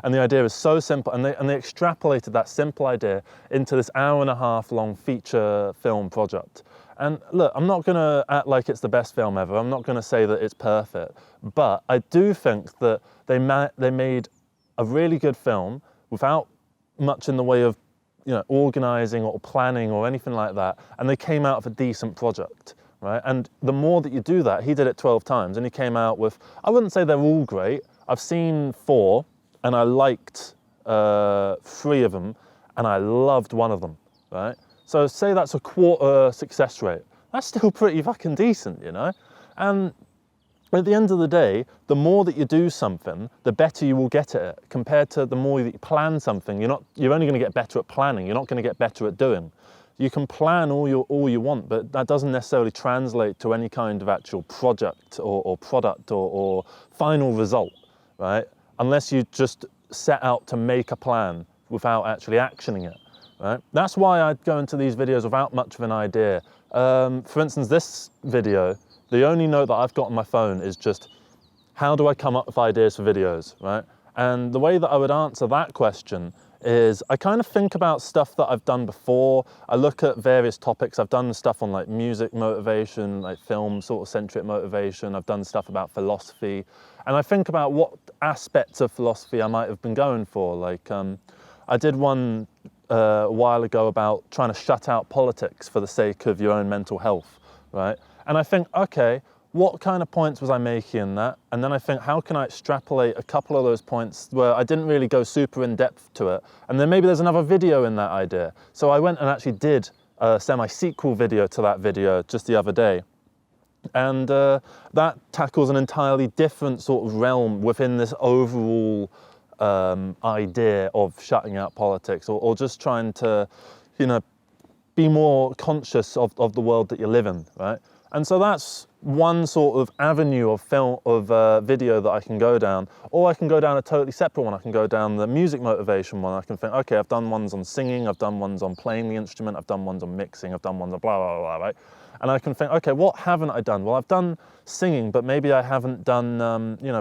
And the idea is so simple, and they extrapolated that simple idea into this 1.5-hour long feature film project. And look, I'm not gonna act like it's the best film ever. I'm not gonna say that it's perfect, but I do think that they made a really good film without much in the way of, organizing or planning or anything like that, and they came out of a decent project, right? And the more that you do that, he did it 12 times, and he came out with, I wouldn't say they're all great. I've seen 4, and I liked 3 of them, and I loved one of them, right? So say that's a 1/4 success rate. That's still pretty fucking decent, And at the end of the day, the more that you do something, the better you will get at it. Compared to the more that you plan something, you're only going to get better at planning. You're not going to get better at doing. You can plan all you want, but that doesn't necessarily translate to any kind of actual project or product or final result, right? Unless you just set out to make a plan without actually actioning it, right? That's why I go into these videos without much of an idea. For instance, this video, the only note that I've got on my phone is just, how do I come up with ideas for videos, right? And the way that I would answer that question is I kind of think about stuff that I've done before. I look at various topics. I've done stuff on music motivation, film sort of centric motivation. I've done stuff about philosophy. And I think about what aspects of philosophy I might have been going for. I did one a while ago about trying to shut out politics for the sake of your own mental health, right? And I think, okay, what kind of points was I making in that? And then I think, how can I extrapolate a couple of those points where I didn't really go super in depth to it? And then maybe there's another video in that idea. So I went and actually did a semi-sequel video to that video just the other day. And that tackles an entirely different sort of realm within this overall idea of shutting out politics or just trying to, be more conscious of the world that you live in, right? And so that's one sort of avenue of video that I can go down, or I can go down a totally separate one. I can go down the music motivation one. I can think, okay, I've done ones on singing, I've done ones on playing the instrument, I've done ones on mixing, I've done ones on blah, blah, blah, right? And I can think, okay, what haven't I done? Well, I've done singing, but maybe I haven't done,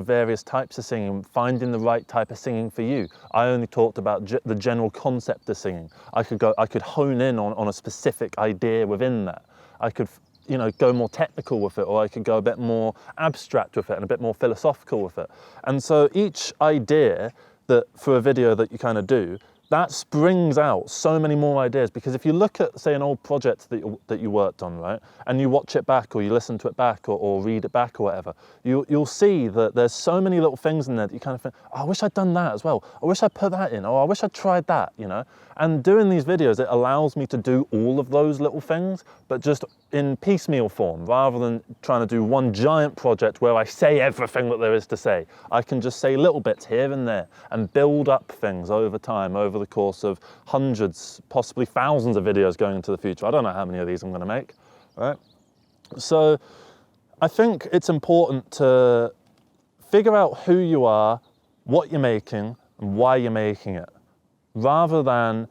various types of singing, finding the right type of singing for you. I only talked about the general concept of singing. I could hone in on a specific idea within that. I could, go more technical with it, or I could go a bit more abstract with it and a bit more philosophical with it. And so each idea that for a video that you kind of do that springs out so many more ideas, because if you look at, say, an old project that you worked on, right, and you watch it back or you listen to it back or read it back or whatever, you'll see that there's so many little things in there that you kind of think, oh, I wish I'd done that as well. I wish I put that in, or I wish I'd tried that, you know? And doing these videos, it allows me to do all of those little things, but just in piecemeal form, rather than trying to do one giant project where I say everything that there is to say. I can just say little bits here and there and build up things over time, over the course of hundreds, possibly thousands of videos going into the future. I don't know how many of these I'm going to make, right? So I think it's important to figure out who you are, what you're making, and why you're making it, rather than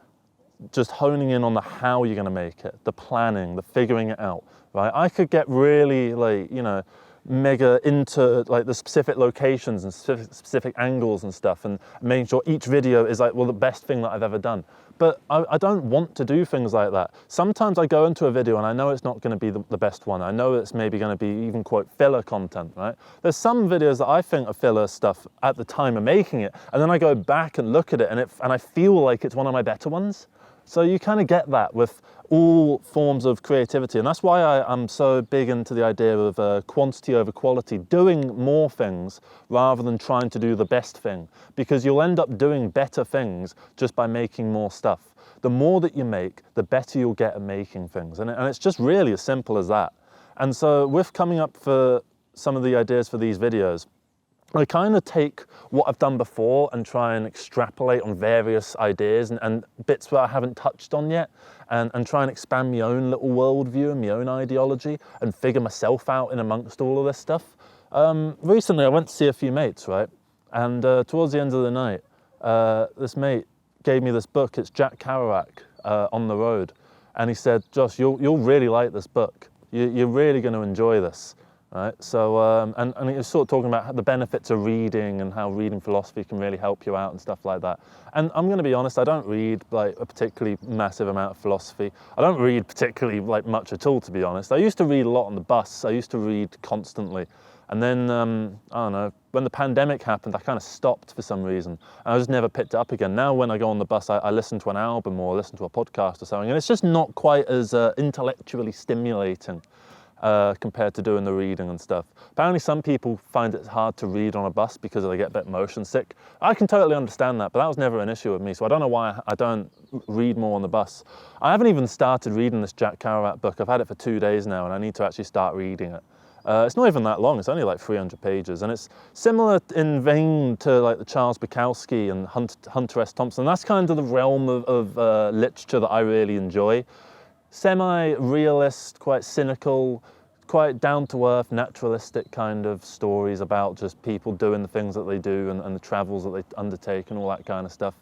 just honing in on the how you're going to make it, the planning, the figuring it out, right? I could get really, like, you know, mega into like the specific locations and specific angles and stuff, and making sure each video is like, well, the best thing that I've ever done. But I don't want to do things like that. Sometimes I go into a video and I know it's not going to be the best one. I know it's maybe going to be even, quote, filler content, right? There's some videos that I think are filler stuff at the time of making it, and then I go back and look at it and I feel like it's one of my better ones. So you kind of get that with all forms of creativity. And that's why I'm so big into the idea of quantity over quality, doing more things rather than trying to do the best thing, because you'll end up doing better things just by making more stuff. The more that you make, the better you'll get at making things. And it's just really as simple as that. And so with coming up for some of the ideas for these videos, I kind of take what I've done before and try and extrapolate on various ideas and bits that I haven't touched on yet, and try and expand my own little worldview and my own ideology and figure myself out in amongst all of this stuff. Recently I went to see a few mates, right? And towards the end of the night, this mate gave me this book. It's Jack Kerouac, On the Road. And he said, Josh, you'll really like this book. You're really going to enjoy this. Right, so and he was sort of talking about the benefits of reading and how reading philosophy can really help you out and stuff like that. And I'm going to be honest, I don't read like a particularly massive amount of philosophy. I don't read particularly like much at all, to be honest. I used to read a lot on the bus. I used to read constantly, and then I don't know, when the pandemic happened, I kind of stopped for some reason, and I just never picked it up again. Now when I go on the bus, I listen to an album or listen to a podcast or something, and it's just not quite as intellectually stimulating compared to doing the reading and stuff. Apparently some people find it hard to read on a bus because they get a bit motion sick. I can totally understand that, but that was never an issue with me, so I don't know why I don't read more on the bus. I haven't even started reading this Jack Kerouac book. I've had it for 2 days now, and I need to actually start reading it. It's not even that long, it's only like 300 pages, and it's similar in vein to like the Charles Bukowski and Hunter S. Thompson. That's kind of the realm of literature that I really enjoy. Semi-realist, quite cynical, quite down-to-earth, naturalistic kind of stories about just people doing the things that they do and the travels that they undertake and all that kind of stuff.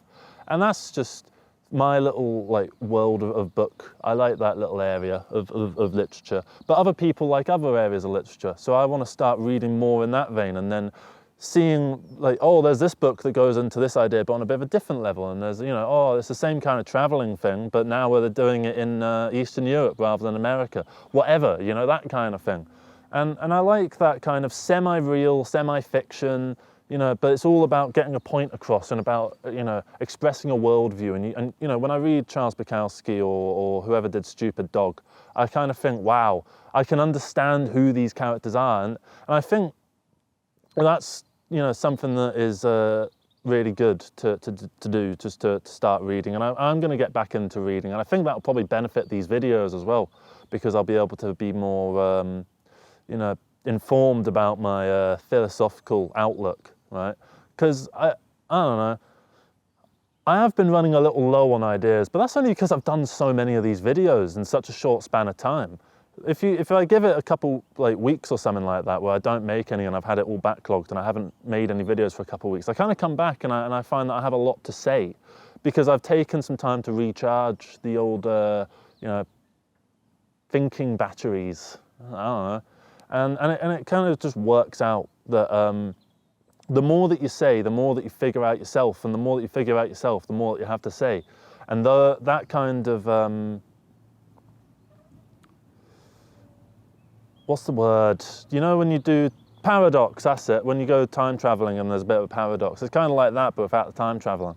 And that's just my little like world of book. I like that little area of literature. But other people like other areas of literature. So I want to start reading more in that vein, and then seeing like, oh, there's this book that goes into this idea, but on a bit of a different level. And there's, you know, oh, it's the same kind of traveling thing, but now where they're doing it in Eastern Europe rather than America. Whatever, you know, that kind of thing. And I like that kind of semi-real, semi-fiction, you know, but it's all about getting a point across and about, you know, expressing a worldview. And you know, when I read Charles Bukowski or whoever did Stupid Dog, I kind of think, wow, I can understand who these characters are. And I think that's, you know, something that is really good to do, just to start reading. And I'm going to get back into reading, and I think that'll probably benefit these videos as well, because I'll be able to be more, you know, informed about my philosophical outlook, right? Because I don't know, I have been running a little low on ideas, but that's only because I've done so many of these videos in such a short span of time. If I give it a couple like weeks or something like that where I don't make any and I've had it all backlogged and I haven't made any videos for a couple of weeks, I kind of come back and I find that I have a lot to say, because I've taken some time to recharge the old, you know, thinking batteries. I don't know, and it kind of just works out that the more that you say, the more that you figure out yourself, and the more that you figure out yourself, the more that you have to say, and that kind of what's the word? You know, when you do paradox, that's it. When you go time traveling and there's a bit of a paradox, it's kind of like that, but without the time traveling.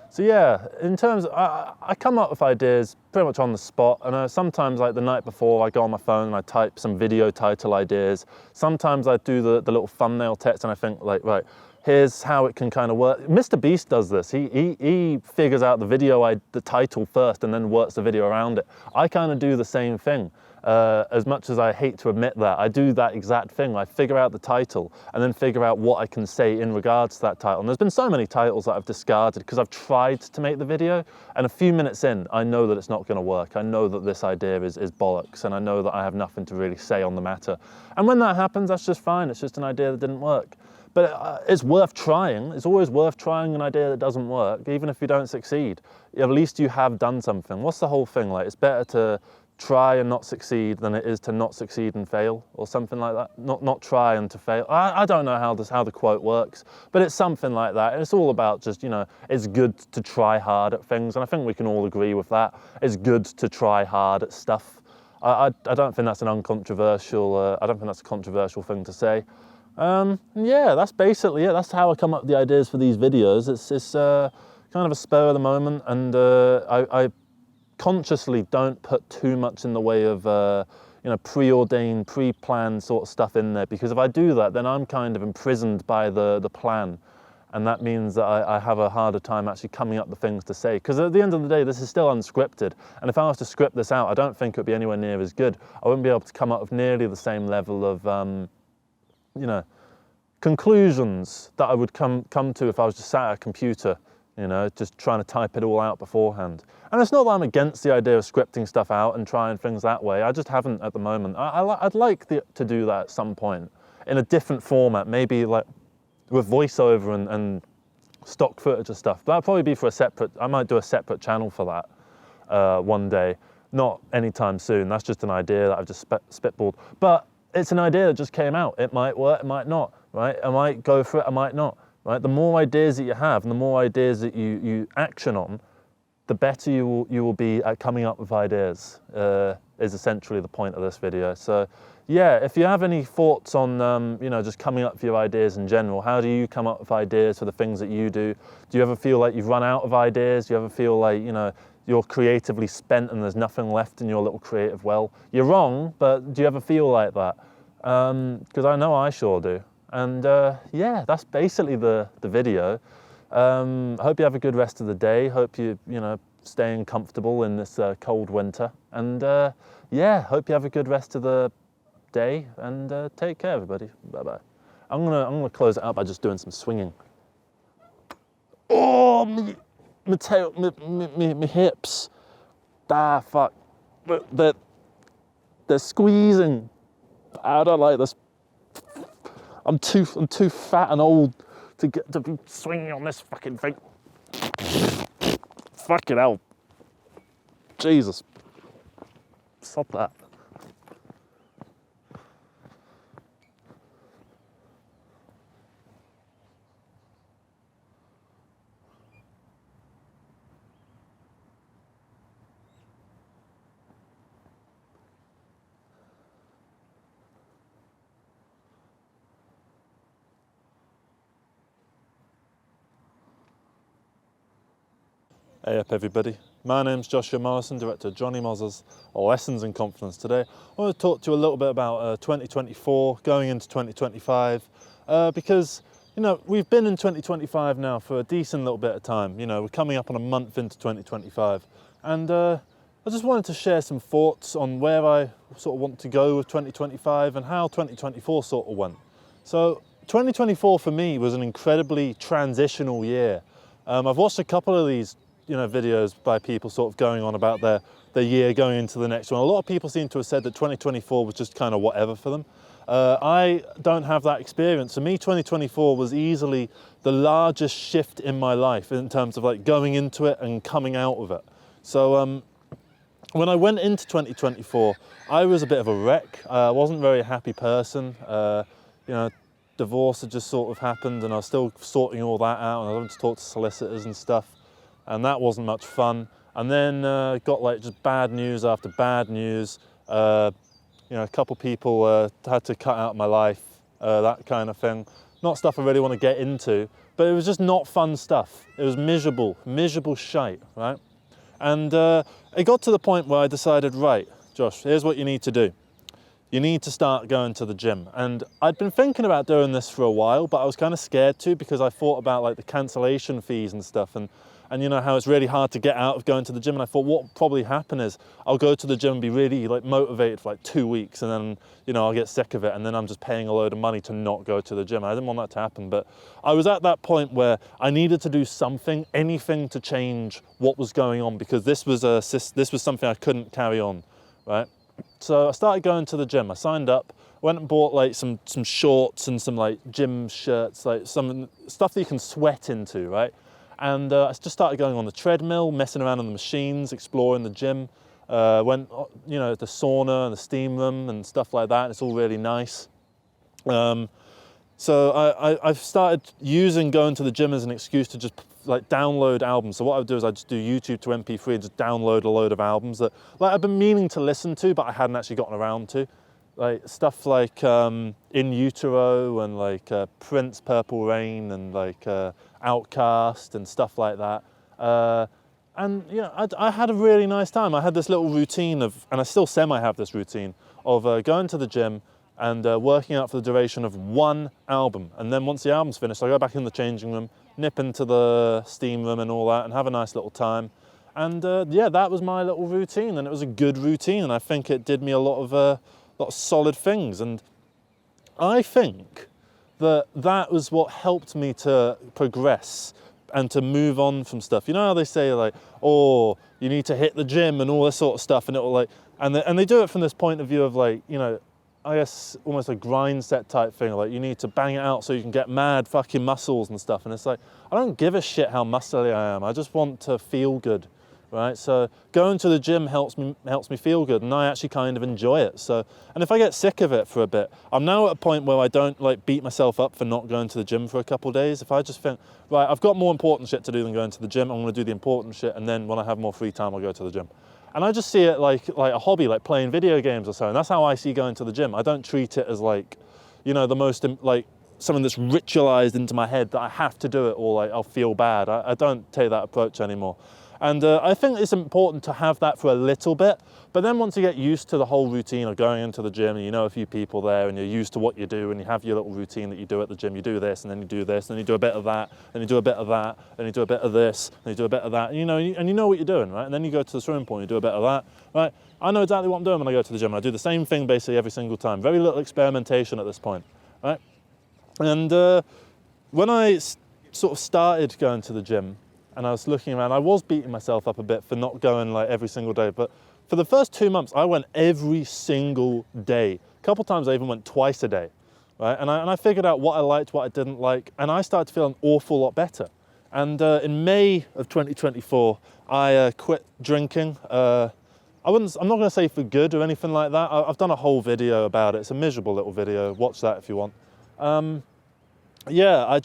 So yeah, in terms of, I come up with ideas pretty much on the spot, and sometimes like the night before I go on my phone and I type some video title ideas. Sometimes I do the little thumbnail text and I think like, right, here's how it can kind of work. Mr. Beast does this. He figures out the title first and then works the video around it. I kind of do the same thing. As much as I hate to admit that, I do that exact thing. I figure out the title and then figure out what I can say in regards to that title. And there's been so many titles that I've discarded because I've tried to make the video, and a few minutes in, I know that it's not going to work. I know that this idea is bollocks, and I know that I have nothing to really say on the matter. And when that happens, that's just fine. It's just an idea that didn't work. But it's worth trying. It's always worth trying an idea that doesn't work, even if you don't succeed. At least you have done something. What's the whole thing like? It's better to try and not succeed than it is to not succeed and fail, or something like that. Not try and to fail. I don't know how the quote works, but it's something like that. And it's all about just, you know, it's good to try hard at things, and I think we can all agree with that. It's good to try hard at stuff. I don't think that's an uncontroversial. I don't think that's a controversial thing to say. Yeah, that's basically it. That's how I come up with the ideas for these videos. It's kind of a spur of the moment, and I consciously don't put too much in the way of you know, preordained, pre-planned sort of stuff in there, because if I do that, then I'm kind of imprisoned by the plan, and that means that I have a harder time actually coming up with things to say, because at the end of the day, this is still unscripted, and if I was to script this out, I don't think it would be anywhere near as good. I wouldn't be able to come up with nearly the same level of you know, conclusions that I would come to if I was just sat at a computer, you know, just trying to type it all out beforehand. And it's not that I'm against the idea of scripting stuff out and trying things that way. I just haven't at the moment. I'd like to do that at some point in a different format, maybe like with voiceover and stock footage and stuff. That'd probably be for I might do a separate channel for that one day. Not anytime soon. That's just an idea that I've just spitballed. But it's an idea that just came out. It might work, it might not, right? I might go for it, I might not, right? The more ideas that you have and the more ideas that you action on, the better you will be at coming up with ideas, is essentially the point of this video. So yeah, if you have any thoughts on, you know, just coming up with your ideas in general, how do you come up with ideas for the things that you do? Do you ever feel like you've run out of ideas? Do you ever feel like, you know, you're creatively spent and there's nothing left in your little creative well? You're wrong, but do you ever feel like that? Because I know I sure do. And yeah, that's basically the video. I hope you have a good rest of the day. Hope you know, staying comfortable in this cold winter. And yeah, hope you have a good rest of the day, and take care, everybody. Bye-bye. I'm gonna close it out by just doing some swinging. Oh, my tail, my hips. Ah, fuck. They're squeezing. I don't like this. I'm too fat and old to be swinging on this fucking thing. Fucking hell. Jesus. Stop that. Hey up everybody, my name's Joshua Morrison, director of Jonny Mozza's Lessons in Confidence. Today I want to talk to you a little bit about 2024, going into 2025, because, you know, we've been in 2025 now for a decent little bit of time. You know, we're coming up on a month into 2025, and I just wanted to share some thoughts on where I sort of want to go with 2025 and how 2024 sort of went. So 2024 for me was an incredibly transitional year. I've watched a couple of these, you know, videos by people sort of going on about their year going into the next one. A lot of people seem to have said that 2024 was just kind of whatever for them. I don't have that experience. For me, 2024 was easily the largest shift in my life in terms of like going into it and coming out of it. So when I went into 2024, I was a bit of a wreck. I wasn't a very happy person. You know, divorce had just sort of happened and I was still sorting all that out, and I went to talk to solicitors and stuff, and that wasn't much fun. And then got like just bad news after bad news. You know, a couple people had to cut out my life, that kind of thing. Not stuff I really want to get into, but it was just not fun stuff. It was miserable shite, right? And it got to the point where I decided, right, Josh, here's what you need to do. You need to start going to the gym. And I'd been thinking about doing this for a while, but I was kind of scared to, because I thought about like the cancellation fees and stuff, and you know how it's really hard to get out of going to the gym. And I thought what will probably happen is I'll go to the gym and be really like motivated for like 2 weeks, and then, you know, I'll get sick of it, and then I'm just paying a load of money to not go to the gym. I didn't want that to happen, but I was at that point where I needed to do something, anything to change what was going on, because this was something I couldn't carry on, right? So I started going to the gym. I signed up, went and bought like some shorts and some like gym shirts, like some stuff that you can sweat into, right? And I just started going on the treadmill, messing around on the machines, exploring the gym. Went, you know, the sauna and the steam room and stuff like that. It's all really nice. So I've started using going to the gym as an excuse to just like download albums. So what I would do is I'd just do YouTube to MP3 and just download a load of albums that like I've been meaning to listen to, but I hadn't actually gotten around to. Like stuff like In Utero and like Prince, Purple Rain, and like Outcast and stuff like that. And you know, I had a really nice time. I had this little routine of, and I still semi have this routine of going to the gym and working out for the duration of one album. And then once the album's finished, I go back in the changing room, nip into the steam room and all that, and have a nice little time. And yeah, that was my little routine, and it was a good routine, and I think it did me a lot of solid things. And I think that was what helped me to progress and to move on from stuff. You know how they say like, oh, you need to hit the gym and all this sort of stuff, and it will like, and they do it from this point of view of like, you know, I guess almost a grind set type thing, like you need to bang it out so you can get mad fucking muscles and stuff. And it's like, I don't give a shit how muscly I am. I just want to feel good, right? So going to the gym helps me feel good, and I actually kind of enjoy it. So, and if I get sick of it for a bit, I'm now at a point where I don't like beat myself up for not going to the gym for a couple of days. If I just think, right, I've got more important shit to do than going to the gym, I'm going to do the important shit, and then when I have more free time, I'll go to the gym. And I just see it like a hobby, like playing video games or so. And that's how I see going to the gym. I don't treat it as like, you know, the most like something that's ritualized into my head that I have to do it or like I'll feel bad. I don't take that approach anymore. And I think it's important to have that for a little bit. But then once you get used to the whole routine of going into the gym and you know a few people there and you're used to what you do and you have your little routine that you do at the gym, you do this and then you do this and then you do a bit of that and you do a bit of that and you do a bit of this and you do a bit of that, and you know what you're doing, right? And then you go to the swimming pool and you do a bit of that, right? I know exactly what I'm doing when I go to the gym. I do the same thing basically every single time. Very little experimentation at this point, right? And when I sort of started going to the gym, and I was looking around, I was beating myself up a bit for not going like every single day, but for the first 2 months, I went every single day. A couple times I even went twice a day, right? And I figured out what I liked, what I didn't like, and I started to feel an awful lot better. And in May of 2024, I quit drinking. I'm not gonna say for good or anything like that. I've done a whole video about it. It's a miserable little video. Watch that if you want. Yeah, I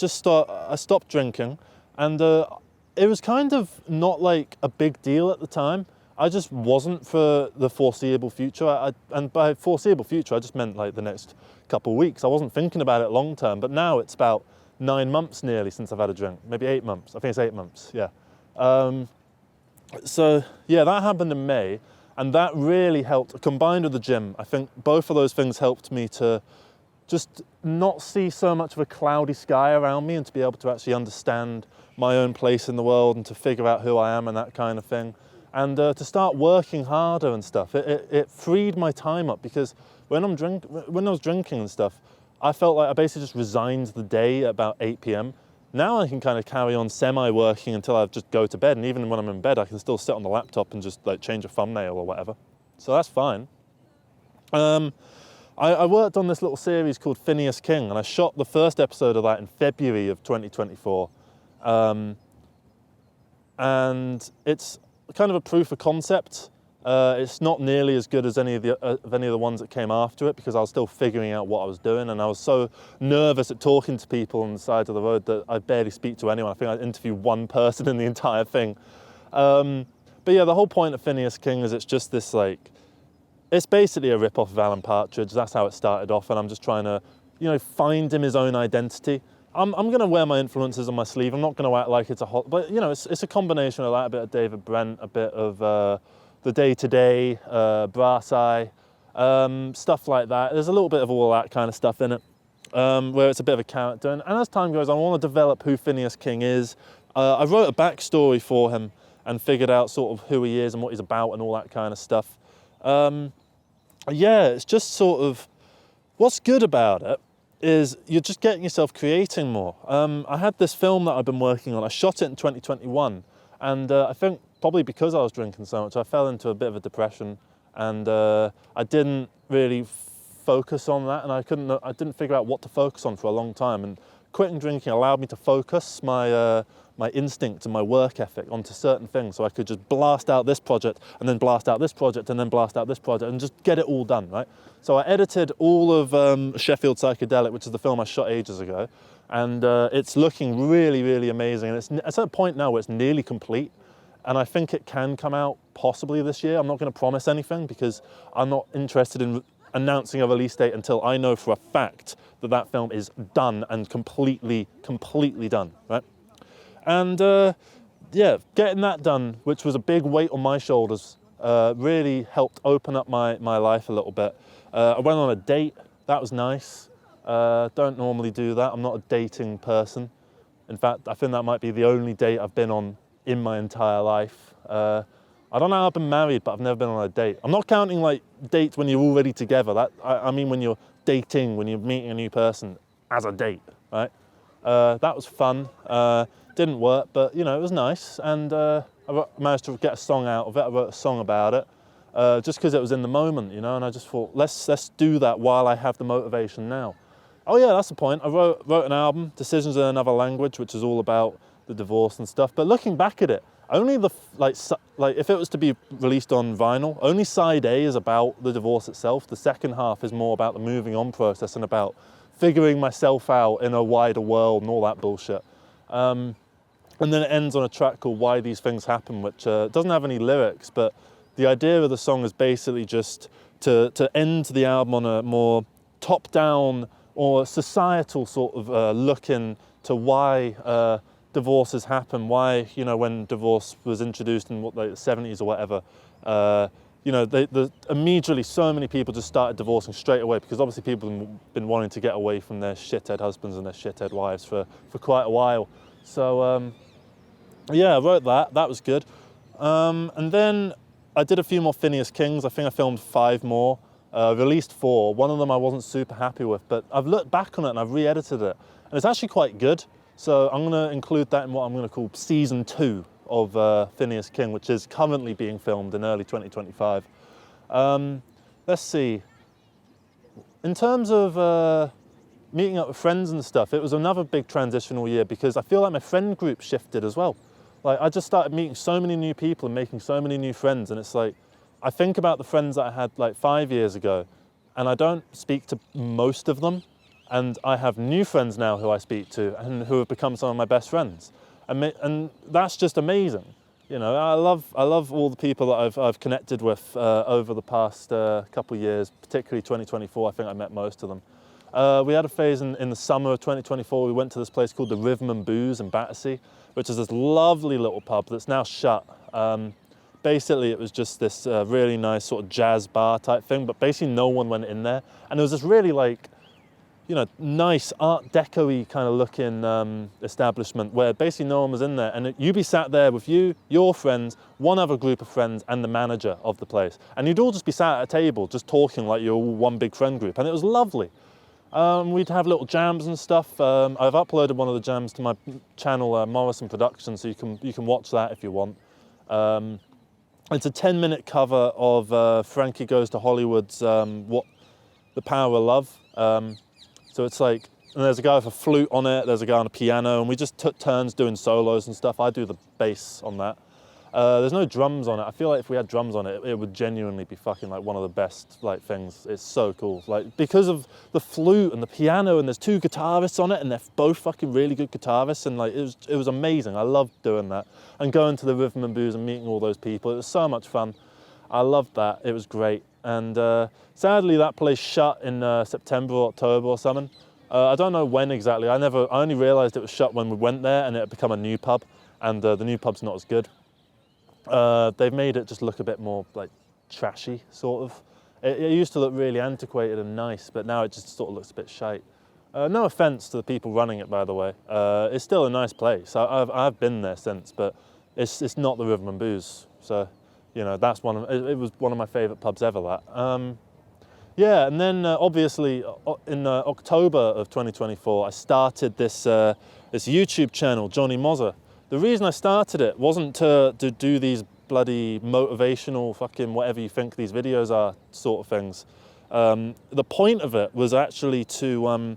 stopped drinking, and it was kind of not like a big deal at the time. I just wasn't for the foreseeable future. And by foreseeable future, I just meant like the next couple of weeks. I wasn't thinking about it long term, but now it's about 9 months nearly since I've had a drink, maybe 8 months. I think it's 8 months, yeah. So yeah, that happened in May, and that really helped, combined with the gym. I think both of those things helped me to just not see so much of a cloudy sky around me and to be able to actually understand my own place in the world and to figure out who I am and that kind of thing. And to start working harder and stuff. It freed my time up, because when I was drinking and stuff, I felt like I basically just resigned the day at about 8 p.m. Now I can kind of carry on semi-working until I just go to bed. And even when I'm in bed, I can still sit on the laptop and just like change a thumbnail or whatever. So that's fine. I worked on this little series called Phineas King, and I shot the first episode of that in February of 2024. And it's kind of a proof of concept. It's not nearly as good as any of the ones that came after it, because I was still figuring out what I was doing, and I was so nervous at talking to people on the side of the road that I barely speak to anyone. I think I interviewed one person in the entire thing. But yeah, the whole point of Phineas King is it's just this like, it's basically a rip-off of Alan Partridge. That's how it started off, and I'm just trying to, you know, find him his own identity. I'm going to wear my influences on my sleeve. I'm not going to act like it's a hot, but you know, it's a combination of that, a bit of David Brent, a bit of the Day-to-Day, Brass Eye, stuff like that. There's a little bit of all that kind of stuff in it, where it's a bit of a character. And as time goes on, I want to develop who Phineas King is. I wrote a backstory for him and figured out sort of who he is and what he's about and all that kind of stuff. Yeah, it's just sort of, what's good about it is you're just getting yourself creating more. I had this film that I've been working on. I shot it in 2021, and I think probably because I was drinking so much, I fell into a bit of a depression, and I didn't really focus on that, and I didn't figure out what to focus on for a long time. And quitting drinking allowed me to focus my instinct and my work ethic onto certain things, so I could just blast out this project and then blast out this project and then blast out this project and just get it all done, right? So I edited all of Sheffield Psychedelic, which is the film I shot ages ago, and it's looking really, really amazing. And it's at a point now where it's nearly complete, and I think it can come out possibly this year. I'm not going to promise anything because I'm not interested in announcing a release date until I know for a fact that that film is done and completely done, right? And yeah, getting that done, which was a big weight on my shoulders, really helped open up my life a little bit. I went on a date. That was nice. Don't normally do that. I'm not a dating person. In fact, I think that might be the only date I've been on in my entire life. I don't know how I've been married, but I've never been on a date. I'm not counting like dates when you're already together. I mean when you're dating, when you're meeting a new person as a date, right? That was fun. Didn't work, but you know, it was nice, and I managed to get a song out of it. I wrote a song about it, just because it was in the moment, you know, and I just thought, let's do that while I have the motivation now. Oh yeah, that's the point. I wrote an album, Decisions in Another Language, which is all about the divorce and stuff. But looking back at it, only like if it was to be released on vinyl, only side A is about the divorce itself. The second half is more about the moving on process and about figuring myself out in a wider world and all that bullshit. And then it ends on a track called Why These Things Happen, which doesn't have any lyrics, but the idea of the song is basically just to end the album on a more top-down or societal sort of look into why divorces happen, why, you know, when divorce was introduced in what, like the 70s or whatever, you know, immediately so many people just started divorcing straight away because obviously people have been wanting to get away from their shithead husbands and their shithead wives for quite a while. So, yeah, I wrote that. That was good. And then I did a few more Phineas Kings. I think I filmed 5 more, released 4. One of them I wasn't super happy with, but I've looked back on it and I've re-edited it. And it's actually quite good. So I'm going to include that in what I'm going to call season 2 of Phineas King, which is currently being filmed in early 2025. Let's see. In terms of meeting up with friends and stuff, it was another big transitional year because I feel like my friend group shifted as well. Like I just started meeting so many new people and making so many new friends, and it's like I think about the friends that I had like 5 years ago and I don't speak to most of them, and I have new friends now who I speak to and who have become some of my best friends, and that's just amazing. You know, I love all the people that I've connected with over the past couple of years, particularly 2024. I think I met most of them. We had a phase in the summer of 2024. We went to this place called the Rhythm and Booze in Battersea, which is this lovely little pub that's now shut. Basically, it was just this really nice sort of jazz bar type thing, but basically no one went in there. And it was this really like, you know, nice Art Deco-y kind of looking establishment where basically no one was in there. And you'd be sat there with you, your friends, one other group of friends, and the manager of the place. And you'd all just be sat at a table just talking like you're all one big friend group. And it was lovely. We'd have little jams and stuff. I've uploaded one of the jams to my channel, Morrison Productions, so you can watch that if you want. It's a 10-minute cover of Frankie Goes to Hollywood's The Power of Love. So it's like, and there's a guy with a flute on it, there's a guy on a piano, and we just took turns doing solos and stuff. I do the bass on that. There's no drums on it. I feel like if we had drums on it, it would genuinely be fucking like one of the best like things. It's so cool. Like because of the flute and the piano, and there's 2 guitarists on it, and they're both fucking really good guitarists, and like it was amazing. I loved doing that and going to the Rhythm and Booze and meeting all those people. It was so much fun. I loved that. It was great. And sadly, that place shut in September or October or something. I don't know when exactly. I only realised it was shut when we went there, and it had become a new pub, and the new pub's not as good. They've made it just look a bit more like trashy, sort of. It used to look really antiquated and nice, but now it just sort of looks a bit shite. No offence to the people running it, by the way. It's still a nice place. I've been there since, but it's not the Rhythm and Booze. So, you know, that's it was one of my favourite pubs ever, that. Yeah, and then obviously in October of 2024, I started this YouTube channel, Jonny Mozza. The reason I started it wasn't to do these bloody motivational fucking whatever you think these videos are sort of things. The point of it was actually to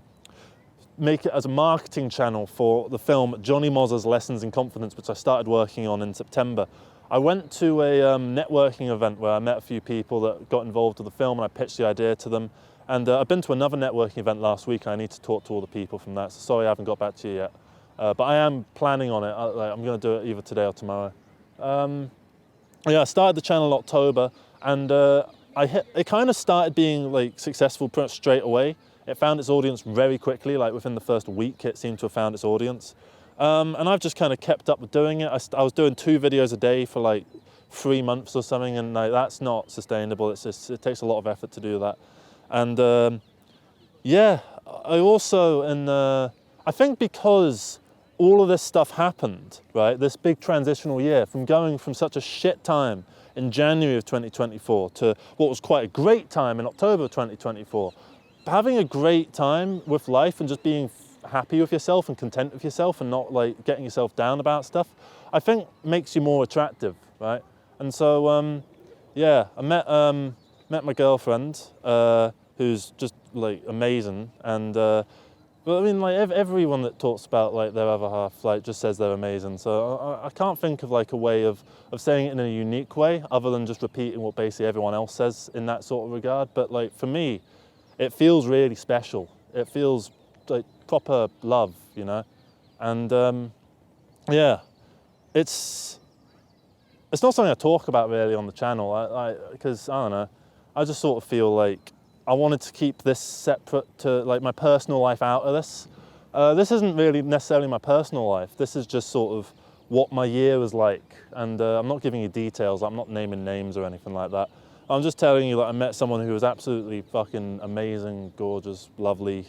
make it as a marketing channel for the film Jonny Mozza's Lessons in Confidence, which I started working on in September. I went to a networking event where I met a few people that got involved with the film, and I pitched the idea to them. And I've been to another networking event last week, and I need to talk to all the people from that. So sorry I haven't got back to you yet. But I am planning on it. I'm going to do it either today or tomorrow. Yeah, I started the channel in October, and it kind of started being like successful pretty much straight away. It found its audience very quickly, like within the first week it seemed to have found its audience. And I've just kind of kept up with doing it. I was doing 2 videos a day for like 3 months or something, and like, that's not sustainable. It takes a lot of effort to do that. And yeah, I also, I think because all of this stuff happened, right, this big transitional year, from going from such a shit time in January of 2024 to what was quite a great time in October of 2024, having a great time with life and just being happy with yourself and content with yourself and not like getting yourself down about stuff, I think makes you more attractive, right? And so, yeah, I met my girlfriend, who's just like amazing, and but I mean, like everyone that talks about like their other half, like just says they're amazing. So I can't think of like a way of saying it in a unique way other than just repeating what basically everyone else says in that sort of regard. But like for me, it feels really special. It feels like proper love, you know, and yeah, it's not something I talk about really on the channel, because I don't know, I just sort of feel like I wanted to keep this separate to like my personal life out of this. This isn't really necessarily my personal life. This is just sort of what my year was like, and I'm not giving you details. I'm not naming names or anything like that. I'm just telling you that I met someone who was absolutely fucking amazing, gorgeous, lovely,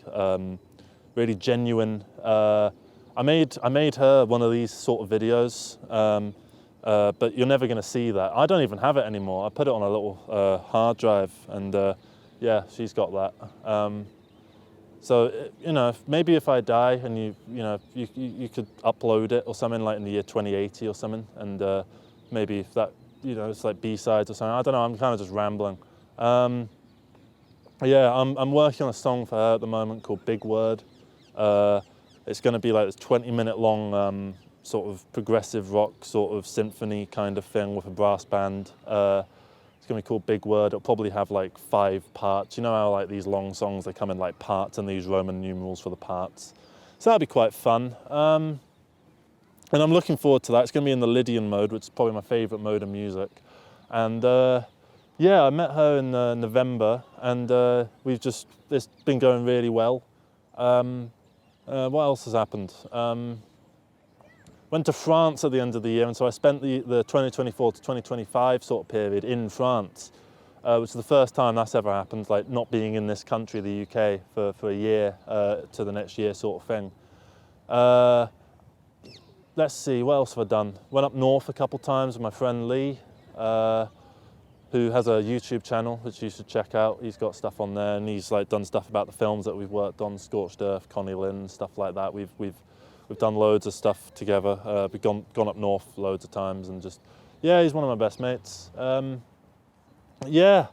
really genuine. I made her one of these sort of videos, but you're never going to see that. I don't even have it anymore. I put it on a little hard drive, and yeah, she's got that. So you know, maybe if I die and you could upload it or something like in the year 2080 or something, and maybe if that, you know, it's like B-sides or something. I don't know. I'm kind of just rambling. Yeah, I'm working on a song for her at the moment called Big Word. It's going to be like this 20-minute long sort of progressive rock sort of symphony kind of thing with a brass band. It's going to be called Big Word. It'll probably have like 5 parts. You know how like these long songs, they come in like parts and these Roman numerals for the parts. So that'll be quite fun. And I'm looking forward to that. It's going to be in the Lydian mode, which is probably my favourite mode of music. And yeah, I met her in November, and it's been going really well. What else has happened? Went to France at the end of the year, and so I spent the 2024 to 2025 sort of period in France, which is the first time that's ever happened, like not being in this country, the UK, for a year to the next year sort of thing. Let's see, what else have I done? Went up north a couple times with my friend Lee, who has a YouTube channel which you should check out. He's got stuff on there, and he's like done stuff about the films that we've worked on, Scorched Earth, Connie Lynn, stuff like that. We've done loads of stuff together. We've gone up north loads of times, and just, yeah, he's one of my best mates. Yeah,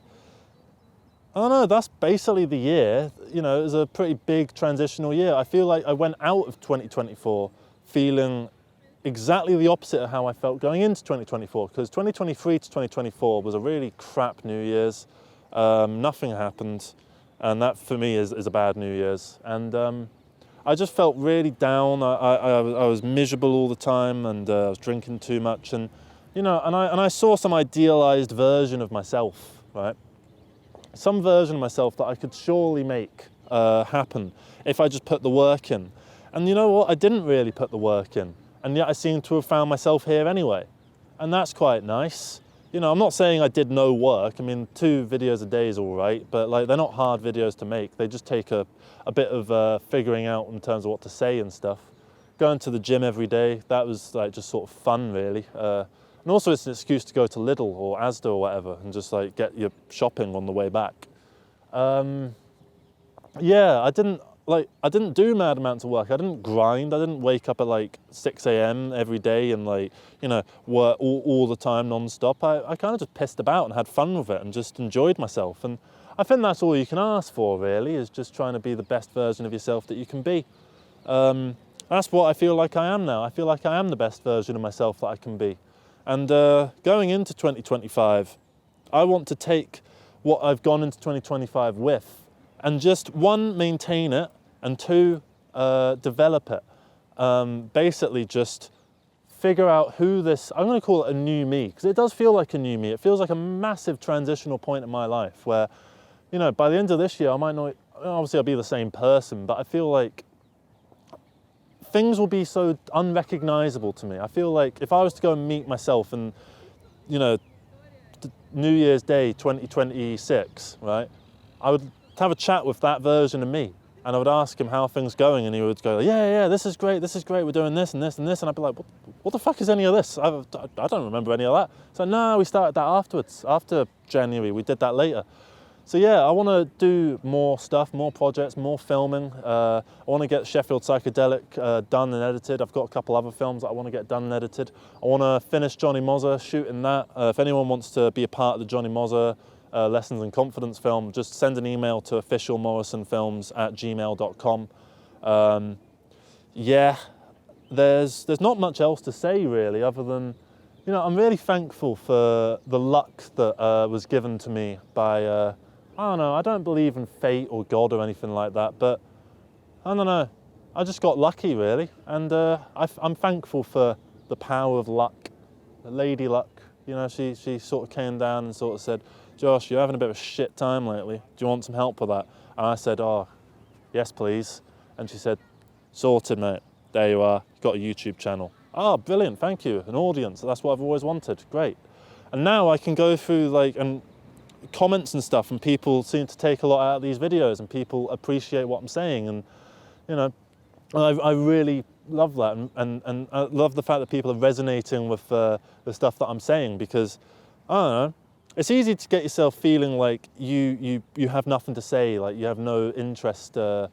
I don't know, that's basically the year. You know, it was a pretty big transitional year. I feel like I went out of 2024 feeling exactly the opposite of how I felt going into 2024, because 2023 to 2024 was a really crap New Year's. Nothing happened, and that for me is a bad New Year's. And I just felt really down. I was miserable all the time, and I was drinking too much, and you know, and I saw some idealized version of myself, right? Some version of myself that I could surely make happen if I just put the work in. And you know what? I didn't really put the work in, and yet I seem to have found myself here anyway. And that's quite nice. You know, I'm not saying I did no work. I mean, 2 videos a day is all right, but like they're not hard videos to make. They just take a bit of figuring out in terms of what to say and stuff. Going to the gym every day, that was like just sort of fun, really. And also it's an excuse to go to Lidl or Asda or whatever and just like get your shopping on the way back. Yeah, I didn't do mad amounts of work. I didn't grind. I didn't wake up at like 6 a.m. every day and like, you know, work all the time non-stop. I kind of just pissed about and had fun with it and just enjoyed myself. And I think that's all you can ask for, really, is just trying to be the best version of yourself that you can be. That's what I feel like I am now. I feel like I am the best version of myself that I can be. And going into 2025, I want to take what I've gone into 2025 with and just 1, maintain it, and 2, develop it. Basically just figure out who this, I'm gonna call it a new me, because it does feel like a new me. It feels like a massive transitional point in my life where, you know, by the end of this year, I might not, obviously I'll be the same person, but I feel like things will be so unrecognizable to me. I feel like if I was to go and meet myself and, you know, New Year's Day 2026, right, I would have a chat with that version of me, and I would ask him how things going, and he would go, yeah, this is great, we're doing this and this and this, and I'd be like, what the fuck is any of this? I don't remember any of that. So no, we started that afterwards, after January, we did that later. So yeah, I want to do more stuff, more projects, more filming. I want to get Sheffield Psychedelic done and edited. I've got a couple other films that I want to get done and edited. I want to finish Jonny Mozza shooting that. If anyone wants to be a part of the Jonny Mozza Lessons in Confidence film, just send an email to officialmorrisonfilms@gmail.com. Yeah, there's not much else to say really, other than, you know, I'm really thankful for the luck that was given to me by, I don't know, I don't believe in fate or God or anything like that, but I don't know, I just got lucky really, and I'm thankful for the power of luck, Lady Luck. You know, she sort of came down and sort of said, Josh, you're having a bit of a shit time lately. Do you want some help with that? And I said, oh, yes, please. And she said, sorted, mate. There you are. You've got a YouTube channel. Oh, brilliant. Thank you. An audience. That's what I've always wanted. Great. And now I can go through like and comments and stuff, and people seem to take a lot out of these videos, and people appreciate what I'm saying. And, you know, I really love that, and I love the fact that people are resonating with the stuff that I'm saying, because, I don't know, it's easy to get yourself feeling like you have nothing to say, like you have no interest, you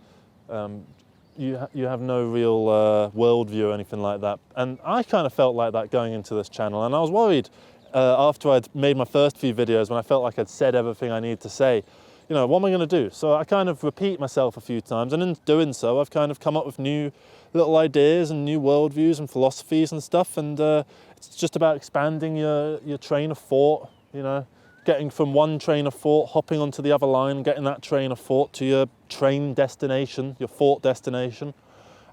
have no real worldview or anything like that. And I kind of felt like that going into this channel, and I was worried after I'd made my first few videos, when I felt like I'd said everything I needed to say. You know, what am I going to do? So I kind of repeat myself a few times, and in doing so, I've kind of come up with new little ideas and new worldviews and philosophies and stuff, and it's just about expanding your train of thought, you know, getting from one train of thought, hopping onto the other line, getting that train of thought to your train destination, your thought destination,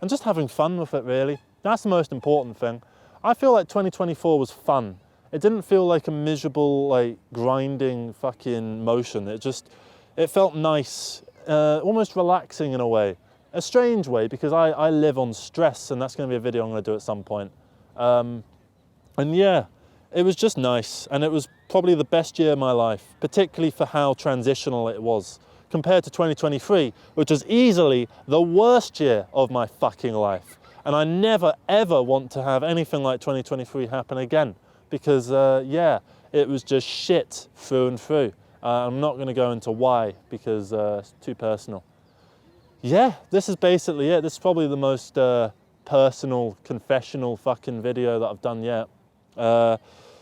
and just having fun with it, really. That's the most important thing. I feel like 2024 was fun. It didn't feel like a miserable, like, grinding fucking motion. It felt nice, almost relaxing in a way. A strange way, because I live on stress, and that's going to be a video I'm going to do at some point. And yeah, it was just nice, and it was probably the best year of my life, particularly for how transitional it was, compared to 2023, which was easily the worst year of my fucking life. And I never, ever want to have anything like 2023 happen again, because, yeah, it was just shit through and through. I'm not going to go into why, because it's too personal. Yeah, this is basically it. This is probably the most personal, confessional fucking video that I've done yet.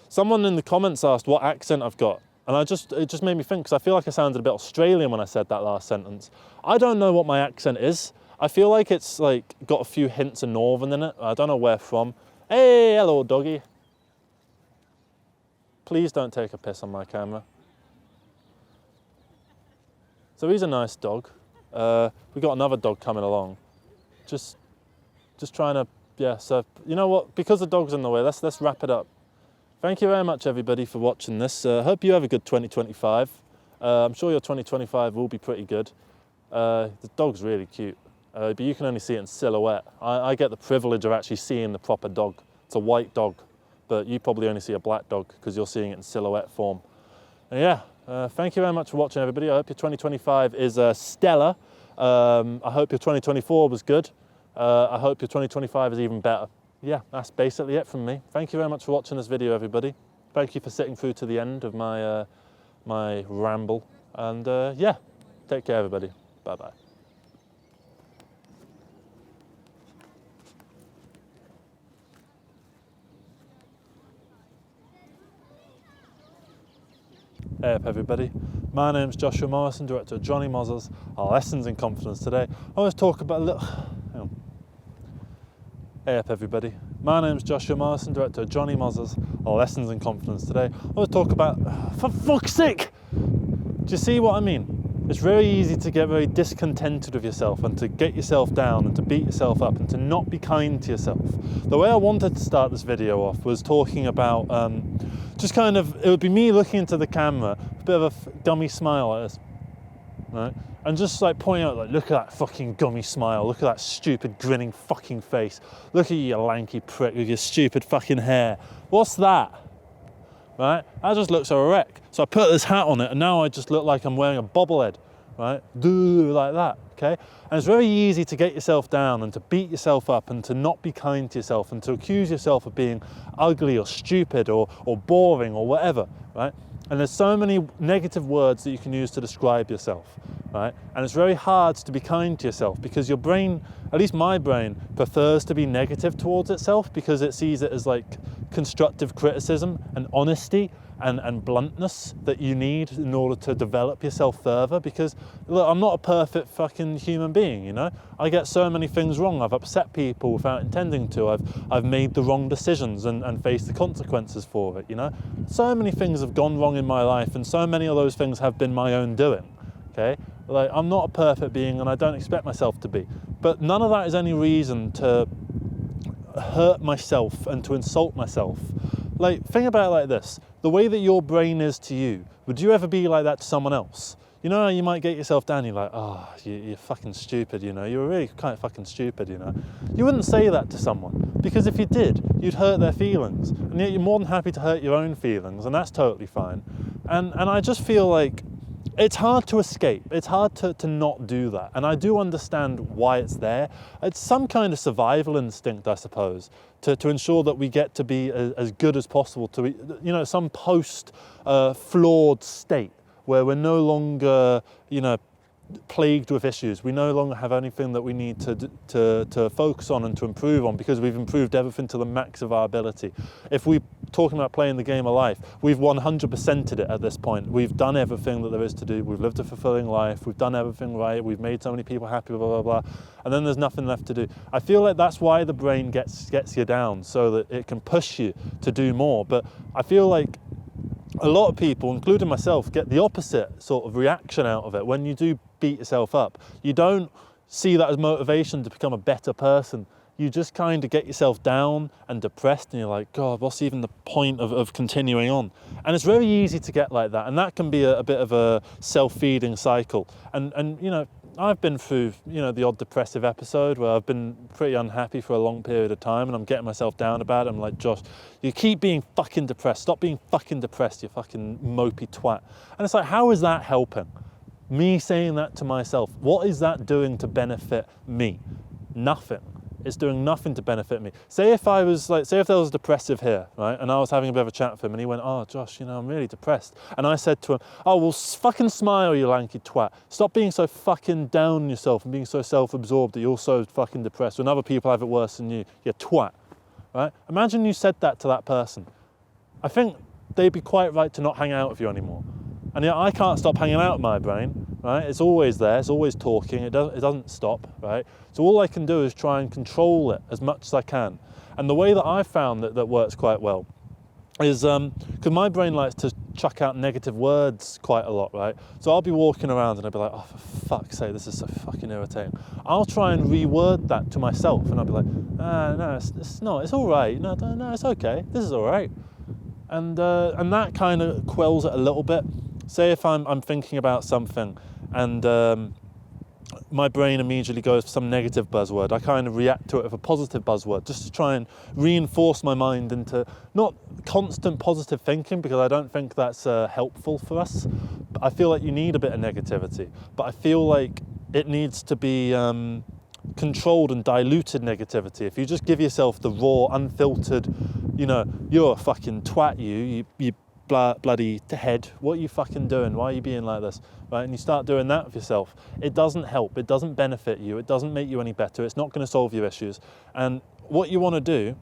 Someone in the comments asked what accent I've got, and it just made me think, because I feel like I sounded a bit Australian when I said that last sentence. I don't know what my accent is. I feel like it's like got a few hints of northern in it. I don't know where from. Hey, hello, doggy. Please don't take a piss on my camera. So he's a nice dog. We've got another dog coming along. Just trying to, yeah, so you know what, because the dog's in the way, let's wrap it up. Thank you very much, everybody, for watching this. Hope you have a good 2025. I'm sure your 2025 will be pretty good. The dog's really cute, but you can only see it in silhouette. I get the privilege of actually seeing the proper dog. It's a white dog, but you probably only see a black dog because you're seeing it in silhouette form. And yeah, thank you very much for watching, everybody. I hope your 2025 is stellar. I hope your 2024 was good. I hope your 2025 is even better. Yeah, that's basically it from me. Thank you very much for watching this video, everybody. Thank you for sitting through to the end of my my ramble. And yeah, take care, everybody. Bye-bye. Hey up, everybody. My name's Joshua Morrison, director of Jonny Mozza's Lessons in Confidence. Today I want to talk about a little... Hang on. Hey up, everybody. My name's Joshua Morrison, director of Jonny Mozza's Lessons in Confidence. Today I want to talk about... For fuck's sake! Do you see what I mean? It's very easy to get very discontented with yourself and to get yourself down and to beat yourself up and to not be kind to yourself. The way I wanted to start this video off was talking about just kind of, it would be me looking into the camera, a bit of a gummy smile like this, right? And just like pointing out, like, look at that fucking gummy smile, look at that stupid grinning fucking face, look at you lanky prick with your stupid fucking hair. What's that? Right? That just looks a wreck. So I put this hat on it and now I just look like I'm wearing a bobblehead, right? Like that, okay? And it's very easy to get yourself down and to beat yourself up and to not be kind to yourself and to accuse yourself of being ugly or stupid or boring or whatever, right? And there's so many negative words that you can use to describe yourself, right? And it's very hard to be kind to yourself because your brain, at least my brain, prefers to be negative towards itself because it sees it as like constructive criticism and honesty and bluntness that you need in order to develop yourself further. Because look, I'm not a perfect fucking human being, you know? I get so many things wrong. I've upset people without intending to. I've made the wrong decisions and faced the consequences for it, you know? So many things have gone wrong in my life and so many of those things have been my own doing, okay? Like, I'm not a perfect being and I don't expect myself to be. But none of that is any reason to hurt myself and to insult myself. Like, think about it like this. The way that your brain is to you, would you ever be like that to someone else? You know, you might get yourself down, you're like, oh, you're fucking stupid, you know, you're really kind of fucking stupid, you know. You wouldn't say that to someone, because if you did, you'd hurt their feelings. And yet you're more than happy to hurt your own feelings, and that's totally fine. And I just feel like it's hard to escape. It's hard to not do that. And I do understand why it's there. It's some kind of survival instinct, I suppose, to ensure that we get to be as good as possible, to, you know, some post-flawed state where we're no longer, you know, plagued with issues. We no longer have anything that we need to focus on and to improve on because we've improved everything to the max of our ability. If we're talking about playing the game of life, we've 100%ed it at this point. We've done everything that there is to do. We've lived a fulfilling life. We've done everything right. We've made so many people happy, blah, blah, blah. And then there's nothing left to do. I feel like that's why the brain gets you down, so that it can push you to do more. But I feel like a lot of people, including myself, get the opposite sort of reaction out of it. When you do beat yourself up, you don't see that as motivation to become a better person. You just kind of get yourself down and depressed and you're like, God, what's even the point of continuing on? And it's very easy to get like that. And that can be a bit of a self-feeding cycle. And you know, I've been through, you know, the odd depressive episode where I've been pretty unhappy for a long period of time and I'm getting myself down about it. I'm like, Josh, you keep being fucking depressed. Stop being fucking depressed, you fucking mopey twat. And it's like, how is that helping? Me saying that to myself, what is that doing to benefit me? Nothing. It's doing nothing to benefit me. Say if I was like, say if there was depressive here, right? And I was having a bit of a chat with him and he went, oh, Josh, you know, I'm really depressed. And I said to him, oh, well, fucking smile, you lanky twat. Stop being so fucking down on yourself and being so self-absorbed that you're so fucking depressed when other people have it worse than you. You twat, right? Imagine you said that to that person. I think they'd be quite right to not hang out with you anymore. And yet I can't stop hanging out in my brain, right? It's always there, it's always talking, it doesn't stop, right? So all I can do is try and control it as much as I can. And the way that I've found that works quite well is, because my brain likes to chuck out negative words quite a lot, right? So I'll be walking around and I'll be like, oh, for fuck's sake, this is so fucking irritating. I'll try and reword that to myself and I'll be like, no, it's not, it's all right. No, it's okay, this is all right. And that kind of quells it a little bit. Say if I'm thinking about something and my brain immediately goes for some negative buzzword, I kind of react to it with a positive buzzword, just to try and reinforce my mind into not constant positive thinking, because I don't think that's helpful for us. I feel like you need a bit of negativity, but I feel like it needs to be controlled and diluted negativity. If you just give yourself the raw, unfiltered, you know, you're a fucking twat, you bloody head, what are you fucking doing? Why are you being like this? Right? And you start doing that with yourself. It doesn't help. It doesn't benefit you. It doesn't make you any better. It's not going to solve your issues. And what you want to do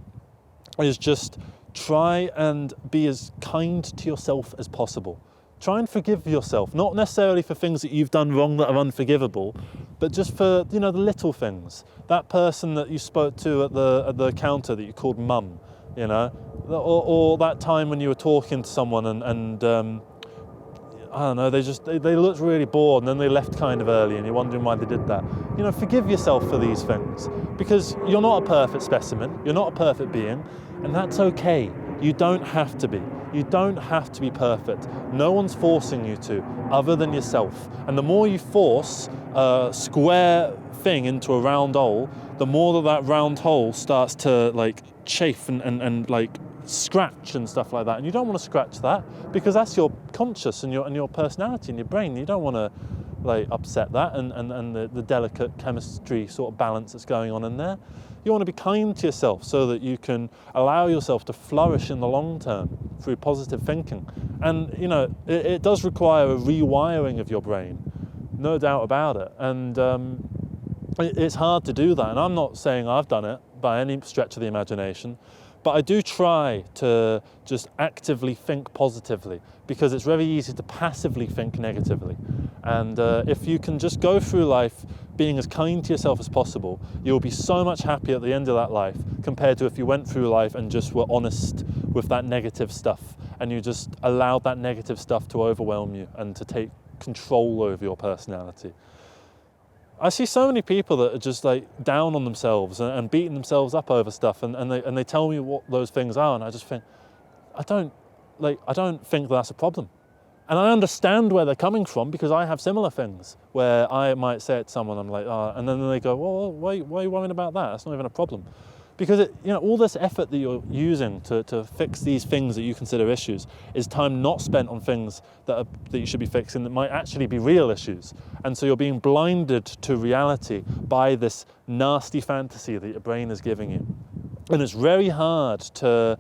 is just try and be as kind to yourself as possible. Try and forgive yourself, not necessarily for things that you've done wrong that are unforgivable, but just for, you know, the little things. That person that you spoke to at the counter that you called mum, you know, or that time when you were talking to someone and I don't know, they looked really bored and then they left kind of early and you're wondering why they did that. You know, forgive yourself for these things, because you're not a perfect specimen, you're not a perfect being, and that's okay. You don't have to be. You don't have to be perfect. No one's forcing you to, other than yourself. And the more you force a square thing into a round hole, the more that round hole starts to like chafe and like scratch and stuff like that. And you don't want to scratch that, because that's your conscious and your personality and your brain. You don't want to like upset that and the delicate chemistry sort of balance that's going on in there. You want to be kind to yourself so that you can allow yourself to flourish in the long term through positive thinking. And you know, it does require a rewiring of your brain, no doubt about it. And it's hard to do that. And I'm not saying I've done it by any stretch of the imagination, but I do try to just actively think positively, because it's very easy to passively think negatively. And if you can just go through life being as kind to yourself as possible, you'll be so much happier at the end of that life compared to if you went through life and just were honest with that negative stuff and you just allowed that negative stuff to overwhelm you and to take control over your personality. I see so many people that are just like down on themselves and beating themselves up over stuff, and they tell me what those things are, and I just think, I don't think that's a problem. And I understand where they're coming from, because I have similar things where I might say it to someone, I'm like, oh, and then they go, well, why are you worrying about that? That's not even a problem. Because all this effort that you're using to fix these things that you consider issues is time not spent on things that you should be fixing that might actually be real issues. And so you're being blinded to reality by this nasty fantasy that your brain is giving you. And it's very hard to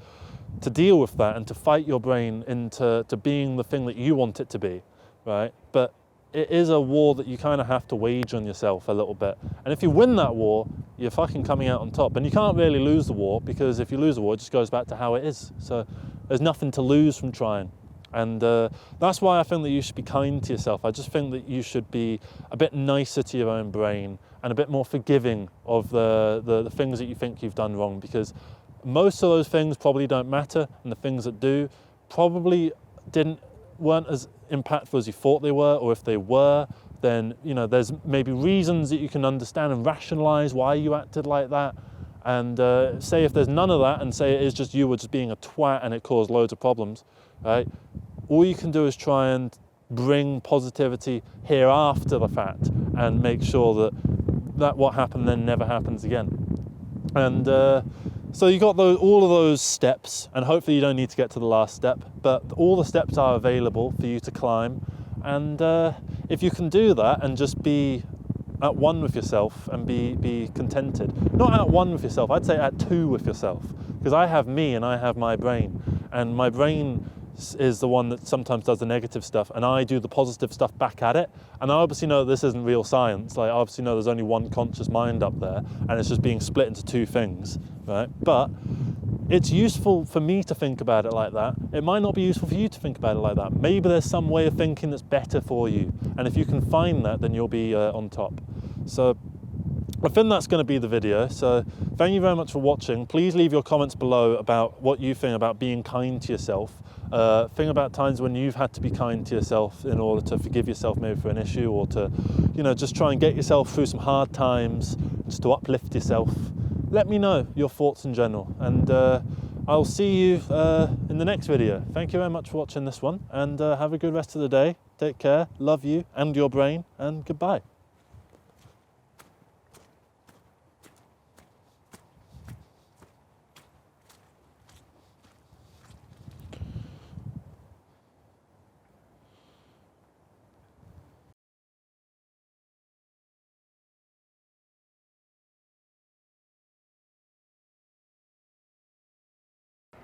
deal with that and to fight your brain into being the thing that you want it to be, right? But it is a war that you kind of have to wage on yourself a little bit. And if you win that war, you're fucking coming out on top. And you can't really lose the war, because if you lose the war, it just goes back to how it is. So there's nothing to lose from trying. And that's why I think that you should be kind to yourself. I just think that you should be a bit nicer to your own brain and a bit more forgiving of the things that you think you've done wrong, because most of those things probably don't matter, and the things that do probably weren't as impactful as you thought they were, or if they were, then there's maybe reasons that you can understand and rationalize why you acted like that. And say if there's none of that, and say it is just you were just being a twat and it caused loads of problems, right? All you can do is try and bring positivity here after the fact and make sure that what happened then never happens again. And so you got all of those steps, and hopefully you don't need to get to the last step, but all the steps are available for you to climb. And if you can do that and just be at one with yourself and be contented, not at one with yourself, I'd say at two with yourself, because I have me and I have my brain, and my brain is the one that sometimes does the negative stuff, and I do the positive stuff back at it. And I obviously know this isn't real science. Like, I obviously know there's only one conscious mind up there, and it's just being split into two things, right? But it's useful for me to think about it like that. It might not be useful for you to think about it like that. Maybe there's some way of thinking that's better for you, and if you can find that, then you'll be on top. So I think that's going to be the video. So thank you very much for watching. Please leave your comments below about what you think about being kind to yourself. Think about times when you've had to be kind to yourself in order to forgive yourself maybe for an issue, or to, just try and get yourself through some hard times, just to uplift yourself. Let me know your thoughts in general, and I'll see you in the next video. Thank you very much for watching this one, and have a good rest of the day. Take care, love you and your brain, and goodbye.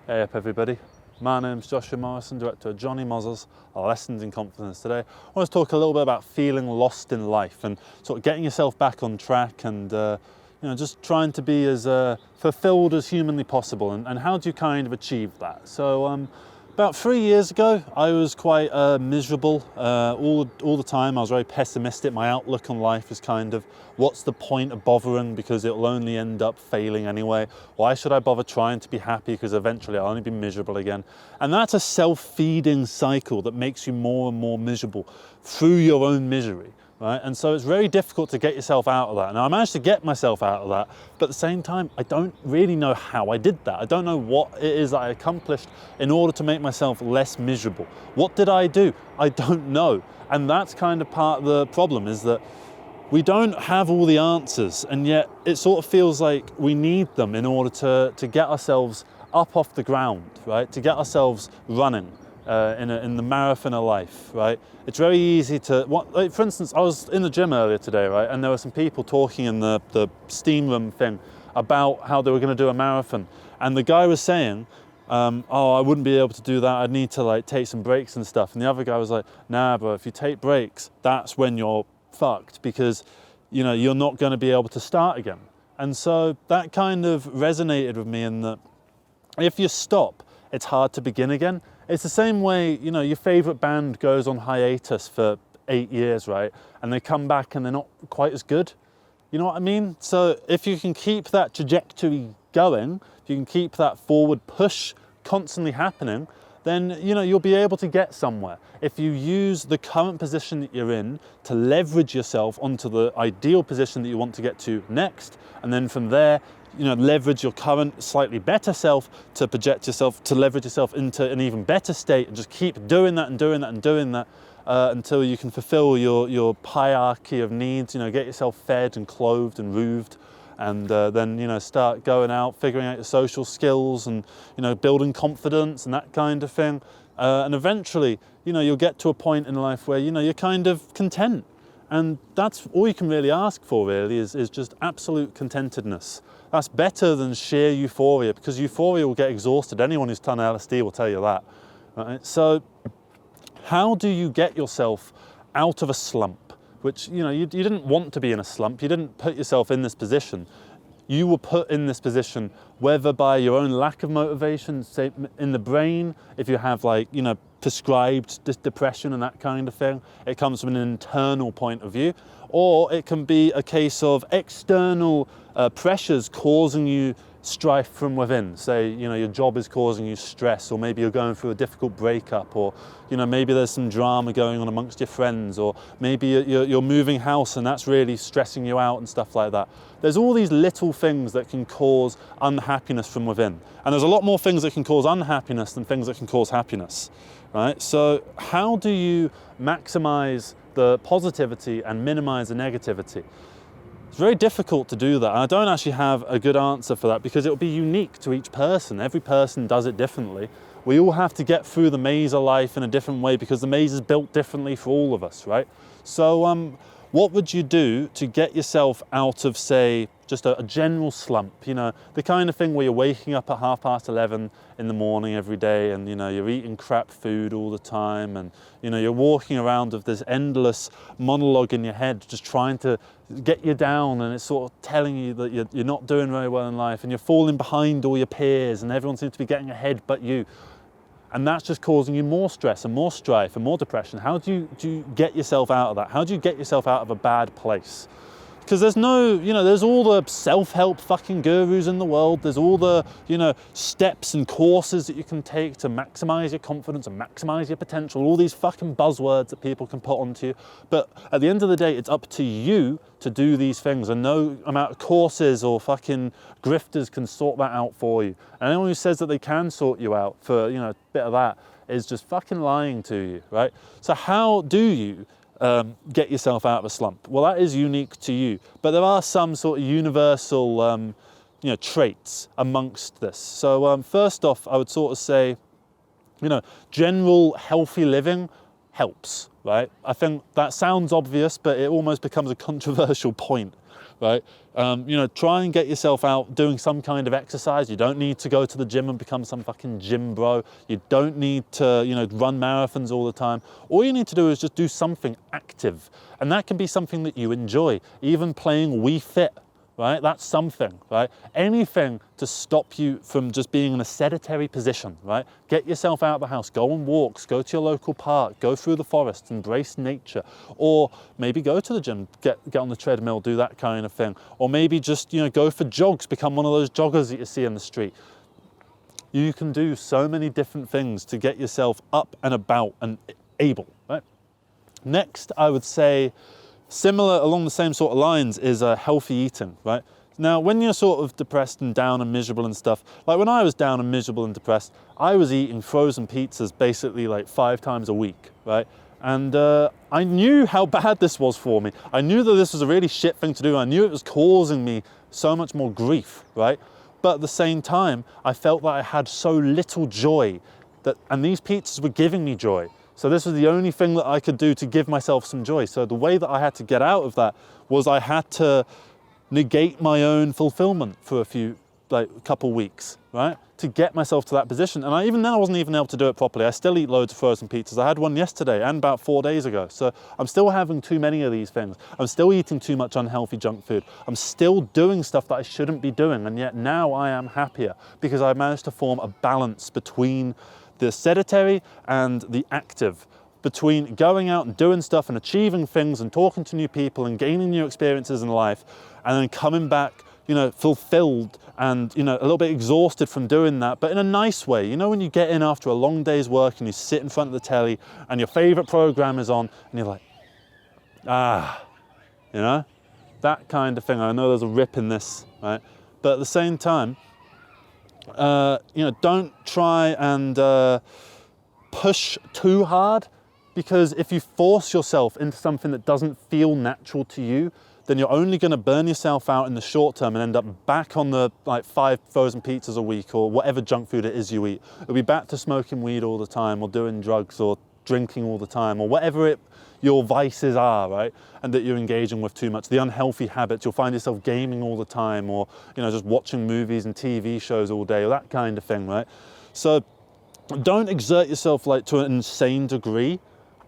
Hey up everybody, my name's Joshua Morrison, director of Jonny Mozza's Lessons in Confidence. Today I want to talk a little bit about feeling lost in life and sort of getting yourself back on track and just trying to be as fulfilled as humanly possible, and how do you kind of achieve that? So about 3 years ago I was quite miserable all the time. I was very pessimistic. My outlook on life is kind of, what's the point of bothering, because it'll only end up failing anyway. Why should I bother trying to be happy, because eventually I'll only be miserable again. And that's a self-feeding cycle that makes you more and more miserable through your own misery, right? And so it's very difficult to get yourself out of that. Now I managed to get myself out of that, but at the same time I don't really know how I did that. I don't know what it is that I accomplished in order to make myself less miserable. What did I do? I don't know. And that's kind of part of the problem, is that we don't have all the answers, and yet it sort of feels like we need them in order to get ourselves up off the ground, right? To get ourselves running in the marathon of life, right? It's very easy to, for instance, I was in the gym earlier today, right? And there were some people talking in the steam room thing about how they were going to do a marathon. And the guy was saying, oh, I wouldn't be able to do that. I'd need to like take some breaks and stuff. And the other guy was like, nah, bro, if you take breaks, that's when you're fucked, because you're not going to be able to start again. And so that kind of resonated with me, in that if you stop, it's hard to begin again. It's the same way, your favorite band goes on hiatus for 8 years, right? And they come back and they're not quite as good. You know what I mean? So if you can keep that trajectory going, if you can keep that forward push constantly happening, then you'll be able to get somewhere. If you use the current position that you're in to leverage yourself onto the ideal position that you want to get to next, and then from there, leverage your current slightly better self to project yourself, to leverage yourself into an even better state, and just keep doing that and doing that and doing that until you can fulfill your hierarchy of needs, get yourself fed and clothed and roofed, and then start going out, figuring out your social skills, and building confidence and that kind of thing. And eventually, you'll get to a point in life where you're kind of content, and that's all you can really ask for. Really, is just absolute contentedness. That's better than sheer euphoria, because euphoria will get exhausted. Anyone who's done LSD will tell you that. Right? So, how do you get yourself out of a slump? Which, you didn't want to be in a slump. You didn't put yourself in this position. You were put in this position whether by your own lack of motivation, say in the brain, if you have prescribed depression and that kind of thing, it comes from an internal point of view, or it can be a case of external pressures causing you strife from within. Say, your job is causing you stress, or maybe you're going through a difficult breakup, or maybe there's some drama going on amongst your friends, or maybe you're moving house and that's really stressing you out and stuff like that. There's all these little things that can cause unhappiness from within, and there's a lot more things that can cause unhappiness than things that can cause happiness, right? So how do you maximize the positivity and minimize the negativity? It's very difficult to do that, and I don't actually have a good answer for that, because it will be unique to each person. Every person does it differently. We all have to get through the maze of life in a different way, because the maze is built differently for all of us, right? So what would you do to get yourself out of, say, just a general slump? The kind of thing where you're waking up at 11:30 in the morning every day, and you're eating crap food all the time, and you're walking around with this endless monologue in your head just trying to get you down, and it's sort of telling you that you're not doing very well in life, and you're falling behind all your peers, and everyone seems to be getting ahead but you. And that's just causing you more stress and more strife and more depression. How do you get yourself out of that? How do you get yourself out of a bad place? Because there's there's all the self-help fucking gurus in the world. There's all the, steps and courses that you can take to maximize your confidence and maximize your potential. All these fucking buzzwords that people can put onto you. But at the end of the day, it's up to you to do these things, and no amount of courses or fucking grifters can sort that out for you. And anyone who says that they can sort you out for, a bit of that is just fucking lying to you, right? So how do you get yourself out of a slump? Well, that is unique to you, but there are some sort of universal traits amongst this. So first off, I would sort of say, general healthy living helps, right? I think that sounds obvious, but it almost becomes a controversial point, right? Try and get yourself out doing some kind of exercise. You don't need to go to the gym and become some fucking gym bro. You don't need to, run marathons all the time. All you need to do is just do something active. And that can be something that you enjoy. Even playing Wii Fit, right? That's something, right? Anything to stop you from just being in a sedentary position, right? Get yourself out of the house, go on walks, go to your local park, go through the forest, embrace nature, or maybe go to the gym, get on the treadmill, do that kind of thing. Or maybe just, go for jogs, become one of those joggers that you see in the street. You can do so many different things to get yourself up and about and able, right? Next, I would say, similar along the same sort of lines is healthy eating, right? Now, when you're sort of depressed and down and miserable and stuff, like when I was down and miserable and depressed, I was eating frozen pizzas basically like 5 times a week, right? And I knew how bad this was for me. I knew that this was a really shit thing to do. I knew it was causing me so much more grief, right? But at the same time, I felt that I had so little joy and these pizzas were giving me joy. So this was the only thing that I could do to give myself some joy. So the way that I had to get out of that was I had to negate my own fulfillment for a couple weeks, right? To get myself to that position. And even then I wasn't even able to do it properly. I still eat loads of frozen pizzas. I had one yesterday and about 4 days ago. So I'm still having too many of these things. I'm still eating too much unhealthy junk food. I'm still doing stuff that I shouldn't be doing. And yet now I am happier because I managed to form a balance between the sedentary and the active, between going out and doing stuff and achieving things and talking to new people and gaining new experiences in life, and then coming back, fulfilled and, a little bit exhausted from doing that, but in a nice way. When you get in after a long day's work and you sit in front of the telly and your favorite program is on and you're like, that kind of thing. I know there's a rip in this, right? But at the same time, don't try and push too hard, because if you force yourself into something that doesn't feel natural to you, then you're only going to burn yourself out in the short term and end up back on the 5 frozen pizzas a week or whatever junk food it is you eat. You'll be back to smoking weed all the time or doing drugs or drinking all the time or whatever your vices are, right? And that you're engaging with too much, the unhealthy habits. You'll find yourself gaming all the time or, just watching movies and TV shows all day or that kind of thing, right? So don't exert yourself to an insane degree.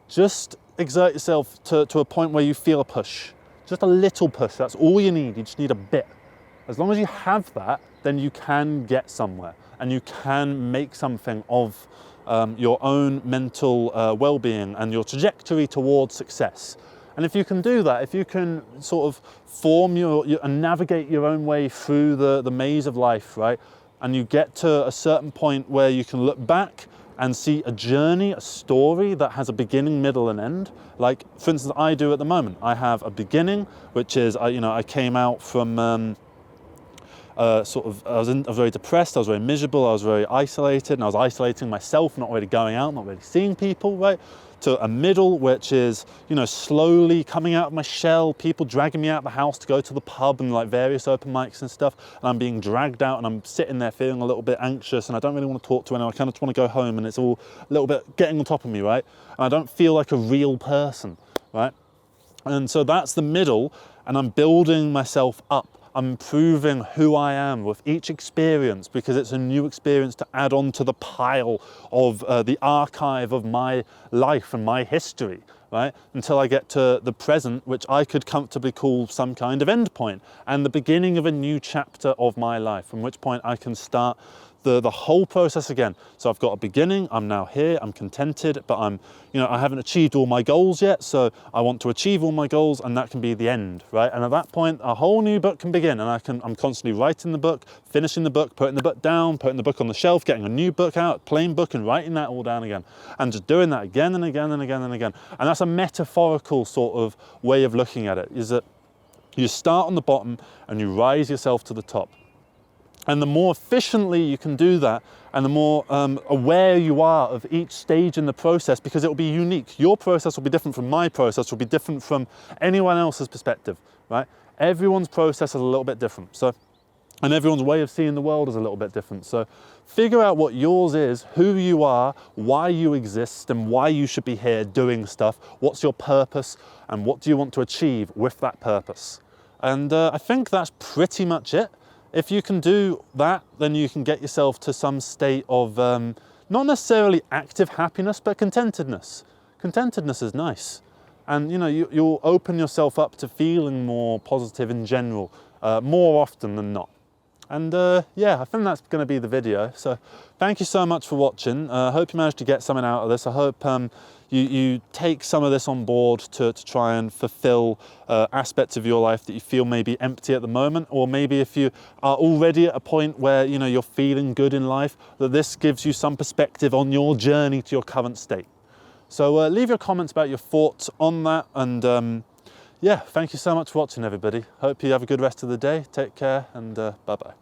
Just exert yourself to a point where you feel a push. Just a little push, that's all you need. You just need a bit. As long as you have that, then you can get somewhere and you can make something of your own mental well-being and your trajectory towards success. And if you can do that, if you can sort of form and navigate your own way through the maze of life, right? And you get to a certain point where you can look back and see a journey, a story that has a beginning, middle, and end. Like, for instance, I do at the moment. I have a beginning, which is, I came out from I was very depressed, I was very miserable, I was very isolated, and I was isolating myself, not really going out, not really seeing people, right? To a middle, which is, slowly coming out of my shell, people dragging me out of the house to go to the pub and various open mics and stuff, and I'm being dragged out and I'm sitting there feeling a little bit anxious and I don't really want to talk to anyone, I kind of just want to go home and it's all a little bit getting on top of me, right? And I don't feel like a real person, right? And so that's the middle, and I'm building myself up. I'm improving who I am with each experience because it's a new experience to add on to the pile of the archive of my life and my history, right? Until I get to the present, which I could comfortably call some kind of end point and the beginning of a new chapter of my life, from which point I can start the whole process again. So I've got a beginning, I'm now here, I'm contented, but I haven't achieved all my goals yet, so I want to achieve all my goals, and that can be the end, right? And at that point, a whole new book can begin, and I'm constantly writing the book, finishing the book, putting the book down, putting the book on the shelf, getting a new book out, plain book, and writing that all down again, and just doing that again and again and again and again. And that's a metaphorical sort of way of looking at it, is that you start on the bottom and you rise yourself to the top. And the more efficiently you can do that, and the more aware you are of each stage in the process, because it will be unique. Your process will be different from my process, will be different from anyone else's perspective, right? Everyone's process is a little bit different. So And everyone's way of seeing the world is a little bit different. So figure out what yours is, who you are, why you exist, and why you should be here doing stuff. What's your purpose, and what do you want to achieve with that purpose? And I think that's pretty much it. If you can do that, then you can get yourself to some state of not necessarily active happiness, but contentedness. Contentedness is nice. And you know, you'll open yourself up to feeling more positive in general, more often than not. And yeah, I think that's going to be the video. So thank you so much for watching. I hope you managed to get something out of this. I hope you take some of this on board to try and fulfill aspects of your life that you feel may be empty at the moment, or maybe if you are already at a point where you know you're feeling good in life, that this gives you some perspective on your journey to your current state. So leave your comments about your thoughts on that, and yeah, thank you so much for watching, everybody. Hope you have a good rest of the day. Take care, and bye-bye.